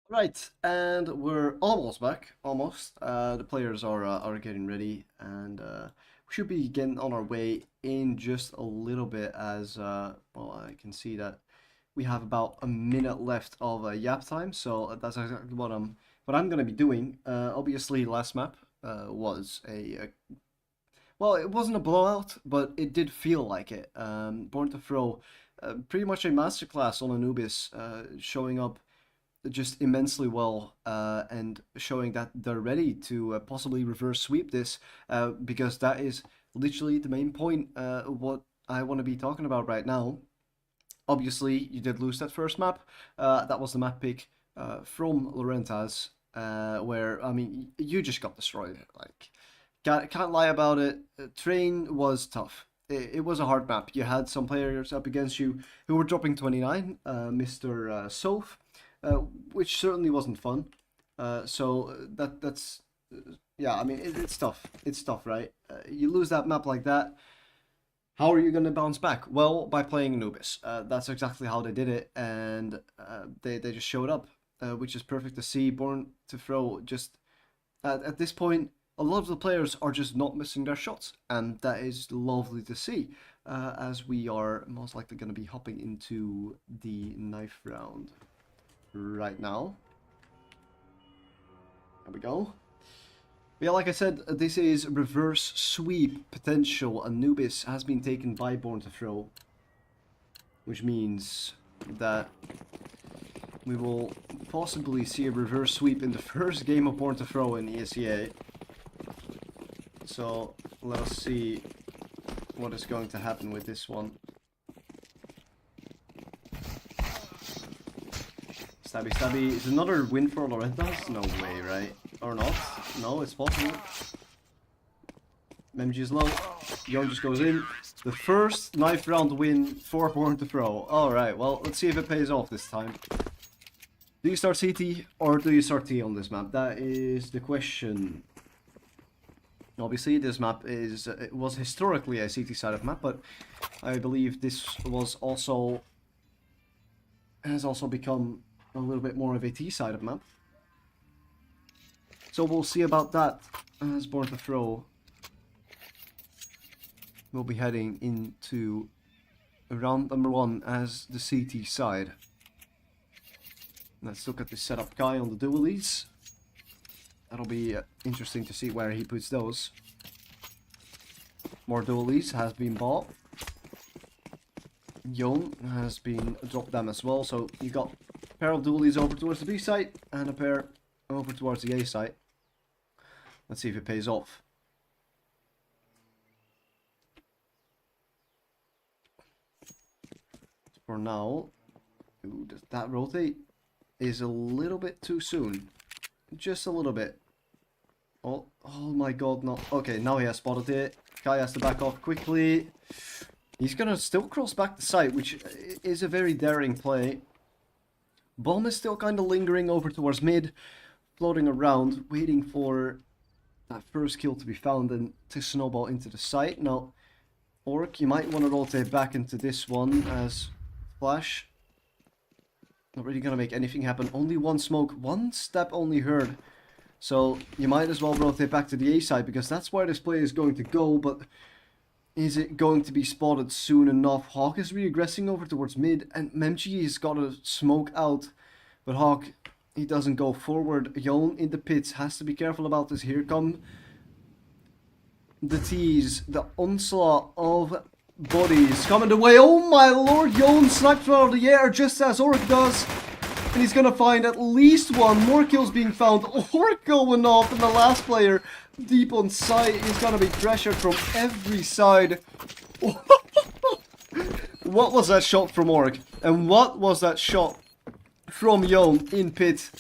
Right, and we're almost back. Almost. The players are getting ready, and we should be getting on our way in just a little bit. As well, I can see that we have about a minute left of yap time, so that's exactly what I'm gonna be doing. Obviously, last map was a well, it wasn't a blowout, but it did feel like it. Born2Throw, pretty much a masterclass on Anubis, showing up just immensely well and showing that they're ready to possibly reverse sweep this because that is literally the main point what I want to be talking about right now. Obviously, you did lose that first map. That was the map pick from Lorentas, where, I mean, you just got destroyed. Like, can't lie about it. Train was tough. It was a hard map. You had some players up against you who were dropping 29, Mr. Soph, which certainly wasn't fun. So that's yeah. I mean, it's tough. It's tough, right? You lose that map like that. How are you going to bounce back? Well, by playing Anubis. That's exactly how they did it, and they just showed up, which is perfect to see. Born2Throw just at this point, a lot of the players are just not missing their shots, and that is lovely to see. As we are most likely going to be hopping into the knife round right now. There we go. Yeah, like I said, this is reverse sweep potential. Anubis has been taken by Born2Throw, which means that we will possibly see a reverse sweep in the first game of Born2Throw in ESEA. So let us see what is going to happen with this one. Stabby stabby. Is another win for Lorentas? No way, right? Or not? No, it's possible. MG is low. Yon just goes in. The first knife round win for Born2Throw. Alright, well, let's see if it pays off this time. Do you start CT or do you start T on this map? That is the question. Obviously, this map it was historically a CT sided map, but I believe this has also become a little bit more of a T-sided map. So we'll see about that as Born2Throw will be heading into round number 1 as the CT side. Let's look at the setup guy on the dualies. That'll be interesting to see where he puts those. More dualies has been bought. Yon has been dropped down as well, so you got a pair of dualies over towards the B site and a pair over towards the A site. Let's see if it pays off. For now, ooh, that rotate is a little bit too soon. Just a little bit. Oh my god, no. Okay, now he has spotted it. Guy has to back off quickly. He's gonna still cross back the site, which is a very daring play. Bomb is still kind of lingering over towards mid, floating around, waiting for that first kill to be found and to snowball into the site. Now, Orc, you might want to rotate back into this one as Flash. Not really gonna make anything happen. Only one smoke, one step only heard. So you might as well rotate back to the A side because that's where this play is going to go, but is it going to be spotted soon enough? Hawk is regressing over towards mid and Memchi has got a smoke out, but Hawk, he doesn't go forward. Yon in the pits has to be careful about this. Here come the tease, the onslaught of bodies coming the way. Oh my lord, Yon sniped out of the air just as Orc does. And he's gonna find at least one. More kills being found. Orc going off, and the last player deep on site is gonna be pressured from every side. What was that shot from Orc? And what was that shot from Yon in pit?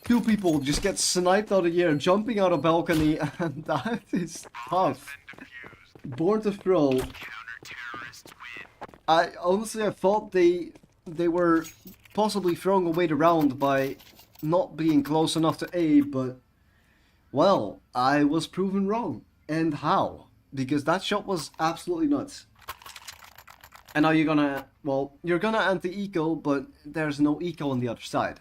Two people just get sniped out of the air, jumping out of balcony, and that is tough. Born2Throw. I thought they were possibly throwing away the round by not being close enough to A, but well, I was proven wrong. And how? Because that shot was absolutely nuts. And now you're gonna, well, you're gonna anti-eco, but there's no eco on the other side.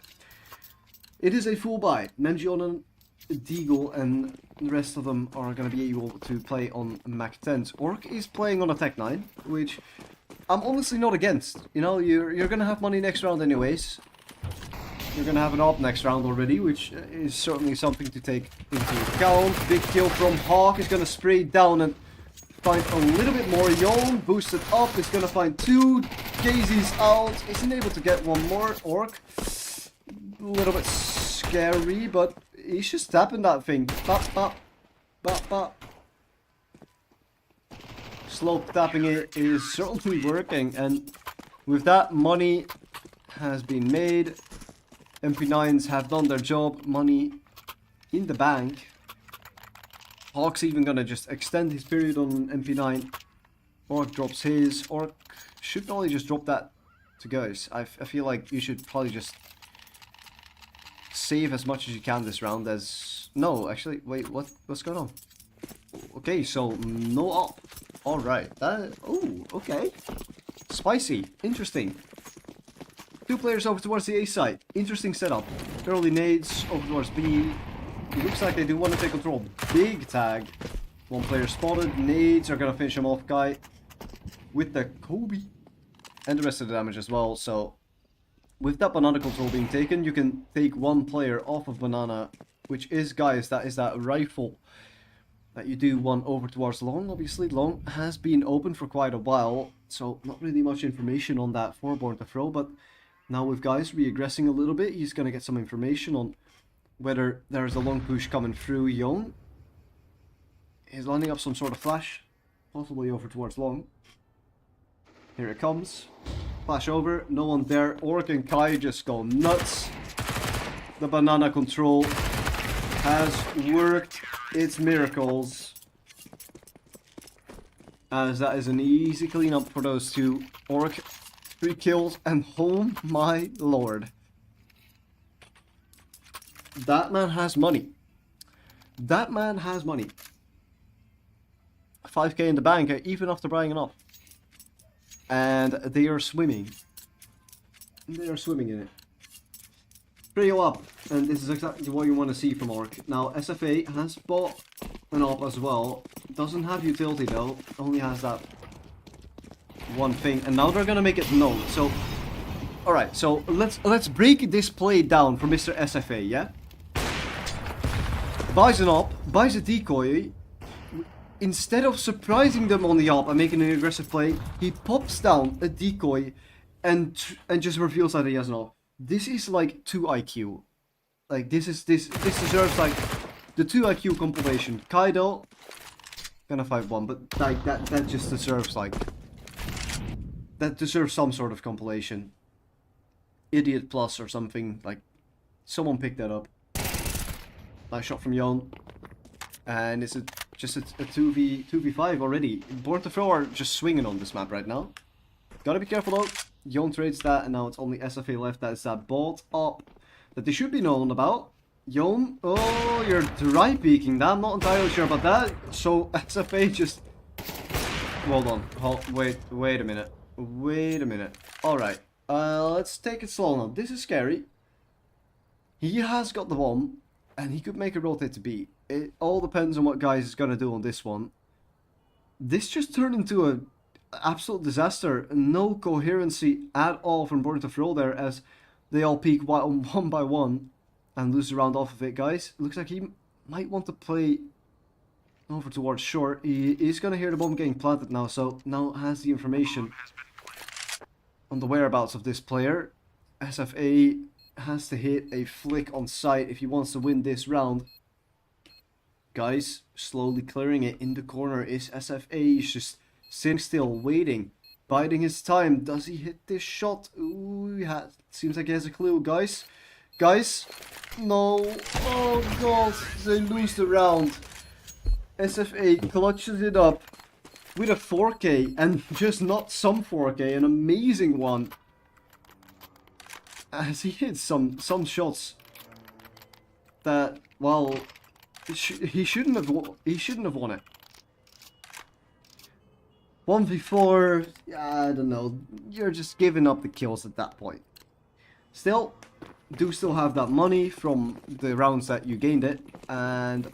It is a full buy. Menjionen, Deagle, and the rest of them are going to be able to play on Mac 10s. Orc is playing on a Tech 9, which I'm honestly not against. You know, you're going to have money next round anyways. You're going to have an AWP next round already, which is certainly something to take into account. Big kill from Hawk is going to spray down and find a little bit more. Yon boosted up is going to find 2. Casey's out. Isn't able to get one more. Orc. A little bit scary, but he's just tapping that thing. Bop, bop. Bop, bop. Slow tapping it is certainly working. And with that, money has been made. MP9s have done their job. Money in the bank. Hawk's even gonna just extend his period on MP9. Orc drops his. Orc should probably just drop that to guys. I feel like you should probably just save as much as you can this round as... No, actually, wait, what's going on? Okay, so no up. Alright, that... Oh, okay. Spicy. Interesting. 2 players over towards the A side. Interesting setup. Early nades over towards B. It looks like they do want to take control. Big tag. 1 player spotted. Nades are going to finish him off, guy. With the Kobe. And the rest of the damage as well. So, with that banana control being taken, you can take 1 player off of banana. Which is, guys, that is that rifle that you do want over towards long. Obviously, long has been open for quite a while. So, not really much information on that for Born2Throw. But now with guys reaggressing a little bit, he's going to get some information on whether there's a long push coming through. Young is lining up some sort of flash, possibly over towards long. Here it comes. Flash over, no one there. Orc and Kai just go nuts. The banana control has worked its miracles, as that is an easy cleanup for those 2. Orc, 3 kills, and oh my lord. That man has money. That man has money. 5k in the bank, even after buying it off. And they are swimming. They are swimming in it. Trio up. And this is exactly what you want to see from Orc. Now, SFA has bought an op as well. Doesn't have utility though. Only has that one thing. And now they're gonna make it known. So, alright. So, let's break this play down for Mr. SFA, yeah? Buys an op, buys a decoy. Instead of surprising them on the op and making an aggressive play, he pops down a decoy and just reveals that he has an op. This is like 2 IQ. Like this deserves like the 2 IQ compilation. Kaido gonna fight 1, but like that just deserves like that deserves some sort of compilation. Idiot plus or something, like someone picked that up. Nice shot from Yon. And it's just a 2v5 already. Born2Throw are just swinging on this map right now. Gotta be careful though. Yon trades that, and now it's only SFA left that is that bought up that they should be known about. Yon, oh, you're dry peeking that. I'm not entirely sure about that. So SFA just... Hold on. Wait a minute. Wait a minute. Alright. Let's take it slow now. This is scary. He has got the bomb. And he could make a rotate to B. It all depends on what guys is going to do on this one. This just turned into an absolute disaster. No coherency at all from Born2Throw there, as they all peek one by one and lose the round off of it, guys. Looks like he might want to play over towards short. He is going to hear the bomb getting planted now, so now has the information on the whereabouts of this player. SFA has to hit a flick on sight if he wants to win this round. Guys, slowly clearing it in the corner is SFA. He's just sitting still, waiting, biding his time. Does he hit this shot? Ooh, seems like he has a clue, guys. Guys, no. Oh god, they lose the round. SFA clutches it up with a 4k, and just not some 4k, an amazing one. As he hits some shots that, well, he shouldn't have won it. 1v4, yeah, I don't know. You're just giving up the kills at that point. Still, do still have that money from the rounds that you gained it, and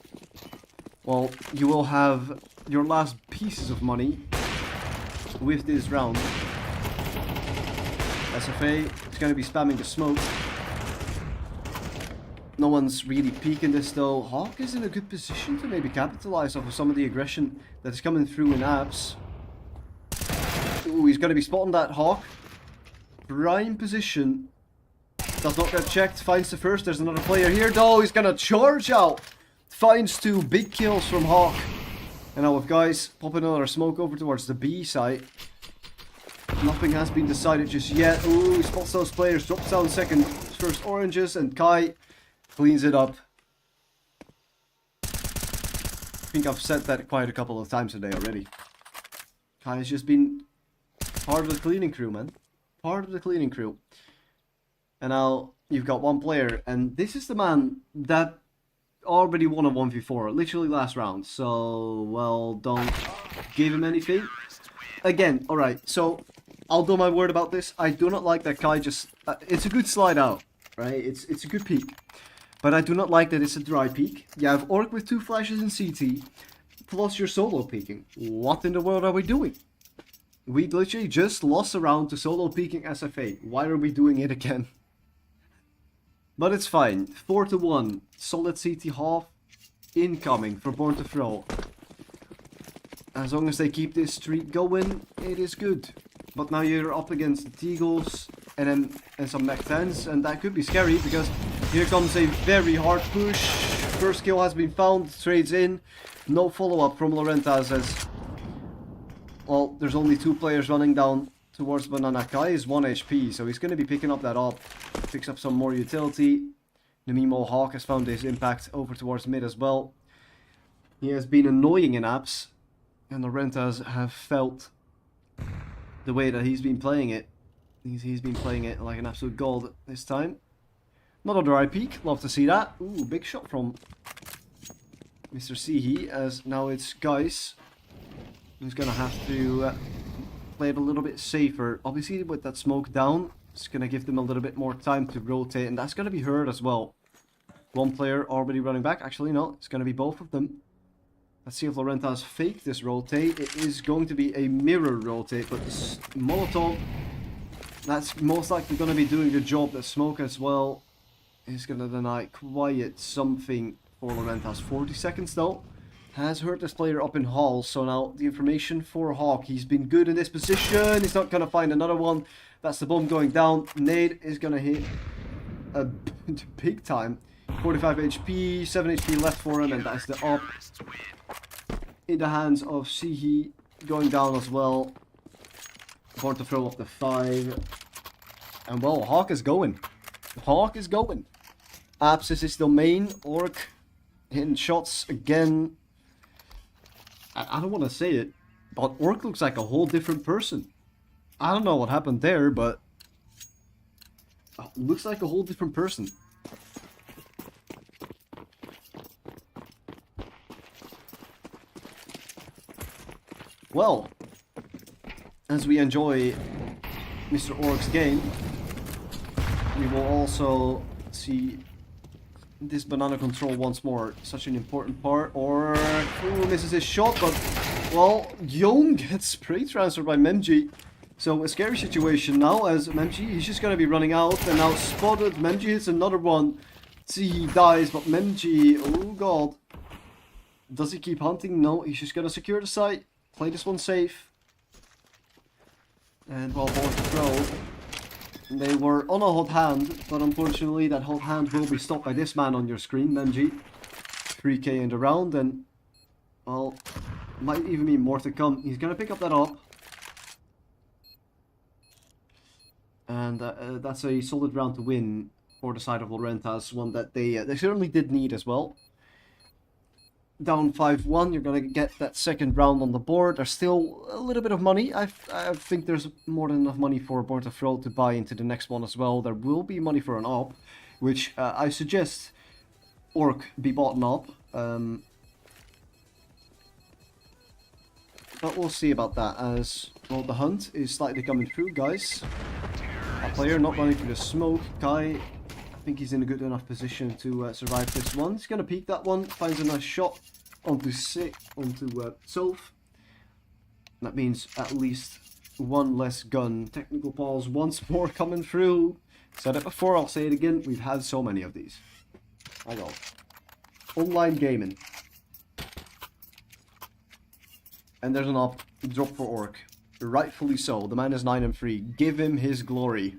well, you will have your last pieces of money with this round. SFA is going to be spamming the smoke. No one's really peeking this though. Hawk is in a good position to maybe capitalize off of some of the aggression that is coming through in apps. Ooh, he's going to be spotting that Hawk. Prime position. Does not get checked. Finds the first. There's another player here though. He's going to charge out. Finds 2 big kills from Hawk. And now with guys popping another smoke over towards the B site. Nothing has been decided just yet. Ooh, he spots those players. Drops down second. First oranges and Kai cleans it up. I think I've said that quite a couple of times today already. Kai has just been part of the cleaning crew, man. Part of the cleaning crew. And now you've got one player, and this is the man that already won a 1v4, literally last round. So, well, don't give him anything. Again, alright, so I'll do my word about this. I do not like that Kai just... it's a good slide out, right? It's a good peek. But I do not like that it's a dry peek. You have Orc with 2 flashes in CT, plus you're solo peeking. What in the world are we doing? We literally just lost a round to solo peeking SFA. Why are we doing it again? But it's fine. 4-1. Solid CT half incoming for Born2Throw. As long as they keep this streak going, it is good. But now you're up against the Eagles and some Mech 10s, and that could be scary because here comes a very hard push. First kill has been found, trades in. No follow-up from Lorentas as... well, there's only 2 players running down towards Banana. Kai is 1 HP, so he's going to be picking up that up. Picks up some more utility. Nemimo Hawk has found his impact over towards mid as well. He has been annoying in apps, and the Lorentas have felt the way that he's been playing it. He's been playing it like an absolute gold this time. Not a dry peak, love to see that. Ooh, big shot from Mr. Sihi, as now it's Guys who's gonna have to play it a little bit safer. Obviously with that smoke down, it's gonna give them a little bit more time to rotate, and that's gonna be heard as well. One player already running back. Actually no, it's gonna be both of them. Let's see if Lorentas fake this rotate. It is going to be a mirror rotate, but this Molotov, that's most likely gonna be doing the job. The smoke as well is gonna deny quite something for Lorentas. 40 seconds though. Has hurt this player up in hall, so now the information for Hawk. He's been good in this position. He's not going to find another one. That's the bomb going down. Nade is going to hit a big time. 45 HP, 7 HP left for him, and that's the up. In the hands of Sihi, going down as well. Born2Throw up the 5. And well, Hawk is going. Hawk is going. Apps is his domain. Orc hitting shots again. I don't want to say it, but Orc looks like a whole different person. I don't know what happened there, but looks like a whole different person. Well, as we enjoy Mr. Orc's game, we will also see this banana control once more. Such an important part. Or misses his shot, but well, Young gets spray transferred by Memji. So a scary situation now as Memji, he's just gonna be running out, and now spotted. Memji hits another one. See, he dies, but Memji, oh god. Does he keep hunting? No, he's just gonna secure the site. Play this one safe. And well, Born2Throw, they were on a hot hand, but unfortunately that hot hand will be stopped by this man on your screen, Memji. 3k in the round, and well, might even be more to come. He's gonna pick up that up. And that's a solid round to win for the side of Lorentas, one that they certainly did need as well. Down 5-1, you're going to get that second round on the board. There's still a little bit of money. I think there's more than enough money for Born2Throw to buy into the next one as well. There will be money for an op, which I suggest Orc be bought an op. But we'll see about that, as well, the hunt is slightly coming through, guys. A player not running through the smoke. Kai, I think he's in a good enough position to survive this one. He's gonna peek that one, finds a nice shot onto Soph. That means at least one less gun. Technical pause once more coming through. Said it before, I'll say it again. We've had so many of these. I know. Online gaming. And there's an op drop for Orc. Rightfully so. The man is 9-3. Give him his glory.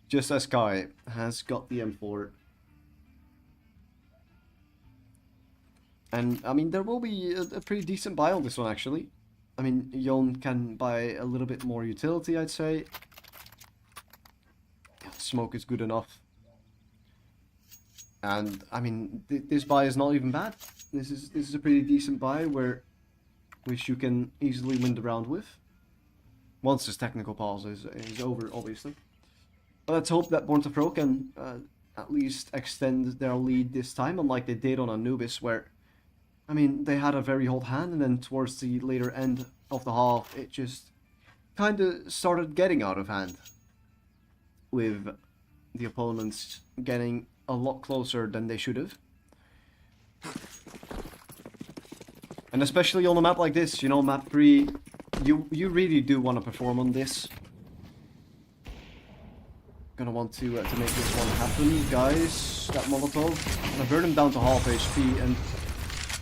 Just as Kai has got the M4. And, I mean, there will be a pretty decent buy on this one, actually. I mean, Jon can buy a little bit more utility, I'd say. Smoke is good enough. And, I mean, this buy is not even bad. This is a pretty decent buy, which you can easily win the round with. Once this technical pause is over, obviously. But let's hope that Born2Throw can at least extend their lead this time, unlike they did on Anubis, where, I mean, they had a very hot hand, and then towards the later end of the half, it just kind of started getting out of hand, with the opponents getting a lot closer than they should have. And especially on a map like this, you know, map 3, you really do want to perform on this. Gonna want to make this one happen, guys. That Molotov, gonna burn him down to half HP, and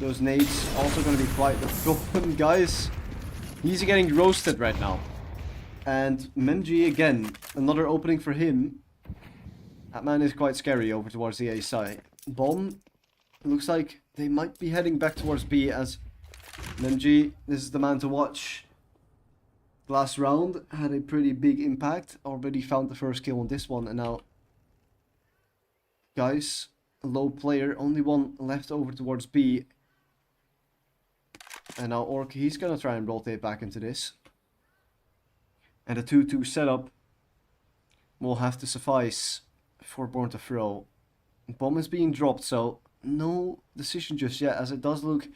those nades also gonna be quite the problem, guys. He's getting roasted right now. And Memji again, another opening for him. That man is quite scary over towards the A side. Bomb, looks like they might be heading back towards B as Memji, this is the man to watch. Last round had a pretty big impact. Already found the first kill on this one, and now, guys, a low player, only one left over towards B. And now Orc, he's gonna try and rotate back into this. And the 2-2 setup will have to suffice for Born2Throw. Bomb is being dropped, so no decision just yet, as it does look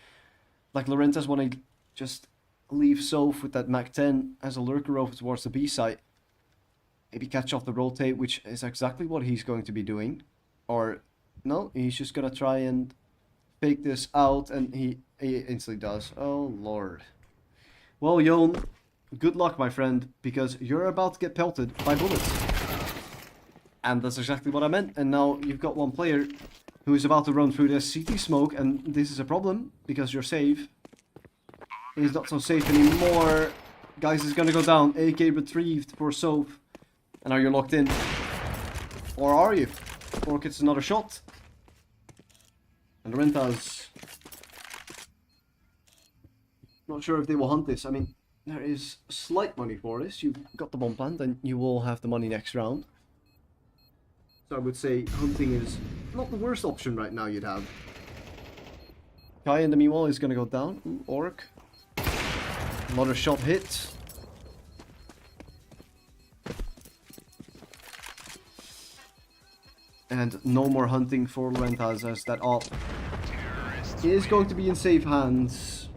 like Lorentas want to just leave Soph with that Mac 10 as a lurker over towards the B site. Maybe catch off the rotate, which is exactly what he's going to be doing. Or, no, he's just going to try and fake this out, and he instantly does. Oh, Lord. Well, Jon, good luck, my friend, because you're about to get pelted by bullets. And that's exactly what I meant. And now you've got one player who is about to run through this CT smoke, and this is a problem, because you're safe. He's not so safe anymore. Guys, is gonna go down. AK retrieved for Soph. And now you're locked in. Or are you? Or gets another shot. And Lorentas. Not sure if they will hunt this. I mean, there is slight money for this. You've got the bomb plant, and you will have the money next round. So I would say hunting is not the worst option right now you'd have. Kai in the meanwhile is gonna go down. Ooh, Orc. Another shot hit. And no more hunting for Lorentas, as that op is going to be in safe hands.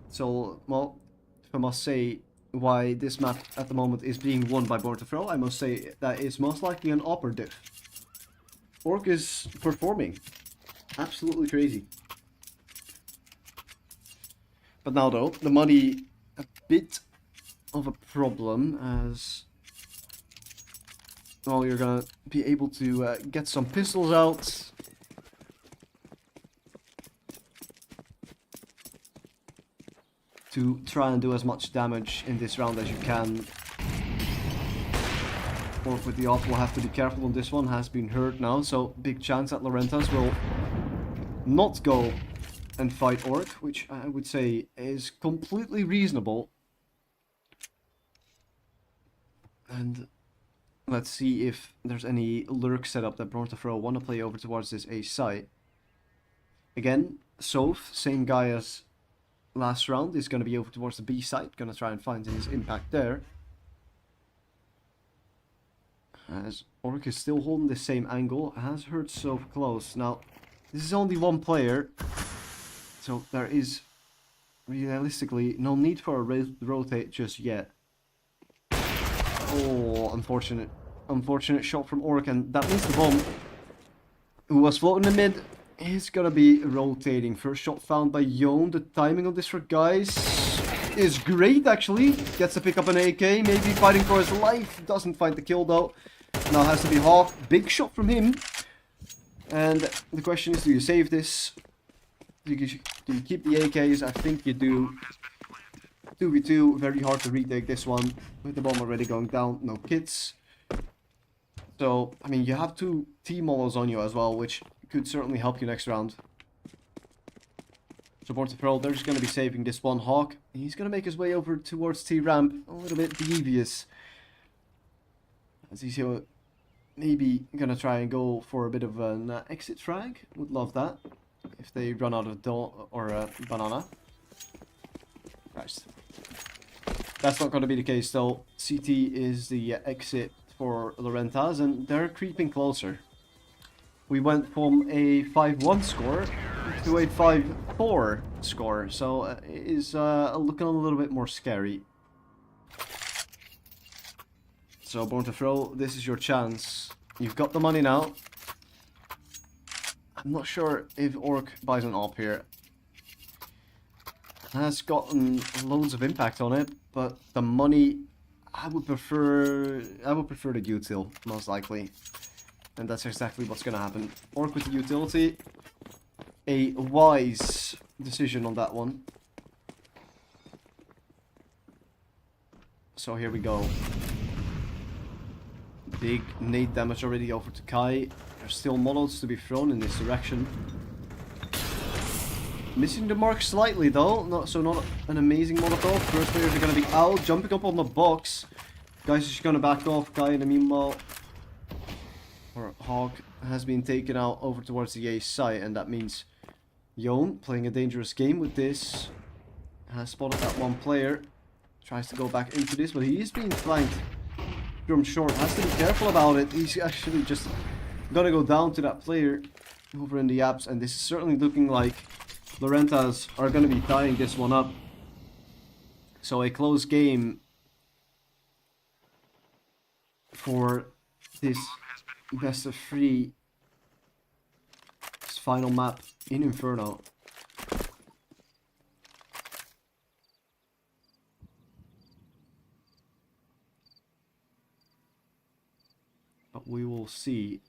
So, well, if I must say why this map at the moment is being won by Born2Throw, I must say that is most likely an operative. Orc is performing. Absolutely crazy. But now though, the money a bit of a problem, as well, you're gonna be able to get some pistols out. To try and do as much damage in this round as you can. Orc with the off will have to be careful on this one, has been hurt now, so big chance that Lorentas will not go and fight Orc, which I would say is completely reasonable. And let's see if there's any lurk setup that Born2Throw want to play over towards this A site. Again, Soph, same guy as last round, is going to be over towards the B site, going to try and find his impact there. As Orc is still holding the same angle, has heard Soph close. Now, this is only one player, so there is realistically no need for a rotate just yet. Oh, unfortunate. unfortunate shot from Orc, and that means the bomb, who was floating in the mid, is gonna be rotating. First shot found by Yon. The timing on this for Guys is great, actually. Gets to pick up an AK, maybe fighting for his life. Doesn't find the kill, though. Now has to be Hawk. Big shot from him. And the question is, do you save this? Do you keep the AKs? I think you do. 2v2, very hard to retake this one. With the bomb already going down, no kits. So, I mean, you have 2 T-molos on you as well, which could certainly help you next round. So Born2Throw, they're just going to be saving this one Hawk. He's going to make his way over towards T-ramp. A little bit devious. As he's maybe going to try and go for a bit of an exit frag. Would love that. If they run out of banana. Christ. That's not going to be the case though. CT is the exit for Lorentas, and they're creeping closer. We went from a 5-1 score to a 5-4 score, so it is looking a little bit more scary. So Born2Throw, this is your chance. You've got the money now. I'm not sure if Orc buys an op here. Has gotten loads of impact on it, but the money, I would prefer the util, most likely. And that's exactly what's gonna happen. Orc with the utility. A wise decision on that one. So here we go. Big nade damage already over to Kai. There's still models to be thrown in this direction. Missing the mark slightly though, not an amazing Molotov. First players are going to be out, jumping up on the box. Guys are just going to back off. Guy in the meanwhile, or Hawk, has been taken out over towards the A site, and that means Yon playing a dangerous game with this. Has spotted that one player. Tries to go back into this, but he is being flanked from short. Has to be careful about it. He's actually just going to go down to that player over in the apps, and this is certainly looking like Lorentas are going to be tying this one up. So a close game for this best of 3, this final map in Inferno. But we will see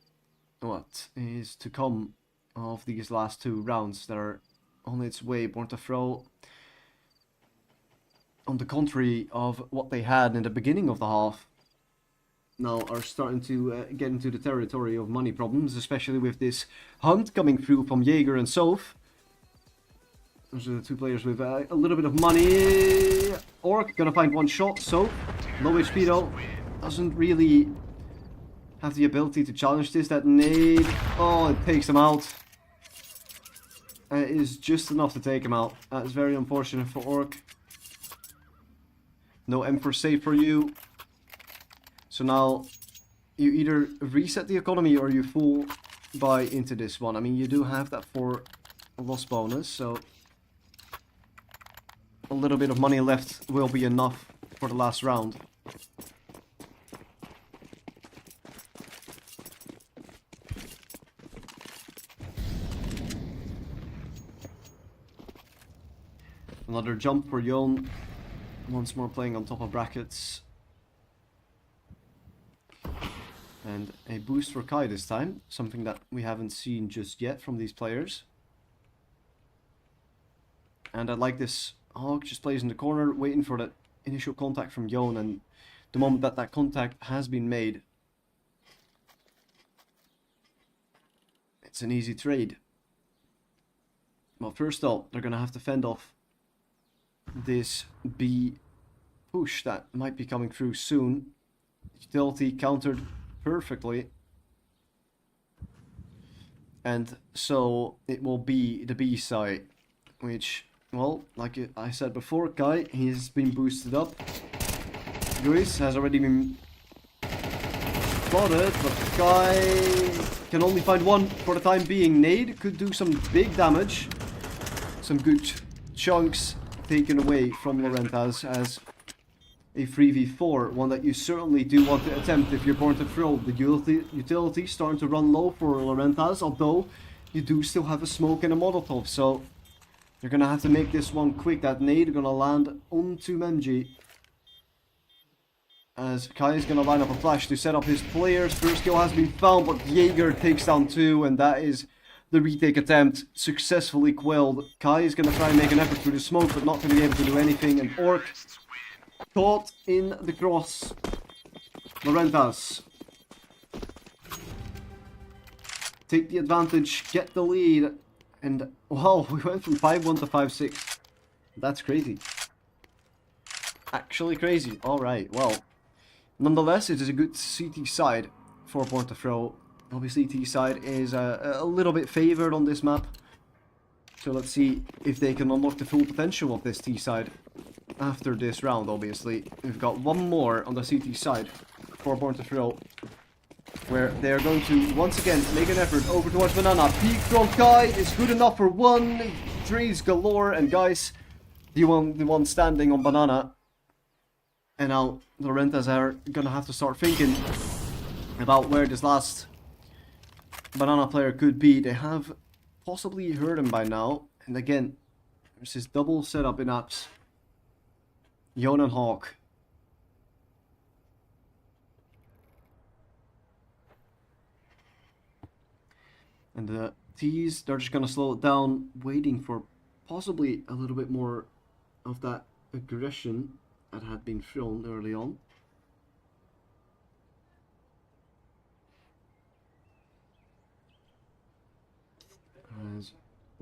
what is to come of these last 2 rounds that are on its way. Born2Throw, on the contrary of what they had in the beginning of the half, now are starting to get into the territory of money problems, especially with this hunt coming through from Jaeger and Soph. Those are the 2 players with a little bit of money. Orc gonna find one shot. Soph, low HP though, doesn't really have the ability to challenge this. That nade, oh, it takes him out. It is just enough to take him out. That is very unfortunate for Orc. No M4 save for you. So now you either reset the economy or you full buy into this one. I mean, you do have that for a loss bonus, so a little bit of money left will be enough for the last round. Another jump for Yon. Once more playing on top of brackets. And a boost for Kai this time. Something that we haven't seen just yet from these players. And I like this. Hawk just plays in the corner, waiting for that initial contact from Yon. And the moment that that contact has been made, it's an easy trade. Well, first though, they're going to have to fend off this B push that might be coming through soon. Utility countered perfectly. And so it will be the B side, which, well, like I said before, Kai, he's been boosted up. Luis has already been spotted, but Kai can only find one for the time being. Nade could do some big damage. Some good chunks taken away from Lorentas as a 3v4, one that you certainly do want to attempt if you're Born2Throw. The utility starting to run low for Lorentas, although you do still have a smoke and a Molotov, so you're gonna have to make this one quick. That nade gonna land onto Memji, as Kai is gonna line up a flash to set up his players. First kill has been found, but Jaeger takes down 2, and that is the retake attempt successfully quelled. Kai is gonna try and make an effort through the smoke, but not gonna be able to do anything, and Orc caught in the cross. Lorentas take the advantage, get the lead, and wow, we went from 5-1 to 5-6. That's crazy. Actually crazy. Alright, well, nonetheless, it is a good CT side for Born2Throw. Obviously, T side is a little bit favored on this map. So let's see if they can unlock the full potential of this T side after this round, obviously. We've got one more on the CT side for Born2Throw, where they're going to once again make an effort over towards Banana. Peek from Kai is good enough for one. Trees galore, and guys, the one standing on Banana. And now Lorentas are gonna have to start thinking about where this last Banana player could be. They have possibly heard him by now. And again, there's this double setup in apps. Yon and Hawk. And the T's, they're just gonna slow it down, waiting for possibly a little bit more of that aggression that had been filmed early on. As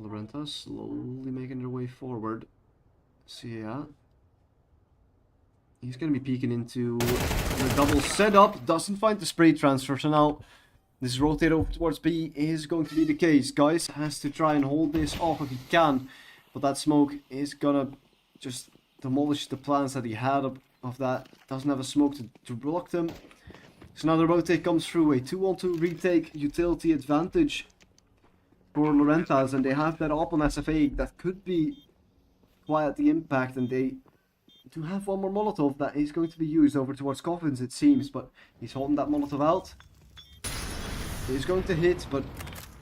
Lorentas slowly making their way forward. ESEA. He's going to be peeking into the double setup. Doesn't find the spray transfer. So now this rotate over towards B is going to be the case. Guys has to try and hold this off if he can. But that smoke is going to just demolish the plans that he had of that. Doesn't have a smoke to block them. So now the rotate comes through. A 2-on-2 retake, utility advantage for Lorentas. And they have that up on SFA that could be quite the impact. And they do have one more Molotov that is going to be used over towards Coffins, it seems, but he's holding that Molotov out. He's going to hit, but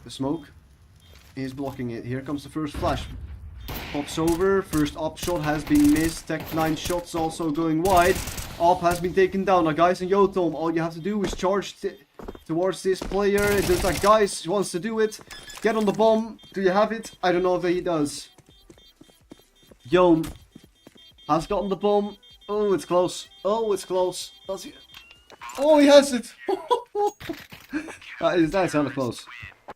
the smoke is blocking it. Here comes the first flash. Pops over, first op shot has been missed. Tech 9 shots also going wide. Op has been taken down. Now guys in Yotom, all you have to do is charge towards this player. There's that guys who wants to do it. Get on the bomb. Do you have it? I don't know if he does. Yom has gotten the bomb. Oh, it's close. Oh, it's close. Does he? Oh, he has it. That's kind of close.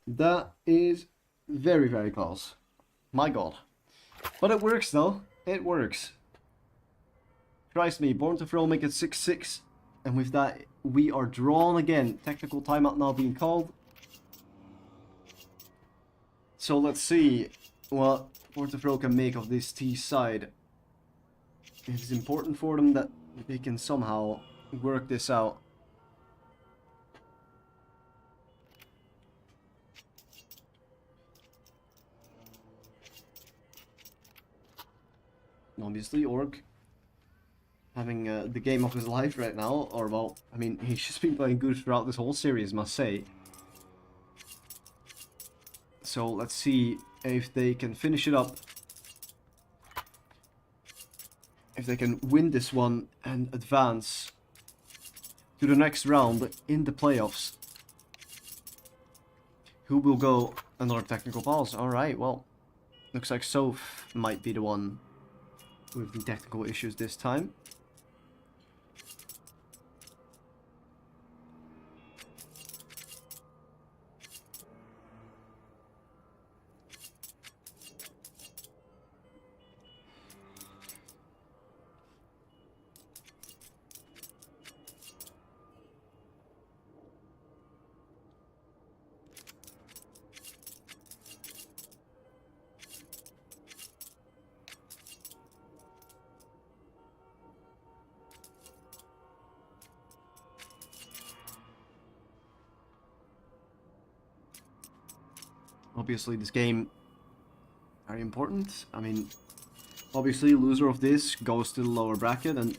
That is very, very close. My god. But it works though. It works. Christ me. Born2Throw make it 6-6. And with that, we are drawn again. Technical timeout now being called. So let's see what Born2Throw can make of this T side. It is important for them that they can somehow work this out. Obviously, Orc having the game of his life right now, or well, I mean, he's just been playing good throughout this whole series, must say. So let's see if they can finish it up. If they can win this one and advance to the next round in the playoffs. Who will go another technical pause? Alright, well, looks like Soph might be the one with the technical issues this time. Obviously, this game very important. I mean, obviously, loser of this goes to the lower bracket, and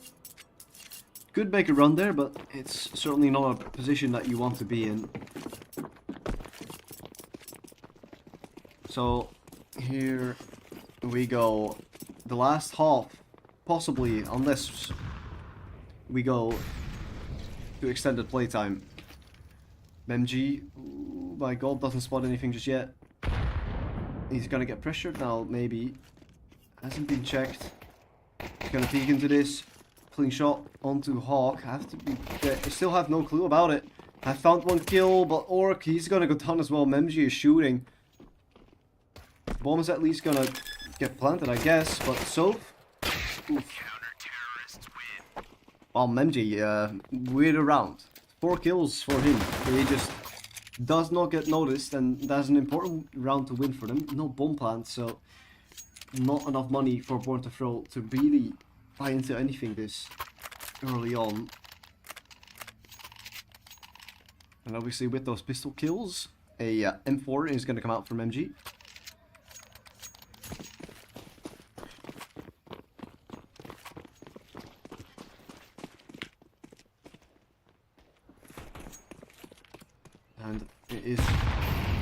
Could make a run there, but it's certainly not a position that you want to be in. So, here we go. The last half, possibly, unless we go to extended playtime. MG, oh my god, doesn't spot anything just yet. He's gonna get pressured now, maybe. Hasn't been checked. He's gonna peek into this. Clean shot onto Hawk. I still have no clue about it. I found one kill, but Orc, he's gonna go down as well. Memji is shooting. Bomb is at least gonna get planted, I guess, but Soph. Well, Memji, weird around. 4 kills for him. He just does not get noticed, and that's an important round to win for them. No bomb plant, so not enough money for Born2Throw to really buy into anything this early on. And obviously with those pistol kills, a M4 is going to come out from MG. And it is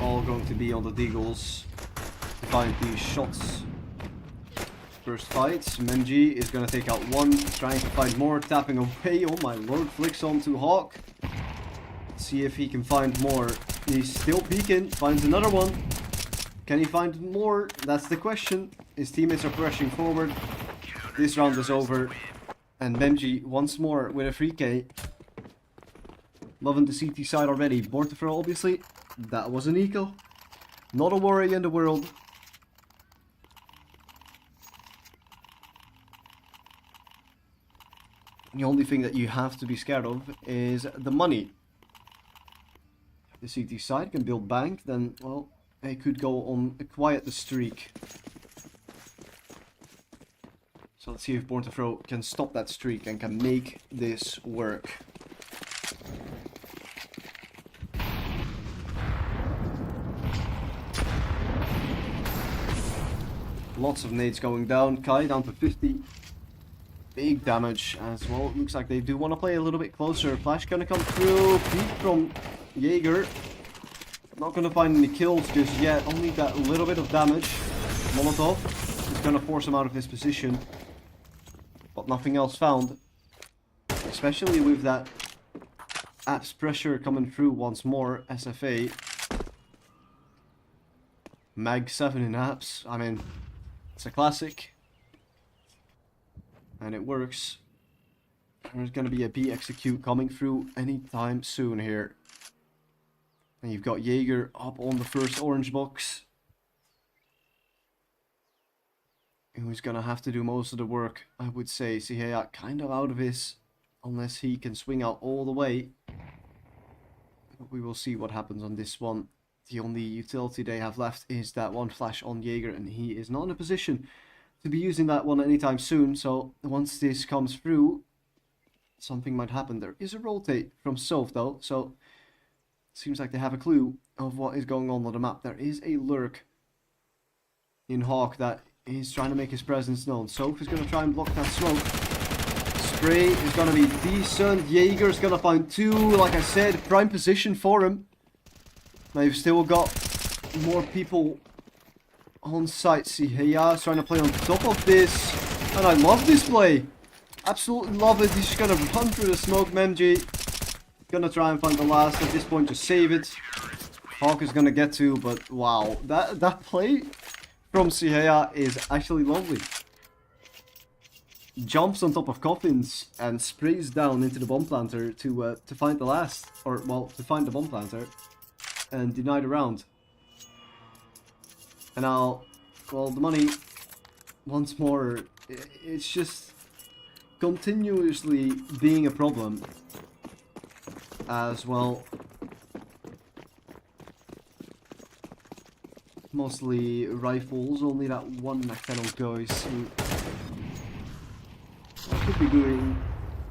all going to be on the Deagles to find these shots. First fights, Memji is going to take out one, trying to find more, tapping away. Oh my lord, flicks onto Hawk. See if he can find more. He's still peeking, finds another one. Can he find more? That's the question. His teammates are pushing forward. This round is over. And Memji once more with a 3k. Loving the CT side already. Born2Throw, obviously. That was an eco. Not a worry in the world. The only thing that you have to be scared of is the money. If the CT side can build bank, then, well, they could go on quiet the streak. So let's see if Born2Throw can stop that streak and can make this work. Lots of nades going down. Kai down to 50. Big damage as well. Looks like they do want to play a little bit closer. Flash gonna come through. Peek from Jaeger. Not gonna find any kills just yet. Only that little bit of damage. Molotov is gonna force him out of his position. But nothing else found. Especially with that apps pressure coming through once more. SFA. Mag 7 in apps. I mean, it's a classic. And it works. There's going to be a B execute coming through anytime soon here. And you've got Jaeger up on the first orange box. Who's going to have to do most of the work, I would say. ESEA kind of out of his, unless he can swing out all the way. But we will see what happens on this one. The only utility they have left is that one flash on Jaeger, and he is not in a position to be using that one anytime soon. So once this comes through, something might happen. There is a rotate from Soph though, so seems like they have a clue of what is going on the map. There is a lurk in Hawk that is trying to make his presence known. Soph is going to try and block that smoke. Spray is going to be decent. Jaeger is going to find 2, like I said, prime position for him. They've still got more people on site. ESEA is trying to play on top of this, and I love this play. Absolutely love it. He's just gonna run through the smoke. Memji gonna try and find the last. At this point, just save it. Hawk is gonna get to, but wow, that play from ESEA is actually lovely. Jumps on top of coffins and sprays down into the bomb planter to find the last, or well, to find the bomb planter and deny the round. And now, well, the money, once more, it's just continuously being a problem as well. Mostly rifles, only that one McCannel goes who could be doing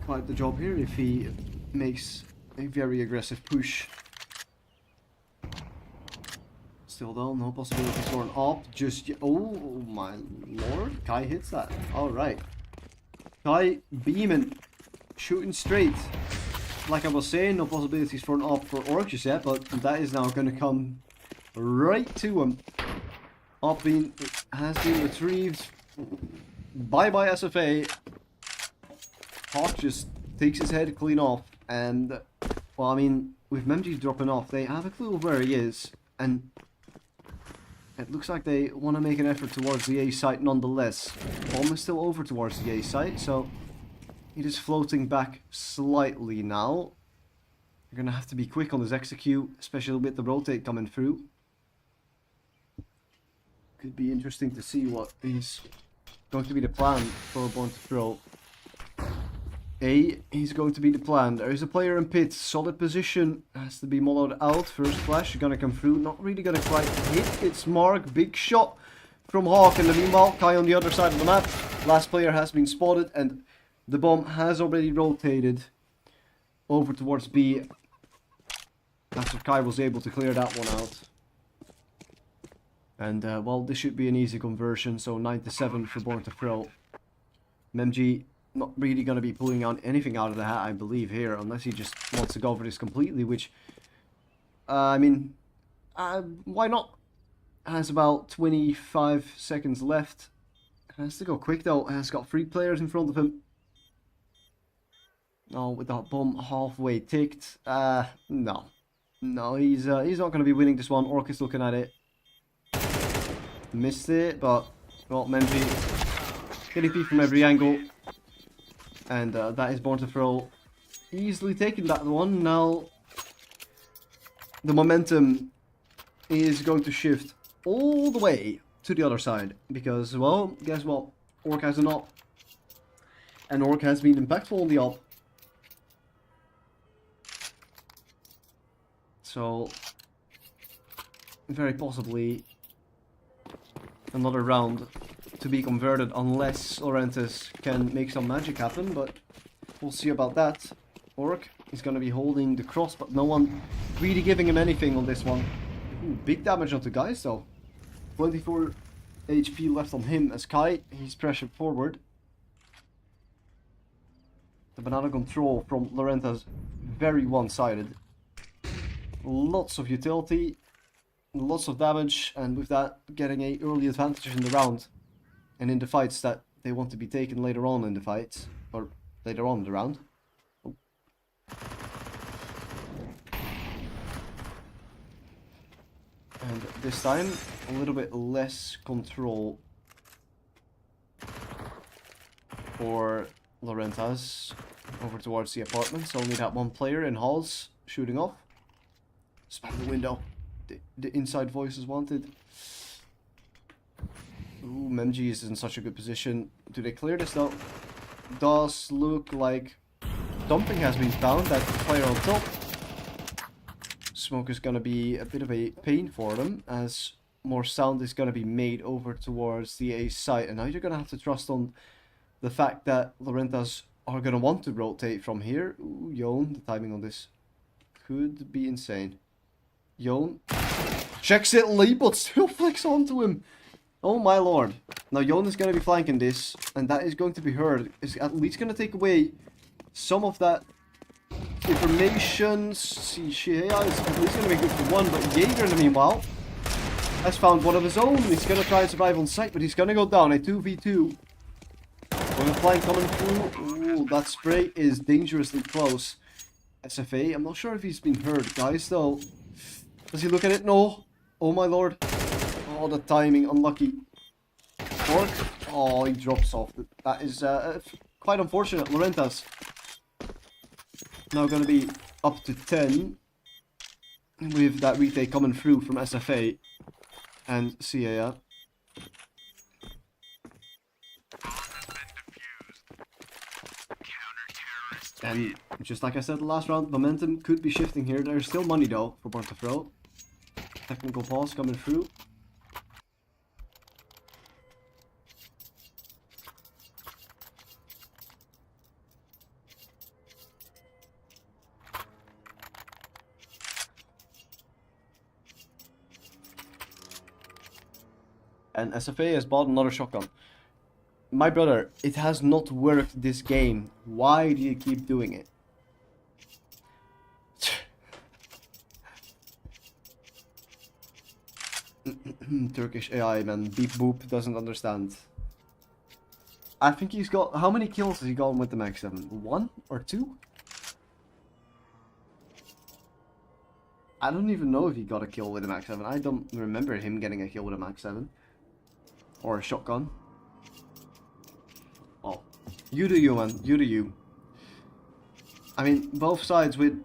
quite the job here if he makes a very aggressive push. Still though, no possibility for an op just yet. Oh my lord, Kai hits that. Alright. Kai beaming shooting straight. Like I was saying, no possibilities for an op for Orcus yet, but that is now going to come right to him. Op has been retrieved. Bye bye SFA. Hawk just takes his head clean off, and well, I mean, with Memji dropping off, they have a clue of where he is, and it looks like they want to make an effort towards the A site nonetheless. Bomb is still over towards the A site, so it is floating back slightly now. You're gonna have to be quick on this execute, especially with the rotate coming through. Could be interesting to see what is going to be the plan for Born2Throw. He's going to be the plan. There is a player in pit. Solid position. Has to be mollowed out. First flash gonna come through. Not really gonna quite hit its mark. Big shot from Hawk. In the meanwhile, Kai on the other side of the map. Last player has been spotted, and the bomb has already rotated over towards B. After Kai was able to clear that one out. And well, this should be an easy conversion. So 9-7 for Born2Throw. MemG not really going to be pulling out anything out of the hat, I believe, here, unless he just wants to go for this completely, which, I mean, why not? Has about 25 seconds left. Has to go quick, though. Has got 3 players in front of him. Oh, with that bomb halfway ticked. No. No, he's not going to be winning this one. Orcus looking at it. Missed it, but, well, Memji getting P from every angle. And that is Born2Throw easily taking that one. Now the momentum is going to shift all the way to the other side. Because, well, guess what? Orc has an op. And Orc has been impactful on the op. So, very possibly another round to be converted unless Lorentas can make some magic happen, but we'll see about that. Orc is going to be holding the cross, but no one really giving him anything on this one. Ooh, big damage onto Guys though. 24 HP left on him as Kai, he's pressured forward. The banana control from Lorentas, very one-sided. Lots of utility, lots of damage, and with that getting an early advantage in the round. And in the fights that they want to be taken later on in the fights, or later on in the round. Oh. And this time, a little bit less control for Lorentas over towards the apartments. Only that one player in halls shooting off. Spam the window. The inside voice is wanted. Ooh, Memji is in such a good position. Do they clear this though? Does look like dumping has been found. That player on top. Smoke is gonna be a bit of a pain for them as more sound is gonna be made over towards the A site. And now you're gonna have to trust on the fact that Lorentas are gonna want to rotate from here. Ooh, Yon, the timing on this could be insane. Yon checks it late, but still flicks onto him. Oh my lord. Now Yon is going to be flanking this, and that is going to be heard. It's at least going to take away some of that information. See, Shea is at least going to be good for one, but Jaeger in the meanwhile has found one of his own. He's going to try and survive on site, but he's going to go down. A 2v2. With a flank coming through. Ooh, that spray is dangerously close. SFA, I'm not sure if he's been hurt, guys, though. Does he look at it? No. Oh my lord. Oh, the timing, unlucky. Orc. Oh, he drops off. That is quite unfortunate. Lorentas now going to be up to 10 with that retake coming through from SFA and CAA. And just like I said the last round, momentum could be shifting here. There's still money though for Born2Throw. Technical pause coming through. And SFA has bought another shotgun. My brother, it has not worked this game. Why do you keep doing it? Turkish AI, man. Beep boop doesn't understand. I think he's got... How many kills has he gotten with the Max 7? 1 or 2? I don't even know if he got a kill with a Max 7. I don't remember him getting a kill with a Max 7. Or a shotgun. Oh. You do you, man. You do you. I mean, both sides with...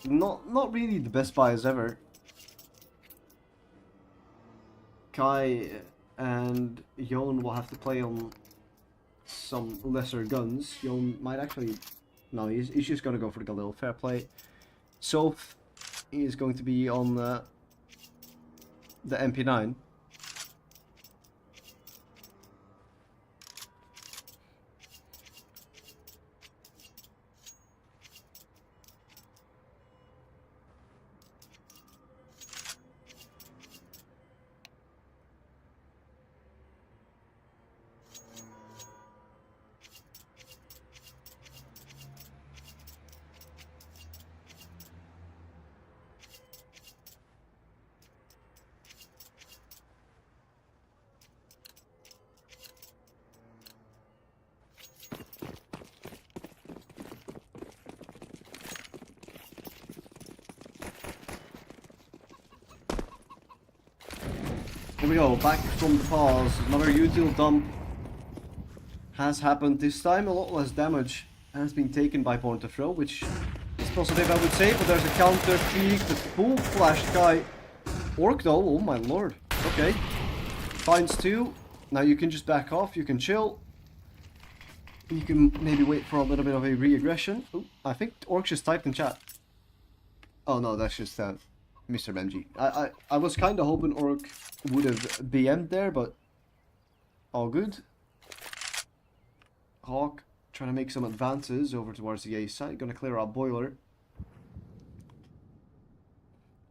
Not really the best buys ever. Kai and Yon will have to play on some lesser guns. Yon might actually... No, he's just going to go for the Galil. Fair play. Soph is going to be on the MP9. Here we go, back from the pause. Another util dump has happened this time. A lot less damage has been taken by Born2Throw, which is positive, I would say. But there's a counter peek, the full flash guy. Orc though, oh my lord. Okay. Finds 2. Now you can just back off, you can chill. You can maybe wait for a little bit of a re-aggression. Ooh, I think Orc just typed in chat. Oh no, that's just Mr. Benji. I was kind of hoping Orc would have BM'd there, but all good. Hawk trying to make some advances over towards the A side. Gonna clear out Boiler.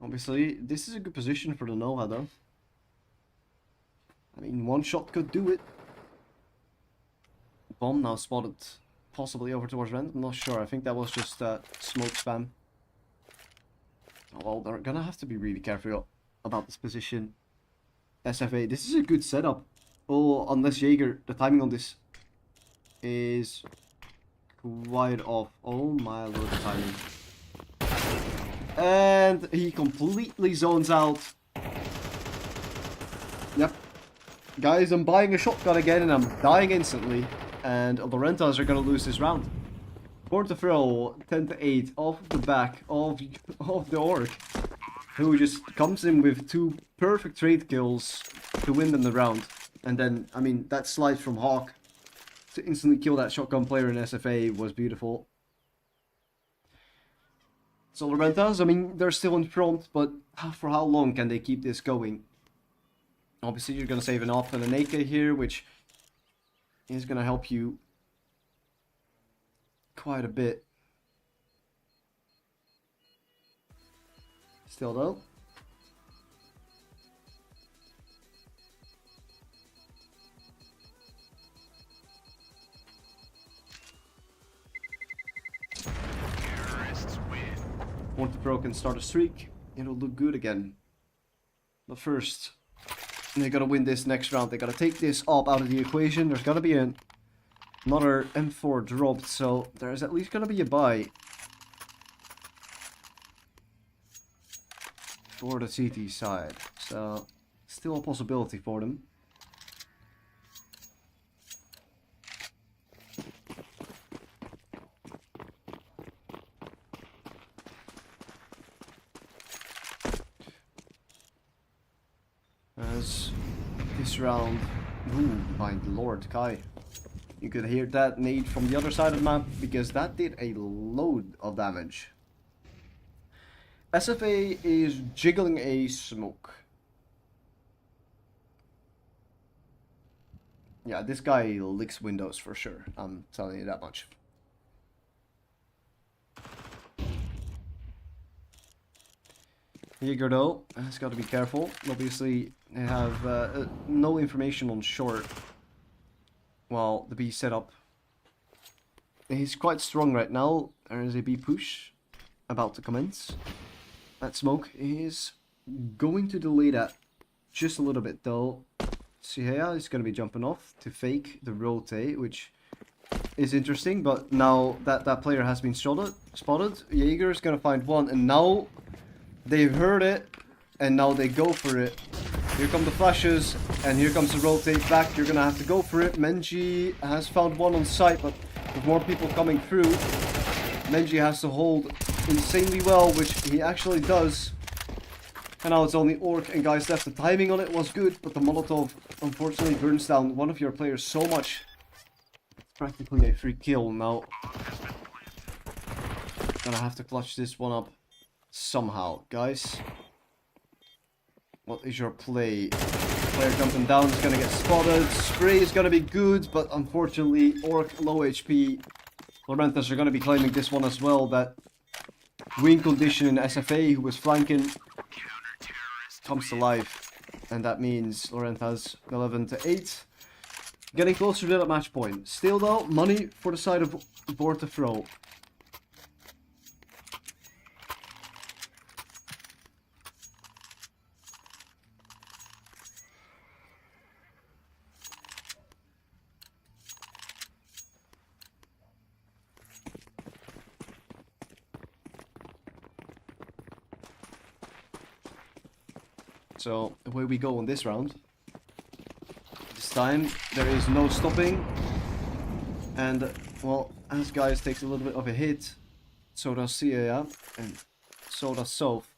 Obviously, this is a good position for the Nova though. I mean, one shot could do it. Bomb now spotted possibly over towards Rent. I'm not sure. I think that was just smoke spam. Oh, well, they're gonna have to be really careful about this position. SFA, this is a good setup. Oh, unless Jaeger, the timing on this is quite off. Oh my lord, the timing. And he completely zones out. Yep. Guys, I'm buying a shotgun again and I'm dying instantly. And Lorentas are gonna lose this round. Born2Throw 10-8 off the back of the Orc, who just comes in with 2 perfect trade kills to win them the round. And then, I mean, that slide from Hawk to instantly kill that shotgun player in SFA was beautiful. So Lorentas, I mean, they're still in front, but for how long can they keep this going? Obviously, you're going to save an off and an AK here, which is going to help you quite a bit. Still though. Born2Throw can start a streak. It'll look good again. But first, they gotta win this next round. They gotta take this up out of the equation. There's gotta be another M4 dropped, so there's at least gonna be a buy for the CT side. So, still a possibility for them. As this round, ooh, my lord, Kai. You could hear that nade from the other side of the map, because that did a load of damage. SFA is jiggling a smoke. Yeah, this guy licks windows for sure, I'm telling you that much. Jaeger though has got to be careful. Obviously, they have no information on short. well, the B setup is quite strong right now. There is a B push about to commence. That smoke is going to delay that just a little bit though. ESEA is going to be jumping off to fake the rotate, which is interesting, but now that player has been spotted, Jaeger is going to find one, and now they've heard it, and now they go for it. Here come the flashes, and here comes the rotate back. You're going to have to go for it. Menji has found one on site, but with more people coming through, Menji has to hold insanely well, which he actually does. And now it's only Orc and guys left. The timing on it was good, but the Molotov unfortunately burns down one of your players so much. It's practically a free kill now. Gonna have to clutch this one up somehow, guys. What is your play? Player jumping down is gonna get spotted. Spray is gonna be good, but unfortunately, Orc low HP. Lorentas are gonna be claiming this one as well. That win condition in SFA, who was flanking, comes to life, and that means Lorentas 11-8, getting closer to that match point. Still though, money for the side of Born2Throw. So, away we go on this round. This time, there is no stopping. And, well, as guys takes a little bit of a hit, so does ESEA, and so does South.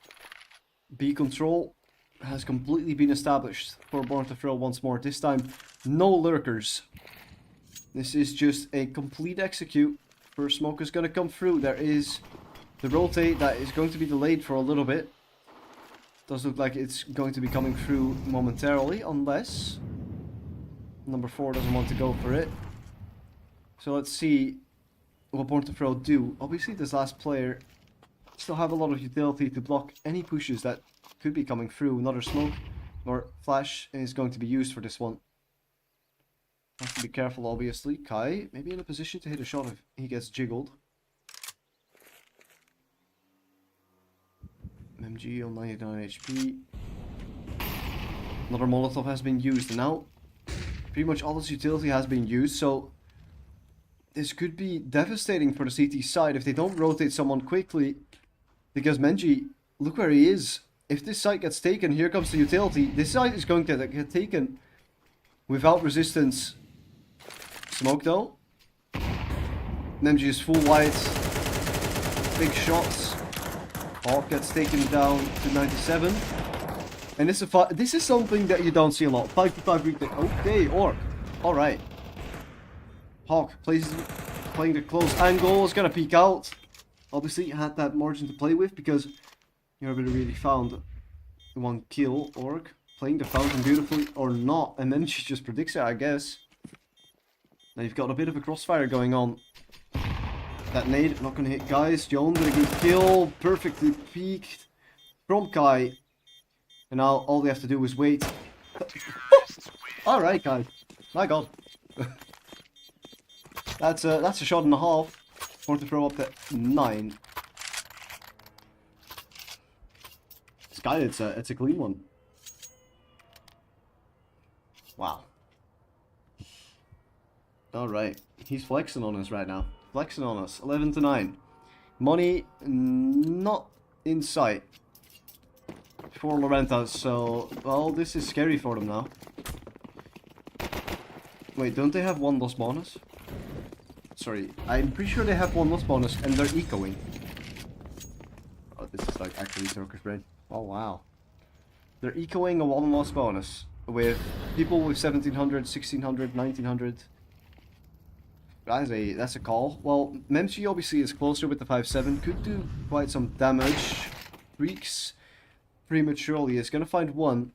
B control has completely been established for Born2Throw once more. This time, no lurkers. This is just a complete execute. First smoke is going to come through. There is the rotate that is going to be delayed for a little bit. Does look like it's going to be coming through momentarily, unless number 4 doesn't want to go for it. So let's see what Born2Throw do. Obviously, this last player still have a lot of utility to block any pushes that could be coming through. Another smoke or flash is going to be used for this one. Have to be careful, obviously. Kai maybe in a position to hit a shot if he gets jiggled. MG on 99 HP. Another Molotov has been used, and now pretty much all its utility has been used, so this could be devastating for the CT side if they don't rotate someone quickly, because Menji, look where he is. If this site gets taken, here comes the utility. This site is going to get taken without resistance. Smoke though. Menji is full white. Big shots. Hawk gets taken down to 97. And this is something that you don't see a lot. 5-5 retake. Okay, Orc. Alright. Hawk playing the close angle. Is going to peek out. Obviously, you had that margin to play with because you haven't really found one kill. Orc playing the fountain beautifully or not. And then she just predicts it, I guess. Now you've got a bit of a crossfire going on. That nade, not gonna hit guys. Jones with a good kill. Perfectly peeked from Kai. And now all they have to do is wait. Alright, Kai. My god. That's a shot and a half. Born2Throw up to 9. Sky, it's a clean one. Wow. Alright. He's flexing on us right now. Flexing on us. 11-9. Money not in sight for Lorentas, so, well, this is scary for them now. Wait, don't they have one loss bonus? Sorry, I'm pretty sure they have one loss bonus and they're ecoing. Oh, this is like actually Joker's brain. Oh, wow. They're ecoing a one loss bonus with people with 1700, 1600, 1900. That's a call. Well, Memchi obviously is closer with the 5-7. Could do quite some damage. Freaks prematurely is going to find one.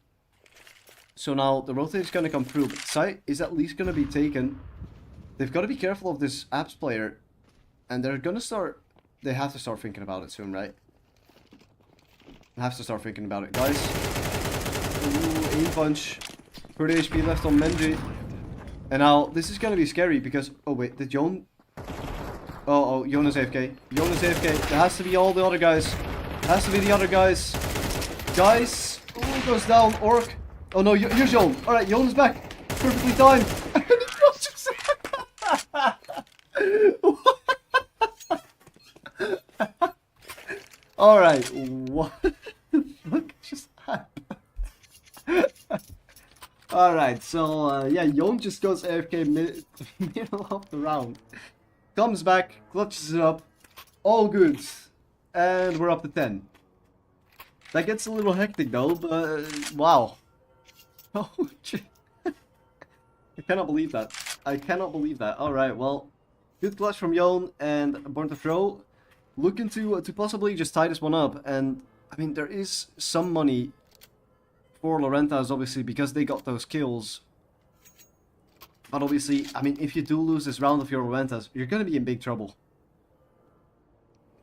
So now the rotate is going to come through. But site is at least going to be taken. They've got to be careful of this apps player. And they're going to start... They have to start thinking about it soon, right? They have to start thinking about it. Guys. Ooh, aim punch. 30 HP left on Menji. And now, this is gonna be scary because... Oh wait, did Jon... Oh, Jon is AFK. Jon is AFK. There has to be all the other guys. Has to be the other guys. Guys! Oh, goes down. Orc. Oh no, here's Jon. Alright, Jon is back. Perfectly timed. Alright, what the fuck just happened? Alright, so yeah, Jon just goes AFK middle of the round. Comes back, clutches it up, all good. And we're up to 10. That gets a little hectic though, but wow. Oh, I cannot believe that. I cannot believe that. Alright, well, good clutch from Jon and Born2Throw. Looking to possibly just tie this one up. And, I mean, there is some money for Lorentas, obviously, because they got those kills. But obviously, I mean, if you do lose this round of your Lorentas, you're going to be in big trouble.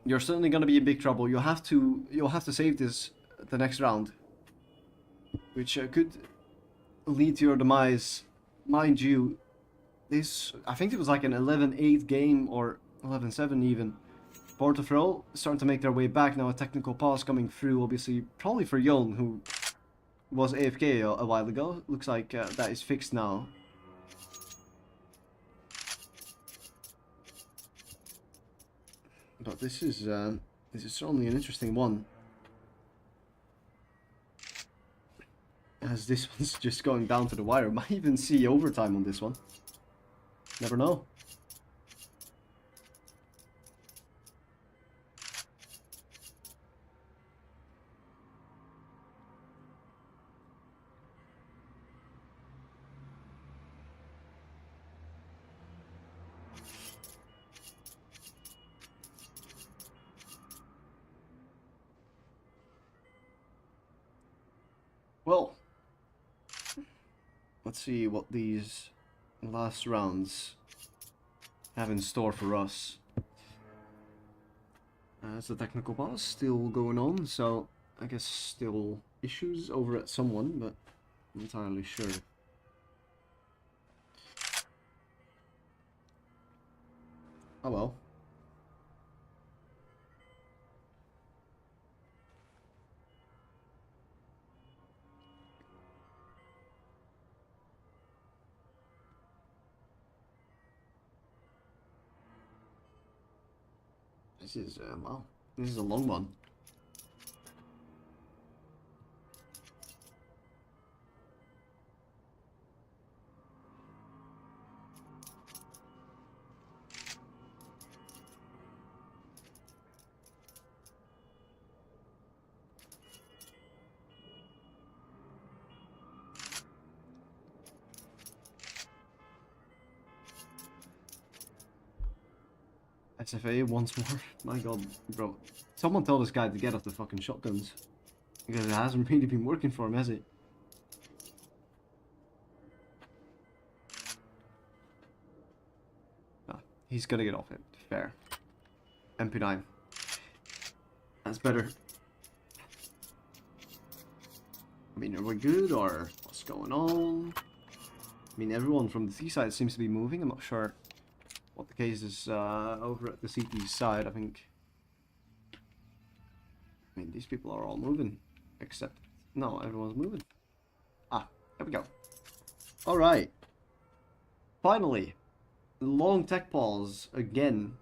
You're certainly going to be in big trouble. You'll have to save this the next round. Which could lead to your demise. Mind you, this, I think it was like an 11-8 game, or 11-7 even. Born2Throw starting to make their way back now. A technical pause coming through, obviously, probably for Jon, who was AFK a while ago. Looks like that is fixed now. But this is certainly an interesting one, as this one's just going down to the wire. Might even see overtime on this one. Never know. Well, let's see what these last rounds have in store for us. As the technical pause still going on, so I guess still issues over at someone, but I'm not entirely sure. Oh well. This is, wow, this is a long one. SFA once more. My god, bro. Someone tell this guy to get off the fucking shotguns. Because it hasn't really been working for him, has it? Ah, he's gonna get off it. Fair. MP9. That's better. I mean, are we good or what's going on? I mean, everyone from the C side seems to be moving. I'm not sure what the case is over at the CT side. I think, I mean, these people are all moving, except, no, everyone's moving. Ah, there we go. Alright. Finally. Long tech pause again.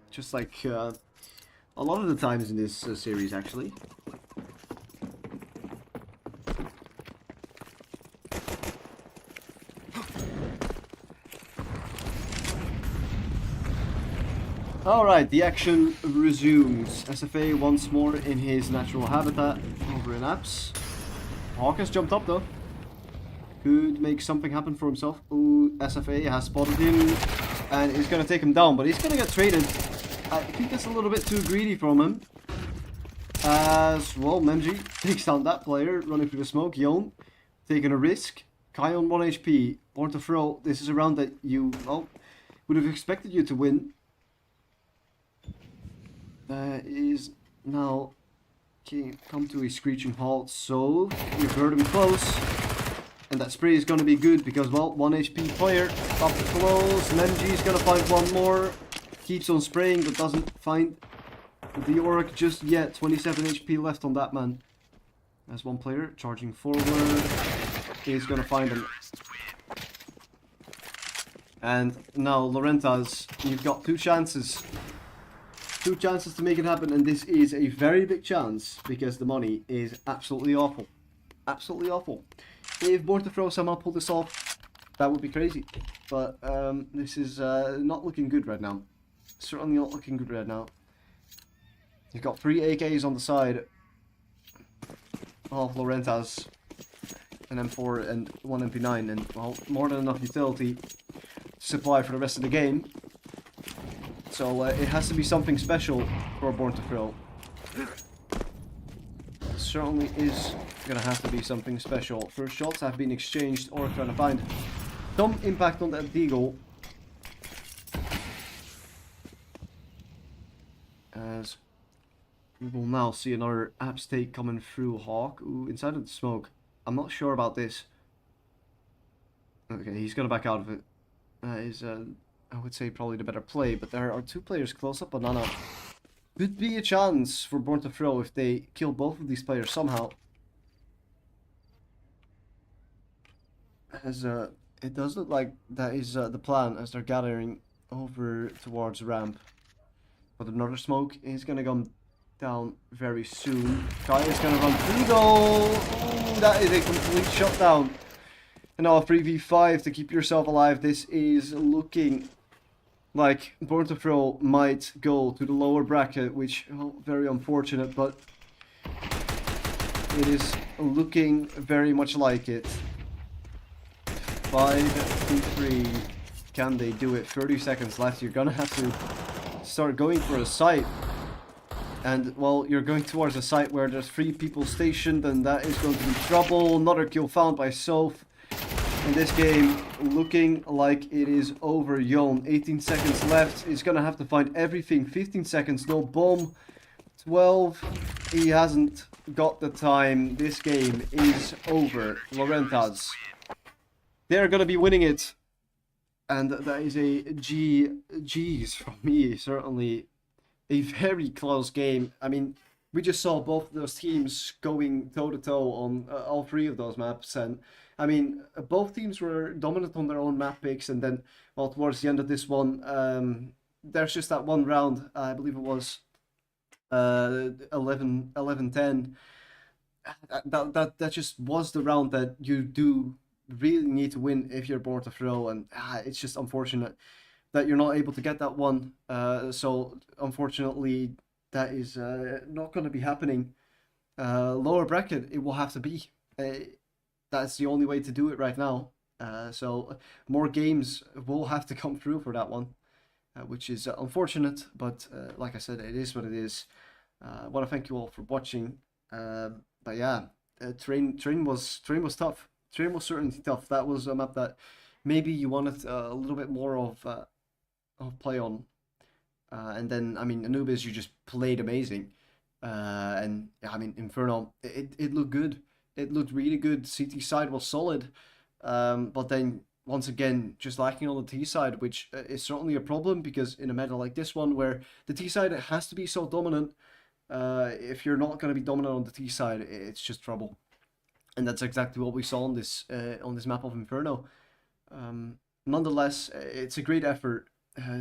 Just like a lot of the times in this series, actually. Alright, the action resumes. SFA once more in his natural habitat over in apps. Hawk has jumped up though. Could make something happen for himself. Ooh, SFA has spotted him and he's gonna take him down, but he's gonna get traded. I think that's a little bit too greedy from him. As well, Memji takes down that player, running through the smoke. Jon taking a risk. Kai on 1 HP. Born2Throw. This is a round that you, well, would have expected you to win. Is now come to a screeching halt, so you've heard him close. And that spray is going to be good because, well, 1 HP player up close. MG is going to find one more. Keeps on spraying but doesn't find the orc just yet. 27 HP left on that man. There's one player charging forward. He's going to find him. And now, Lorentas, you've got 2 chances. 2 chances to make it happen, and this is a very big chance because the money is absolutely awful. Absolutely awful. If Born2Throw somehow pull this off, that would be crazy. But this is not looking good right now. Certainly not looking good right now. You've got 3 AKs on the side of Lorentas, an M4 and 1 MP9, and, well, more than enough utility to supply for the rest of the game. So it has to be something special for Born2Throw. It certainly is gonna have to be something special. First shots have been exchanged, or trying to find some impact on that deagle. As we will now see another Faceit coming through Hawk. Ooh, inside of the smoke. I'm not sure about this. Okay, he's gonna back out of it. That is, I would say, probably the better play, but there are 2 players close up. Banana could be a chance for Born2Throw if they kill both of these players somehow. As it does look like that is the plan as they're gathering over towards ramp. But another smoke is gonna come down very soon. Guy is gonna run through though. Ooh, that is a complete shutdown. And now a 3v5 to keep yourself alive. This is looking like Born2Throw might go to the lower bracket, which, well, very unfortunate, but it is looking very much like it. 5, 2, 3. Can they do it? 30 seconds left. You're gonna have to start going for a site. And, well, you're going towards a site where there's 3 people stationed, and that is going to be trouble. Another kill found by Soph. In this game, looking like it is over. Yon, 18 seconds left. He's gonna have to find everything. 15 seconds, no bomb. 12, he hasn't got the time. This game is over. Lorentas, they're gonna be winning it. And that is a G's from me, certainly. A very close game. I mean, we just saw both of those teams going toe-to-toe on all 3 of those maps, and I mean, both teams were dominant on their own map picks, and then, well, towards the end of this one, there's just that one round, I believe it was 11-10. That just was the round that you do really need to win if you're Born2Throw, and it's just unfortunate that you're not able to get that one. So, unfortunately, that is not going to be happening. Lower bracket, it will have to be. That's the only way to do it right now. So more games will have to come through for that one, which is unfortunate. But like I said, it is what it is. I want to thank you all for watching. But yeah, train was tough. Train was certainly tough. That was a map that maybe you wanted a little bit more of play on. And then, I mean, Anubis, you just played amazing. And yeah, I mean, Inferno, it looked good. It looked really good. CT side was solid, but then once again just lacking on the T side, which is certainly a problem because in a meta like this one where the T side has to be so dominant, if you're not going to be dominant on the T side, it's just trouble. And that's exactly what we saw on this map of Inferno. Nonetheless, it's a great effort.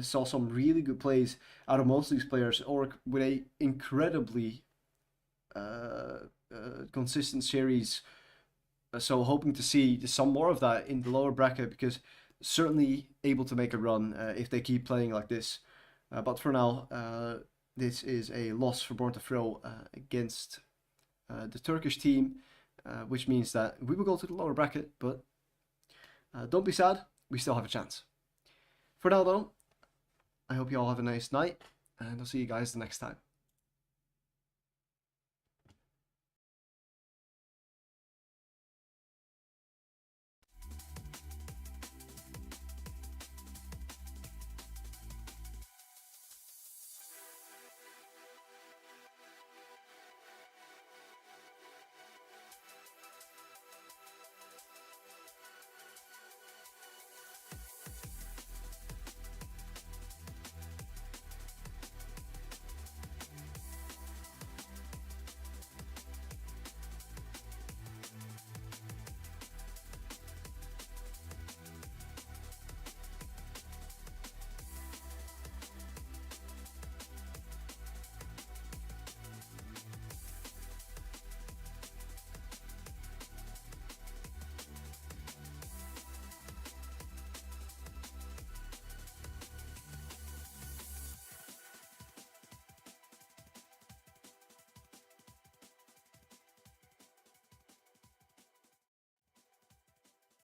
Saw some really good plays out of most of these players, or with a incredibly consistent series, so hoping to see some more of that in the lower bracket, because certainly able to make a run if they keep playing like this, but for now this is a loss for Born2Throw against the Turkish team, which means that we will go to the lower bracket, but don't be sad, we still have a chance. For now though, I hope you all have a nice night, and I'll see you guys the next time.